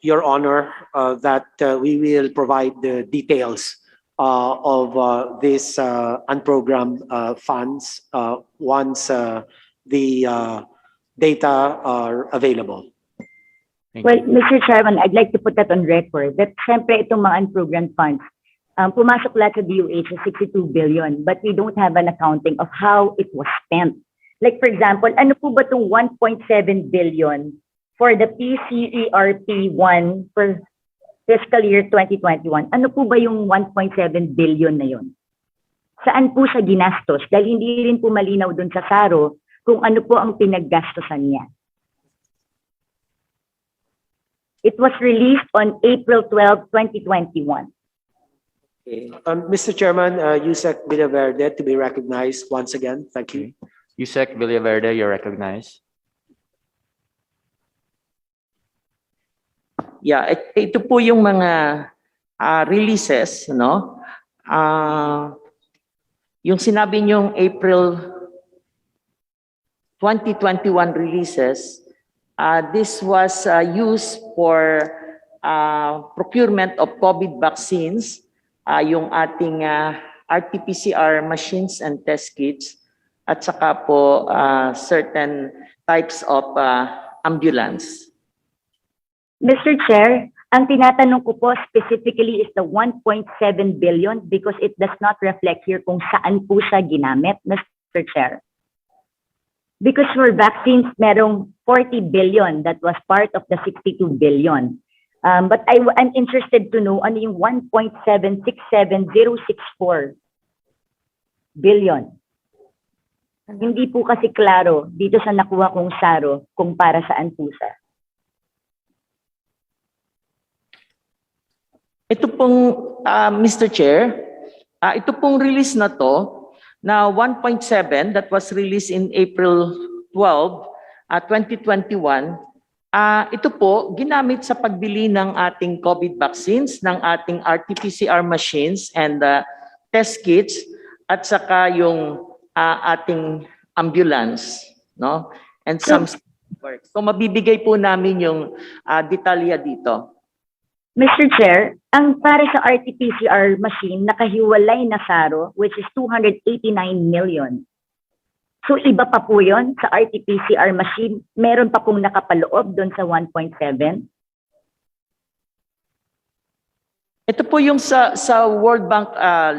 Your Honor that we will provide the details of this unprogrammed funds once the data are available. Well, Mr. Chairman, I'd like to put that on record that siyempre itong mga unprogrammed funds, pumasok lahat sa DOH sa 62 billion, but we don't have an accounting of how it was spent. Like for example, ano po ba itong 1.7 billion for the PCERP1 for fiscal year 2021? Ano po ba yung 1.7 billion na yun? Saan po siya ginastos? Dahil hindi rin po malinaw dun sa SARO kung ano po ang pinaggastosan niya. It was released on April 12, 2021. Okay. Mr. Chairman, Yusek Villaverde to be recognized once again. Thank you. Yusek Villaverde, you're recognized. Yeah, ito po yung mga releases, no? Yung sinabi niyong April 2021 releases, this was used for procurement of COVID vaccines, yung ating RT-PCR machines and test kits, at saka po certain types of ambulance. Mr. Chair, ang tinatanong ko po specifically is the 1.7 billion because it does not reflect here kung saan po siya ginamit, Mr. Chair. Because for vaccines, merong 40 billion that was part of the 62 billion. But I'm interested to know ano yung 1.767064 billion. Hindi po kasi klaro dito sa nakuha kong SARO kung para saan po siya. Ito pong, Mr. Chair, ito pong release na to, na 1.7 that was released in April 12, 2021, ito po ginamit sa pagbili ng ating COVID vaccines, ng ating RT-PCR machines and test kits, at saka yung ating ambulance, no? And some work. So mabibigay po namin yung detalya dito. Mr. Chair, ang para sa RT-PCR machine, nakahiwalay na SARO, which is 289 million. So iba pa po yun sa RT-PCR machine. Meron pa pong nakapaloob doon sa 1.7. Ito po yung sa World Bank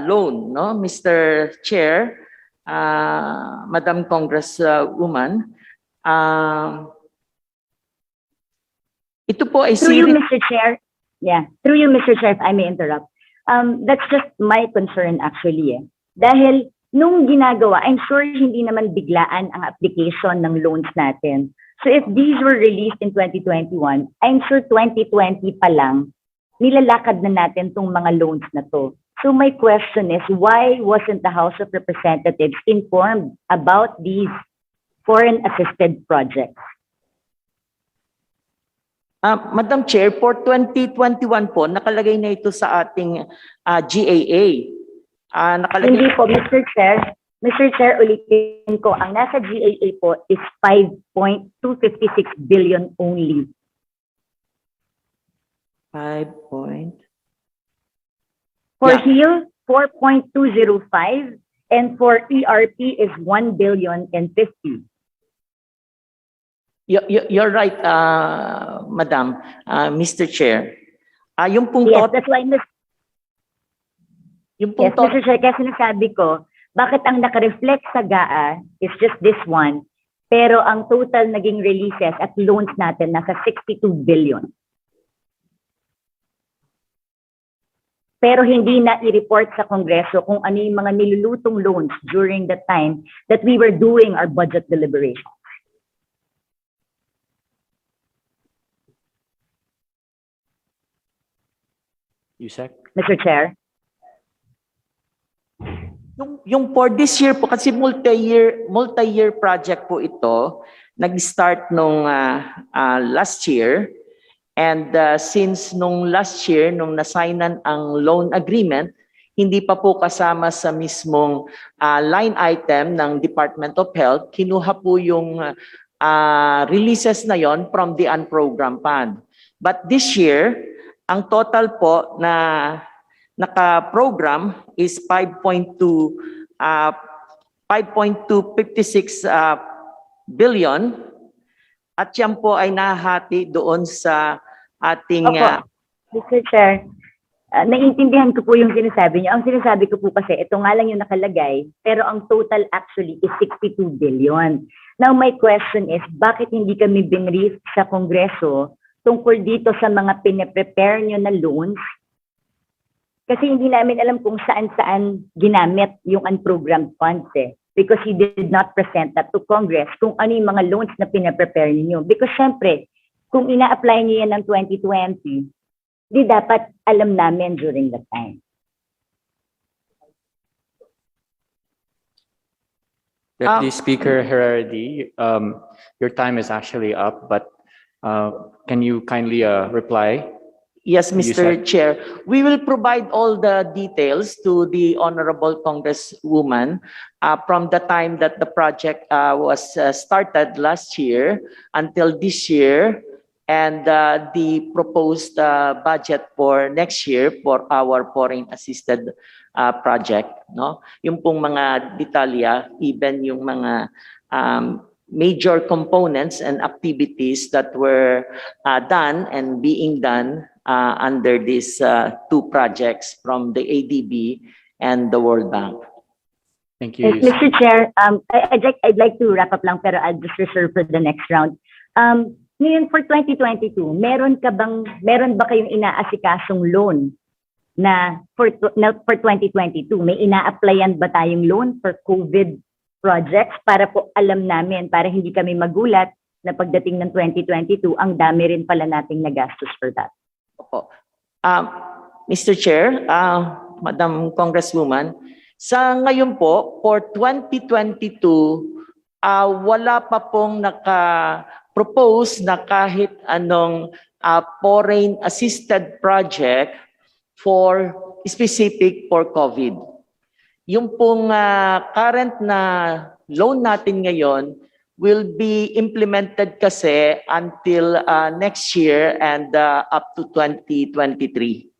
loan, no, Mr. Chair, Madam Congresswoman. Ito po ay Through you, Mr. Chair. Yeah, through you, Mr. Chair, if I may interrupt. That's just my concern actually. Dahil nung ginagawa, I'm sure hindi naman biglaan ang application ng loans natin. So if these were released in 2021, I'm sure 2020 pa lang, nilalakad na natin tong mga loans na to. So my question is, why wasn't the House of Representatives informed about these foreign assisted projects? Madam Chair, for 2021 po, nakalagay na ito sa ating GAA. Hindi po, Mr. Chair. Mr. Chair, ulitin ko, ang nasa GAA po is 5.256 billion only. 5 point? For HEAL, 4.205, and for ERP is 1 billion and 50. You're right, Madam, Mr. Chair. Yung pong yes, that's why, yung pong Mr. Chair, kaya sinasabi ko, bakit ang naka-reflect sa GAA is just this one, pero ang total naging releases at loans natin nasa 62 billion. Pero hindi na i-report sa Kongreso kung ano yung mga nilulutong loans during the time that we were doing our budget deliberations. Yusek? Mr. Chair? Yung for this year po, kasi multi-year project po ito, nag-start nung last year. And since nung last year, nung nasignan ang loan agreement, hindi pa po kasama sa mismong line item ng Department of Health, kinuha po yung releases na yon from the unprogrammed fund. But this year, ang total po na naka-program is 5.256 billion, at yan po ay nahati doon sa ating... Mr. Chair, naiintindihan ko po yung sinasabi niyo. Ang sinasabi ko po kasi, ito nga lang yung nakalagay, pero ang total actually is 62 billion. Now my question is, bakit hindi kami binrief sa Kongreso tungkol dito sa mga pine-prepare nyo na loans? Kasi hindi namin alam kung saan-saan ginamit yung unprogrammed funds because he did not present that to Congress kung ano yung mga loans na pine-prepare ninyo. Because syempre, kung ina-apply niyo yan ng 2020, di dapat alam namin during that time. Deputy Speaker Herrera, your time is actually up, but can you kindly reply? Yes, You Mr. said- Chair. We will provide all the details to the Honorable Congresswoman from the time that the project was started last year until this year, and the proposed budget for next year for our foreign assisted project. No? Yung pong mga detalya, even yung mga major components and activities that were done and being done under these two projects from the ADB and the World Bank. Thank you. Yes, Mr. Chair, I'd like to wrap up lang pero I'll just reserve for the next round. Ngayon for 2022, meron ba kayong inaasikasong loan na for 2022? May ina-applyan ba tayong loan for COVID projects para po alam namin, para hindi kami magulat na pagdating ng 2022, ang dami rin pala nating nagastos for that? Opo. Mr. Chair, Madam Congresswoman, sa ngayon po, for 2022, wala pa pong naka-propose na kahit anong foreign assisted project for specific for COVID. Yung pong current na loan natin ngayon will be implemented kasi until next year and up to 2023.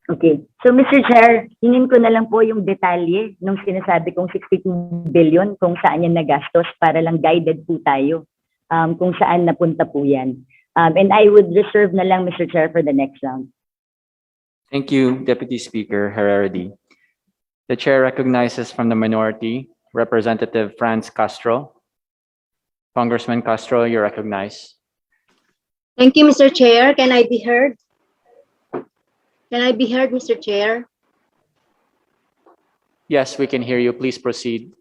Okay. So, Mr. Chair, hingin ko na lang po yung detalye nung sinasabi kong 62 billion kung saan yan nagastos para lang guided po tayo kung saan napunta po yan. And I would reserve na lang, Mr. Chair, for the next round. Thank you, Deputy Speaker Herrera. The chair recognizes from the minority, Representative Franz Castro. Congressman Castro, you're recognized. Thank you, Mr. Chair. Can I be heard? Can I be heard, Mr. Chair? Yes, we can hear you. Please proceed.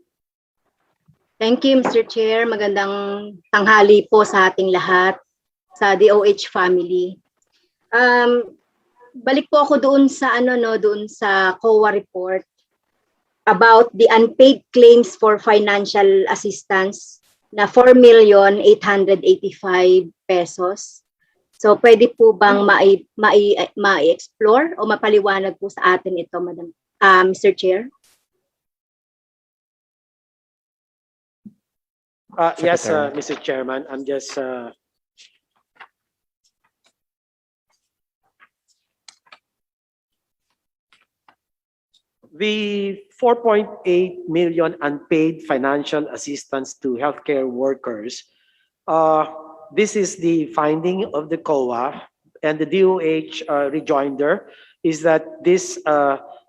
Thank you, Mr. Chair. Magandang tanghali po sa ating lahat, sa DOH family. Balik po ako doon sa doon sa COA report about the unpaid claims for financial assistance na 4,885,000 pesos. So pwede po bang ma-explore o mapaliwanag po sa atin ito, Madam Mr. Chair? Yes, Mr. Chairman, I'm just the 4.8 million unpaid financial assistance to healthcare workers. This is the finding of the COA, and the DOH rejoinder is that this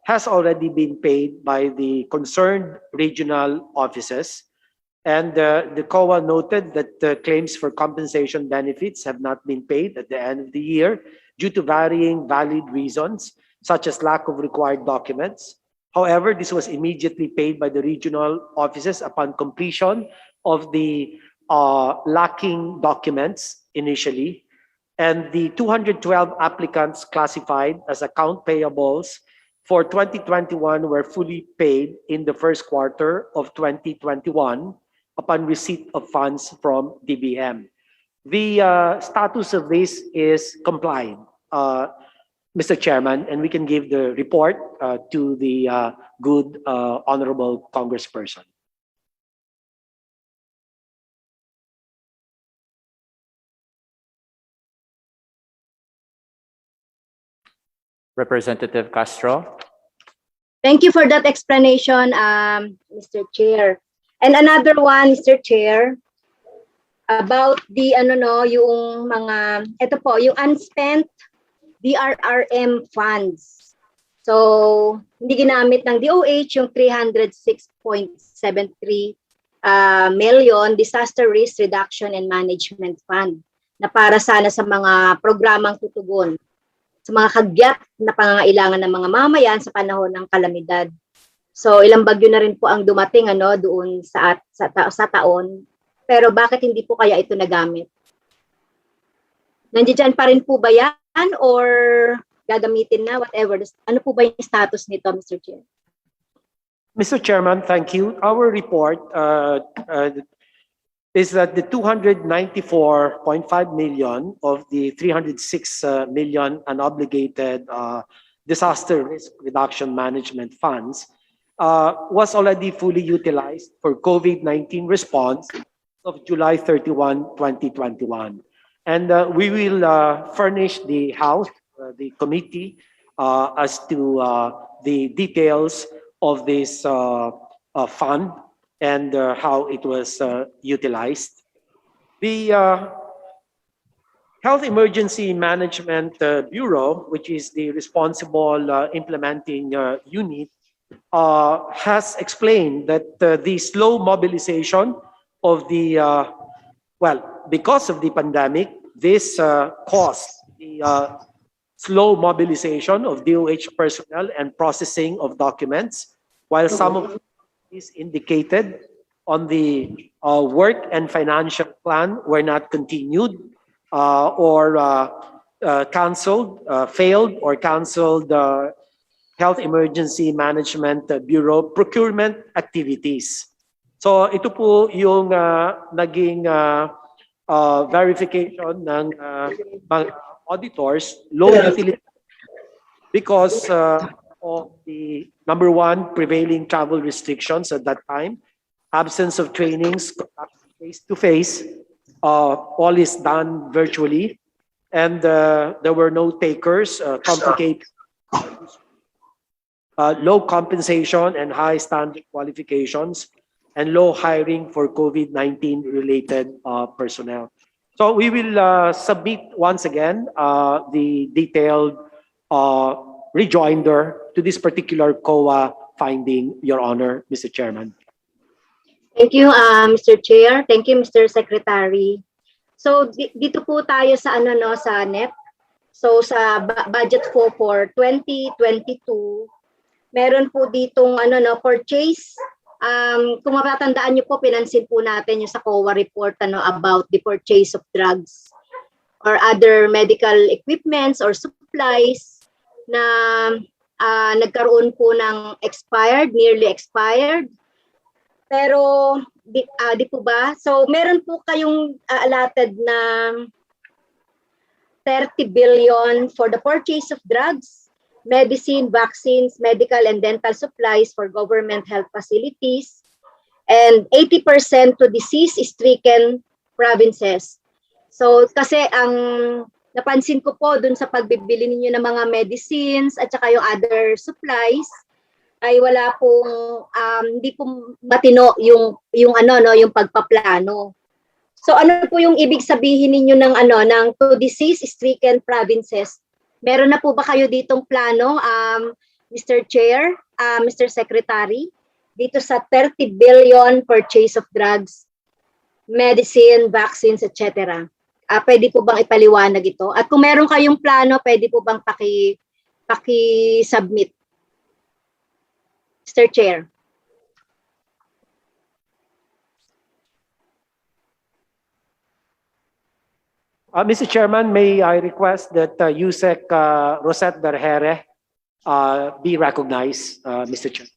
has already been paid by the concerned regional offices. And the COA noted that the claims for compensation benefits have not been paid at the end of the year due to varying valid reasons, such as lack of required documents. However, this was immediately paid by the regional offices upon completion of the lacking documents initially. And the 212 applicants classified as account payables for 2021 were fully paid in the first quarter of 2021 upon receipt of funds from DBM. The status of this is compliant, Mr. Chairman, and we can give the report to the good honorable congressperson. Representative Castro. Thank you for that explanation, Mr. Chair. And another one, Mr. Chair, about the yung mga yung unspent DRRM funds. So, hindi ginamit ng DOH yung 306.73 million Disaster Risk Reduction and Management Fund na para sana sa mga programang tutugon sa mga kagyat na pangangailangan ng mga mamayan sa panahon ng kalamidad. So ilang bagyo na rin po ang dumating doon sa taon. Pero bakit hindi po kaya ito nagamit? Nandiyan pa rin po ba yan or gagamitin na whatever? Ano po ba yung status nito, Mr. Chair? Mr. Chairman, thank you. Our report is that the 294.5 million of the 306 million unobligated disaster risk reduction management funds was already fully utilized for COVID-19 response of July 31, 2021. And we will furnish the House, the committee, as to the details of this fund and how it was utilized. The Health Emergency Management Bureau, which is the responsible implementing unit, has explained that the slow mobilization of the, well, because of the pandemic, this caused the slow mobilization of DOH personnel and processing of documents, while some of these indicated on the work and financial plan were not continued or canceled, failed or canceled Health Emergency Management Bureau procurement activities. So ito po yung naging verification ng mga auditors, low utility because of the number one, prevailing travel restrictions at that time, absence of trainings face-to-face, all is done virtually, and there were no takers, complicated, low compensation and high standard qualifications, and low hiring for COVID-19 related personnel. So we will submit once again the detailed rejoinder to this particular COA finding, Your Honor, Mr. Chairman. Thank you, Mr. Chair. Thank you, Mr. Secretary. So dito po tayo sa ano no sa NEP. So sa budget for 2022, meron po ditong ano no purchase. Kung matatandaan niyo po, pinansin po natin yung sa COA report ano about the purchase of drugs or other medical equipments or supplies na nagkaroon po ng expired, nearly expired. Pero di po ba? So meron po kayong allotted na 30 billion for the purchase of drugs, medicine, vaccines, medical and dental supplies for government health facilities, and 80% to disease-stricken provinces. So kasi ang napansin ko po dun sa pagbibili ninyo ng mga medicines at saka yung other supplies, ay wala pong hindi po matino yung ano no yung pagpaplano. So ano po yung ibig sabihin ninyo ng ano ng to disease-stricken provinces? Meron na po ba kayo ditong plano, Mr. Chair, Mr. Secretary, dito sa 30 billion purchase of drugs, medicine, vaccines, etc. Pwede po bang ipaliwanag ito? At kung meron kayong plano, pwede po bang paki-submit? Mr. Chair. Mr. Chairman, may I request that Yusek Rosette Berhere be recognized, Mr. Chair.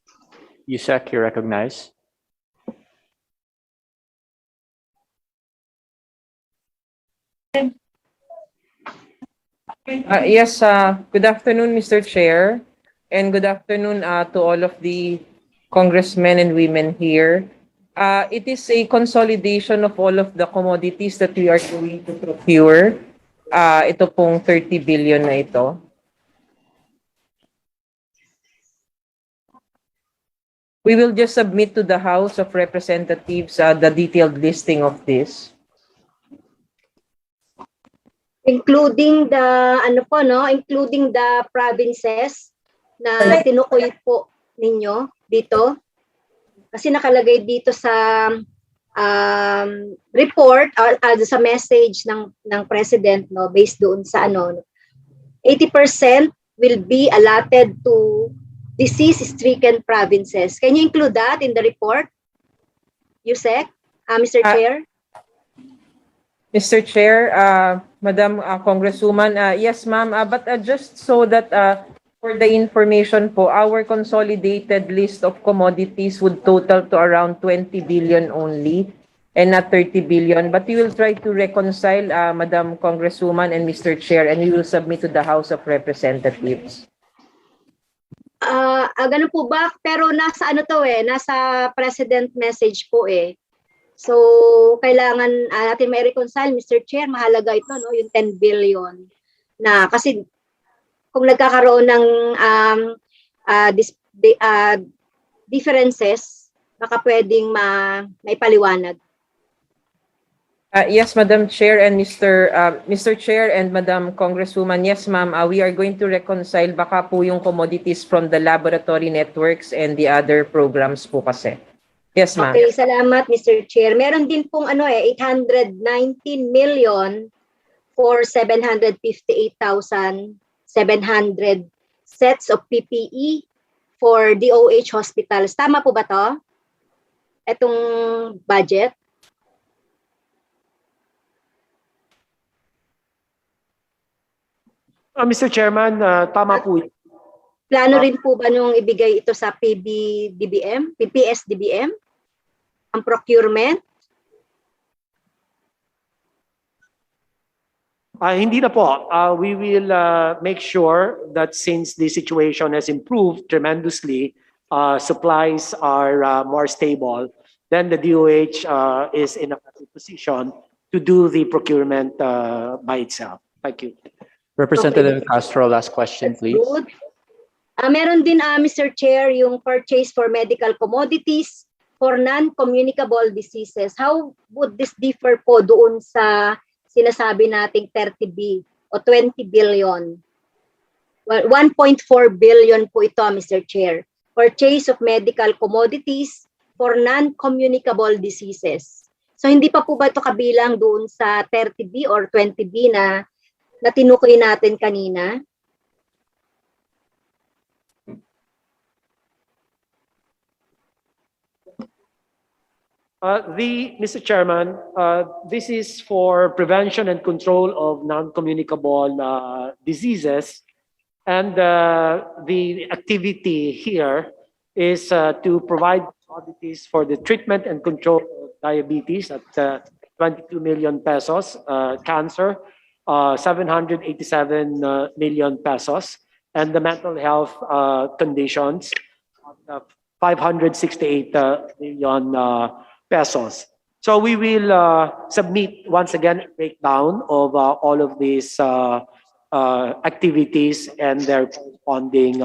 Yusek, you're recognized. Yes, good afternoon, Mr. Chair, and good afternoon to all of the congressmen and women here. It is a consolidation of all of the commodities that we are going to procure. Ito pong 30 billion na ito. We will just submit to the House of Representatives the detailed listing of this. Including the ano po no, including the provinces na tinukoy po ninyo dito. Kasi nakalagay dito sa report or sa message ng president no based doon sa ano 80% will be allotted to disease-stricken provinces. Can you include that in the report? Yusek, Mr. Chair? Mr. Chair, Madam Congresswoman, yes ma'am, but just so that for the information po, our consolidated list of commodities would total to around 20 billion only. and not 30 billion. But we will try to reconcile, Madam Congresswoman and Mr. Chair, and we will submit to the House of Representatives. Ganun po ba? Pero nasa ano to nasa president message po So, kailangan natin may reconcile, Mr. Chair, mahalaga ito, no, yung 10 billion. Na, kasi kung nagkakaroon ng differences, baka pwedeng maipaliwanag. Yes, Madam Chair and Mr. Chair and Madam Congresswoman, yes, ma'am, we are going to reconcile baka po yung commodities from the laboratory networks and the other programs po kasi. Yes, ma'am. Okay, salamat, Mr. Chair. Meron din pong 819 million for 758,700 sets of PPE for DOH hospitals. Tama po ba to? Etong budget? Mr. Chairman, tama po. Plano rin po ba nung ibigay ito sa PPS-DBM? Ang procurement? Hindi na po. We will make sure that since the situation has improved tremendously, supplies are more stable, then the DOH is in a position to do the procurement by itself. Thank you. Representative Castro, last question, please. Good. Meron din, Mr. Chair, yung purchase for medical commodities for non-communicable diseases. How would this differ po doon sa sinasabi nating 30B o 20 billion? Well, 1.4 billion po ito, Mr. Chair. Purchase of medical commodities for non-communicable diseases. So hindi pa po ba ito kabilang doon sa 30B or 20B na tinukoy natin kanina? Mr. Chairman, this is for prevention and control of non-communicable diseases, and the activity here is to provide commodities for the treatment and control of diabetes at 22 million pesos, cancer, 787 million pesos, and the mental health conditions, 568 million pesos. So we will submit once again a breakdown of all of these activities and their corresponding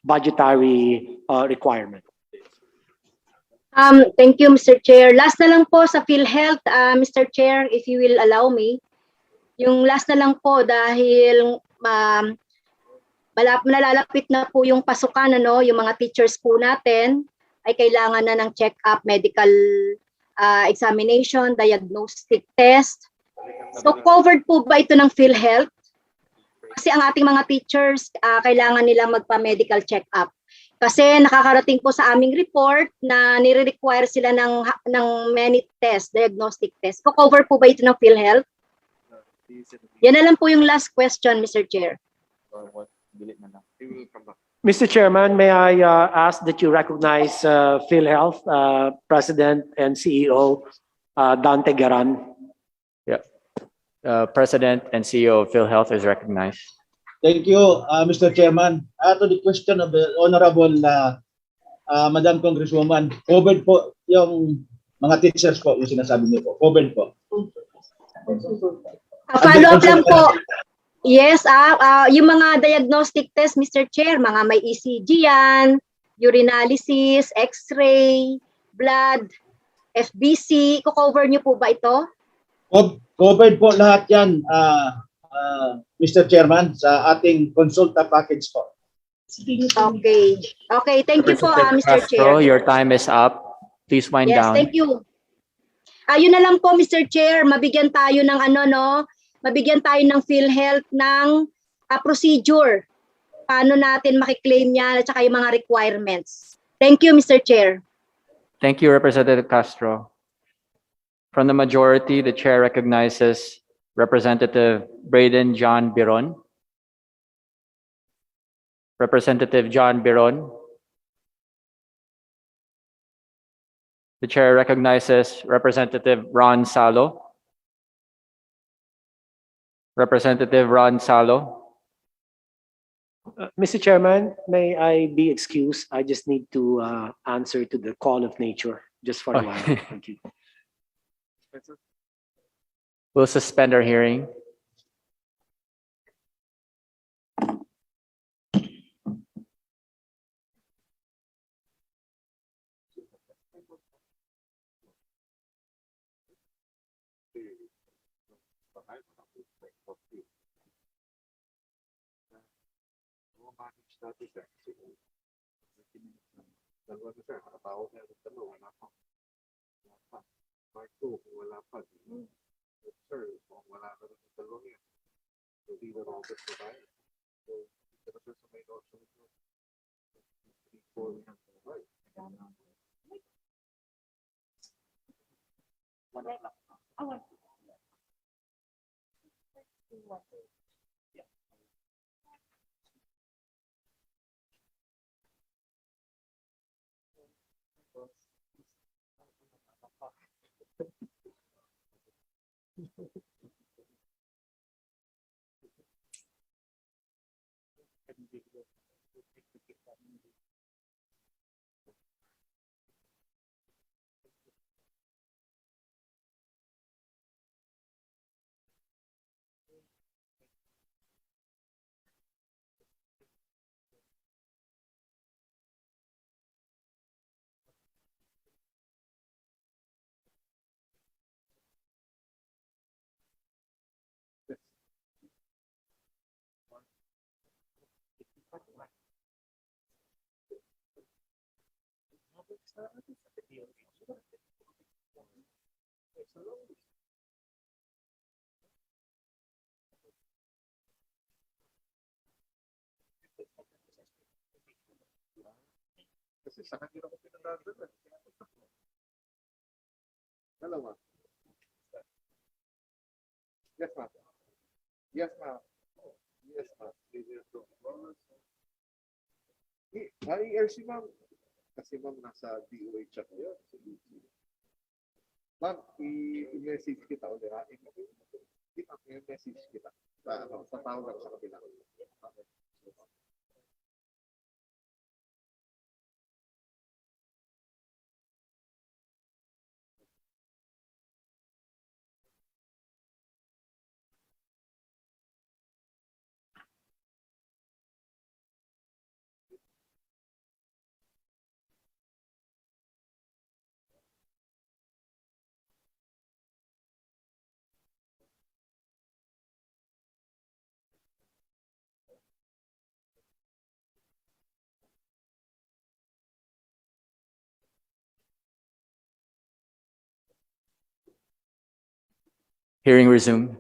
budgetary requirement. Thank you, Mr. Chair. Last na lang po sa PhilHealth, Mr. Chair, if you will allow me. Yung last na lang po dahil nalalapit na po yung pasukan, yung mga teachers po natin ay kailangan na ng check-up, medical examination, diagnostic test. So covered po ba ito ng PhilHealth? Kasi ang ating mga teachers, kailangan nilang magpa-medical check-up. Kasi nakakarating po sa aming report na nire-require sila ng many tests, diagnostic tests. Cover po ba ito ng PhilHealth? Yan na lang po yung last question, Mr. Chair. Mr. Chairman, may I ask that you recognize PhilHealth President and CEO Dante Garan? Yeah. President and CEO of PhilHealth is recognized. Thank you, Mr. Chairman. To the question of the Honorable Madam Congresswoman, covered po yung mga teachers po, yung sinasabi niyo po. Covered po. Follow up lang po. Yes, yung mga diagnostic test, Mr. Chair, mga may ECG yan, urinalysis, X-ray, blood, FBC, cover niyo po ba ito? Covered po lahat yan, Mr. Chairman, sa ating consulta package po. Okay. Okay, thank you po, Mr. Castro, Chair. your time is up. Please wind Yes, down. thank you. Ayun na lang po, Mr. Chair, mabigyan tayo ng mabigyan tayo ng PhilHealth ng procedure. Paano natin makiklaim yan at saka yung mga requirements. Thank you, Mr. Chair. Thank you, Representative Castro. From the majority, the chair recognizes Representative Braden John Biron. Representative John Biron. The chair recognizes Representative Ron Salo. Representative Ron Salo. Mr. Chairman, may I be excused? I just need to answer to the call of nature just for a while. Okay. Thank you. We'll suspend our hearing. Yes, ma'am. Yes, ma'am. Yes, ma'am. I-LC, ma'am. Kasi ma'am, nasa DOH chat yun. Ma'am, i-message kita ulit ha. I-message kita. Sa tawag ako sa kabila. Hearing resumed.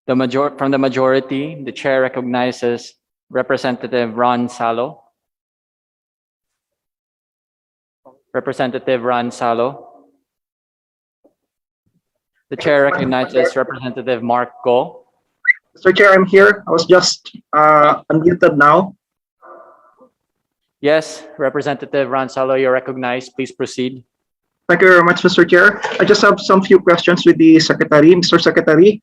From the majority, the chair recognizes Representative Ron Salo. Representative Ron Salo. The chair recognizes Representative Mark Go. Mr. Chair, I'm here. I was just unmuted now. Yes, Representative Ron Salo, you're recognized. Please proceed. Thank you very much, Mr. Chair. I just have some few questions with the Secretary. Mr. Secretary,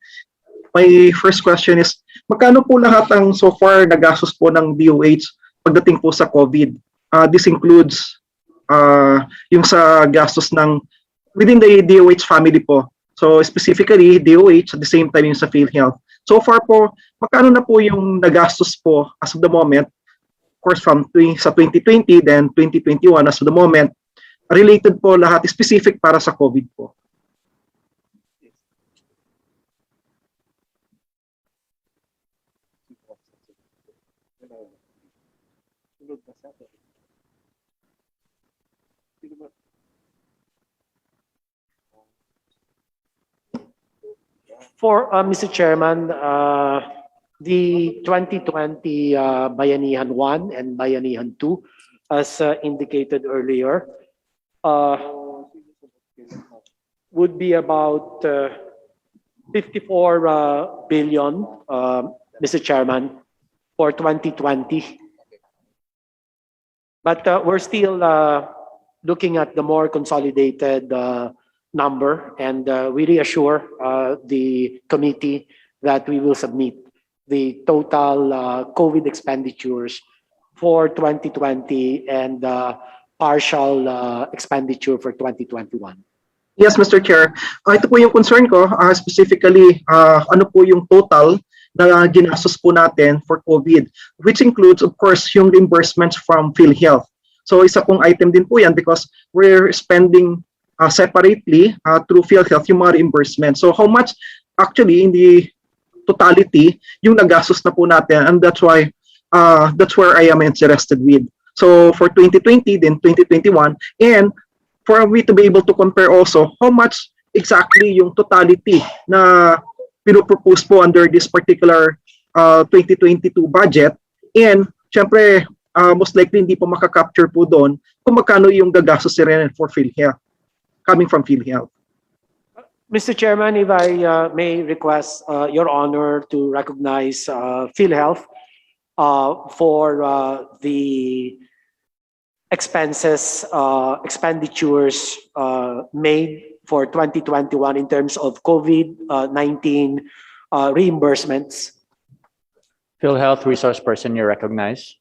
my first question is, magkano po lahat ang so far nagastos po ng DOH pagdating po sa COVID? This includes yung sa gastos ng within the DOH family po. So specifically, DOH at the same time yung sa PhilHealth. So far po, magkano na po yung nagastos po as of the moment? Of course, from sa 2020, then 2021 as of the moment, related po lahat specific para sa COVID po. For Mr. Chairman, the 2020 Bayanihan 1 and Bayanihan 2, as indicated earlier, would be about 54 billion, Mr. Chairman, for 2020. But we're still looking at the more consolidated number, and we reassure the committee that we will submit the total COVID expenditures for 2020 and partial expenditure for 2021. Yes, Mr. Chair. Ito po yung concern ko, specifically, ano po yung total na ginastos po natin for COVID, which includes, of course, yung reimbursements from PhilHealth. So isa pong item din po yan because we're spending separately through PhilHealth yung mga reimbursements. So how much actually in the totality yung nagastos na po natin, and that's why that's where I am interested with. So for 2020, then 2021, and for we to be able to compare also how much exactly yung totality na pinopropose po under this particular 2022 budget, and syempre most likely hindi po makakapture po doon kung magkano yung gagastos rin for PhilHealth, coming from PhilHealth. Mr. Chairman, if I may request Your Honor to recognize PhilHealth for the expenditures made for 2021 in terms of COVID-19 reimbursements. PhilHealth resource person, you're recognized.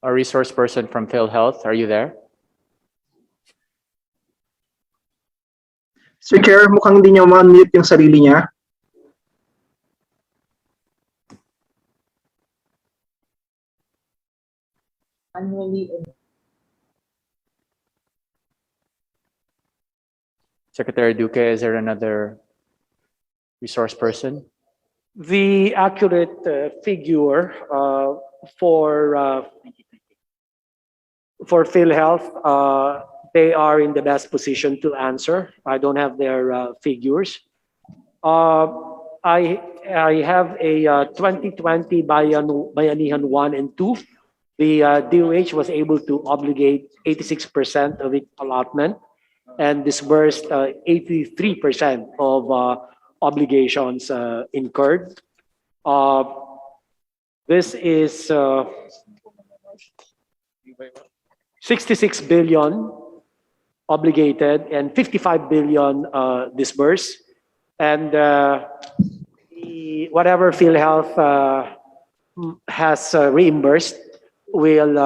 A resource person from PhilHealth, are you there? Sir Chair, mukhang hindi niya ma-unmute yung sarili niya. Secretary Duque, is there another resource person? The accurate figure for PhilHealth, they are in the best position to answer. I don't have their figures. I have a 2020 Bayanihan 1 and 2. The DOH was able to obligate 86% of its allotment and disbursed 83% of obligations incurred. This is 66 billion obligated and 55 billion disbursed, and whatever PhilHealth has reimbursed will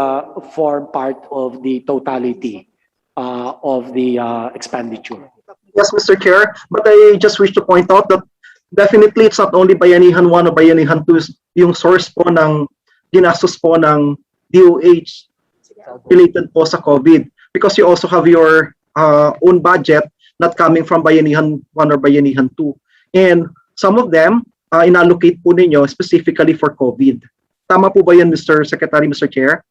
form part of the totality of the expenditure. Yes, Mr. Chair, but I just wish to point out that definitely it's not only Bayanihan 1 o Bayanihan 2 yung source po ng ginastos po ng DOH related po sa COVID, because you also have your own budget not coming from Bayanihan 1 or Bayanihan 2. And some of them, inallocate po ninyo specifically for COVID. Tama po ba yan, Mr. Secretary, Mr. Chair?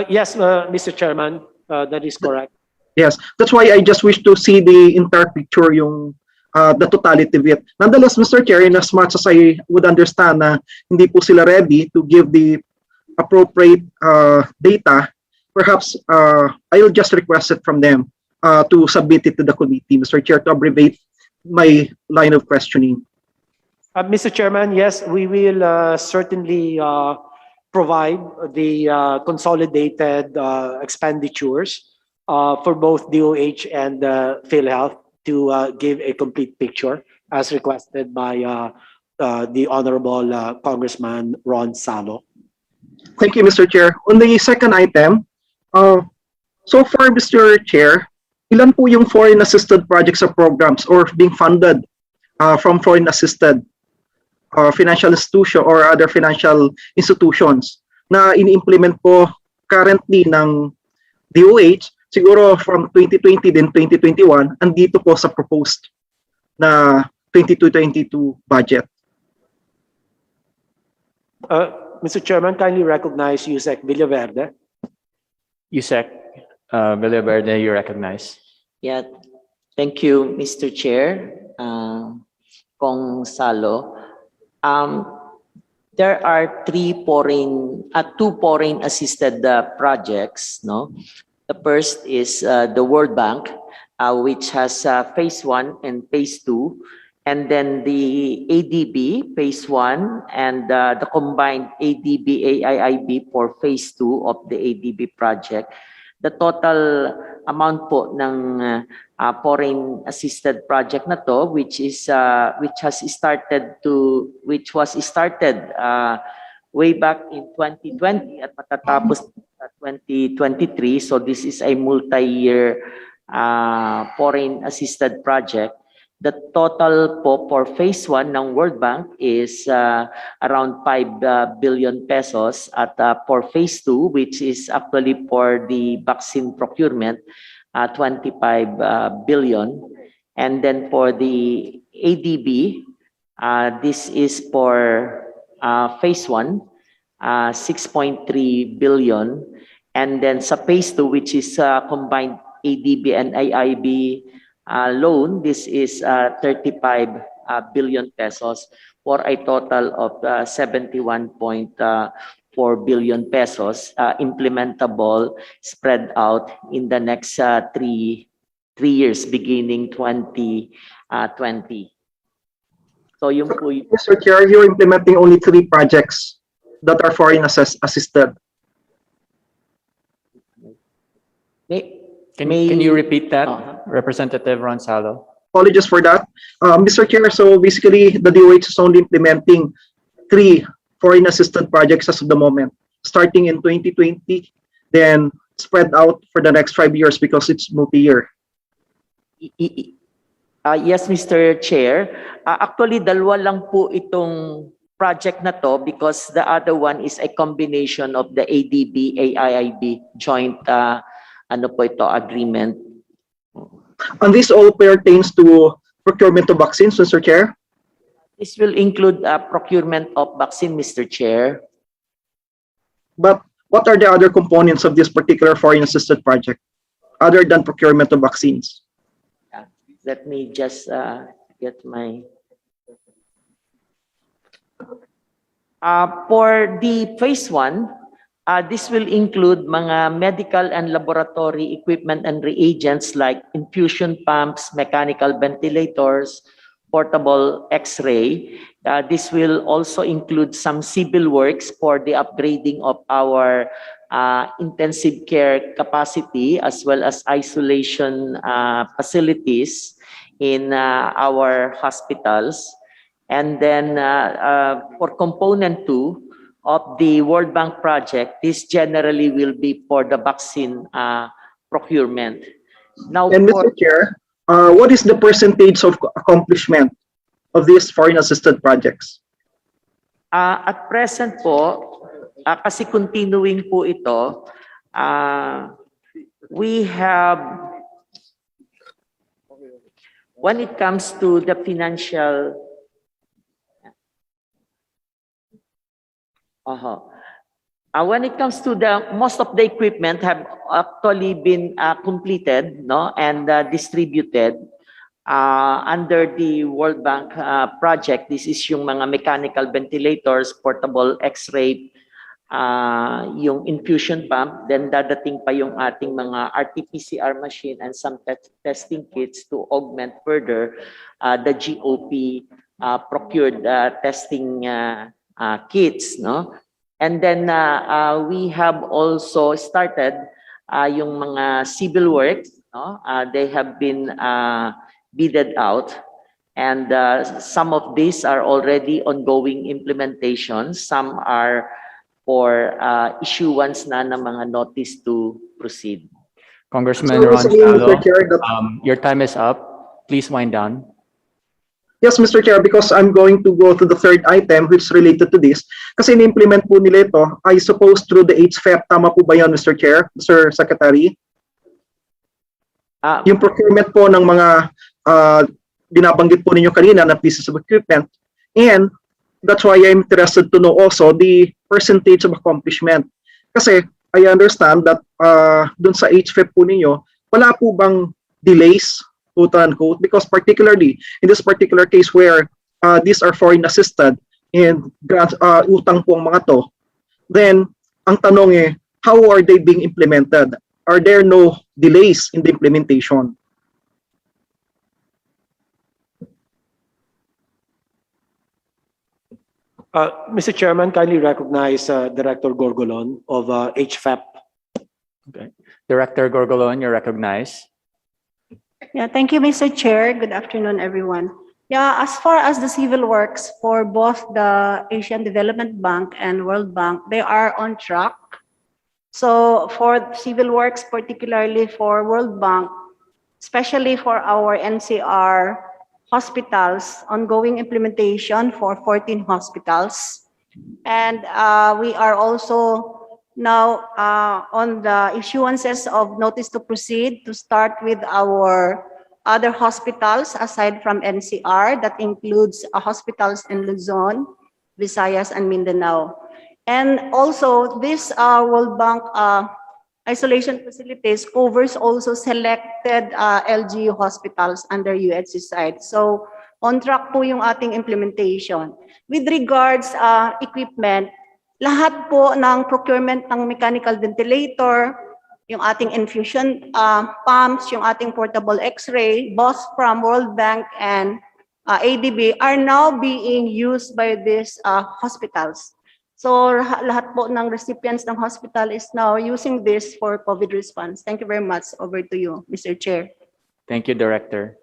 Yes, Mr. Chairman, that is correct. Yes, that's why I just wish to see the entire picture, yung the totality of it. Nonetheless, Mr. Chair, in as much as I would understand na hindi po sila ready to give the appropriate data, perhaps I'll just request it from them to submit it to the committee, Mr. Chair, to abbreviate my line of questioning. Mr. Chairman, yes, we will certainly provide the consolidated expenditures for both DOH and PhilHealth to give a complete picture as requested by the Honorable Congressman Ron Salo. Thank you, Mr. Chair. On the second item, so far, Mr. Chair, ilan po yung foreign assisted projects or programs or being funded from foreign assisted financial institution or other financial institutions na ini-implement po currently ng DOH, siguro from 2020 then 2021, andito po sa proposed na 2022 budget. Mr. Chairman, kindly recognize Yusek Villaverde. Yusek Villaverde, you recognize. Yeah, thank you, Mr. Chair, Kong Salo. There are two foreign assisted projects. No, the first is the World Bank, which has phase 1 and phase 2, and then the ADB phase 1 and the combined ADB AIIB for phase 2 of the ADB project. The total amount po ng foreign assisted project na to, which was started way back in 2020 at matatapos 2023. So this is a multi-year foreign assisted project. The total po for phase 1 ng World Bank is around 5 billion pesos at for phase 2, which is actually for the vaccine procurement, 25 billion. And then for the ADB, this is for phase 1, 6.3 billion. And then sa phase 2, which is combined ADB and AIB loan, this is 35 billion pesos for a total of 71.4 billion pesos implementable, spread out in the next 3 years beginning 2020. So yung po Mr. Chair, you're implementing only 3 projects that are foreign assisted. Can you repeat that, Representative Ronzalo? Apologies for that. Mr. Chair, so basically the DOH is only implementing 3 foreign assisted projects as of the moment, starting in 2020, then spread out for the next 5 years because it's multi-year. Yes, Mr. Chair. Actually, dalawa lang po itong project na to because the other one is a combination of the ADB, AIIB joint agreement. And this all pertains to procurement of vaccines, Mr. Chair? This will include procurement of vaccine, Mr. Chair. But what are the other components of this particular foreign assisted project other than procurement of vaccines? Let me just get my... For the phase 1, this will include mga medical and laboratory equipment and reagents like infusion pumps, mechanical ventilators, portable X-ray. This will also include some civil works for the upgrading of our intensive care capacity as well as isolation facilities in our hospitals. And then for component 2, of the World Bank project, this generally will be for the vaccine procurement. Now, and Mr. Chair, what is the percentage of accomplishment of these foreign assisted projects? At present po, kasi continuing po ito, we have, when it comes to the financial, when it comes to most of the equipment have actually been completed, no, and distributed under the World Bank project. This is yung mga mechanical ventilators, portable X-ray, yung infusion pump, then dadating pa yung ating mga RT-PCR machine and some testing kits to augment further the GOP procured testing kits, no? And then we have also started yung mga civil works, no? They have been bidded out, and some of these are already ongoing implementations. Some are for issuance na ng mga notice to proceed. Congressman Ronzalo, your time is up. Please wind down. Yes, Mr. Chair, because I'm going to go to the third item which is related to this. Kasi in-implement po nila ito, I suppose through the HFEP. Tama po ba yan, Mr. Chair, Mr. Secretary? Yung procurement po ng mga binabanggit po ninyo kanina na pieces of equipment. And that's why I'm interested to know also the percentage of accomplishment. Kasi I understand that dun sa HFEP po ninyo, wala po bang delays, quote unquote, because particularly in this particular case where these are foreign assisted and utang po ang mga to, then ang tanong how are they being implemented? Are there no delays in the implementation? Mr. Chairman, kindly recognize Director Gorgolon of HFAP. Okay. Director Gorgolon, you're recognized. Yeah, thank you, Mr. Chair. Good afternoon, everyone. Yeah, as far as the civil works for both the Asian Development Bank and World Bank, they are on track. So for civil works, particularly for World Bank, especially for our NCR hospitals, ongoing implementation for 14 hospitals. And we are also now on the issuances of notice to proceed to start with our other hospitals aside from NCR. That includes hospitals in Luzon, Visayas, and Mindanao. And also this World Bank isolation facilities covers also selected LGU hospitals under UHC side. So on track po yung ating implementation. With regards equipment, lahat po ng procurement ng mechanical ventilator, yung ating infusion pumps, yung ating portable x-ray, both from World Bank and ADB are now being used by these hospitals. So lahat po ng recipients ng hospital is now using this for COVID response. Thank you very much. Over to you, Mr. Chair. Thank you, Director.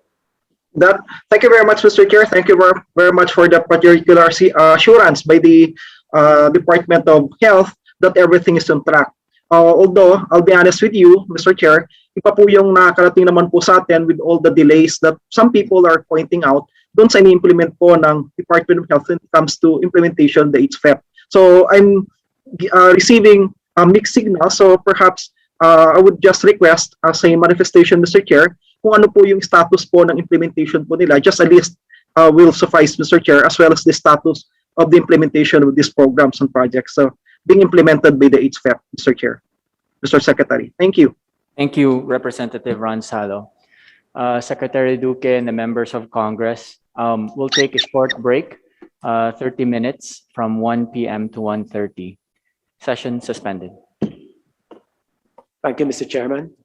Thank you very much, Mr. Chair. Thank you very much for the particular assurance by the Department of Health that everything is on track. Although, I'll be honest with you, Mr. Chair, iba po yung nakarating naman po sa atin with all the delays that some people are pointing out doon sa ini-implement po ng Department of Health when it comes to implementation of the HFEP. So I'm receiving mixed signals. So perhaps I would just request as a manifestation, Mr. Chair, kung ano po yung status po ng implementation po nila. Just a list will suffice, Mr. Chair, as well as the status of the implementation of these programs and projects being implemented by the HFEP, Mr. Chair, Mr. Secretary. Thank you. Thank you, Representative Ron Salo. Secretary Duque and the members of Congress, we'll take a short break. 30 minutes from 1 p.m. to 1:30. Session suspended. Thank you, Mr. Chairman.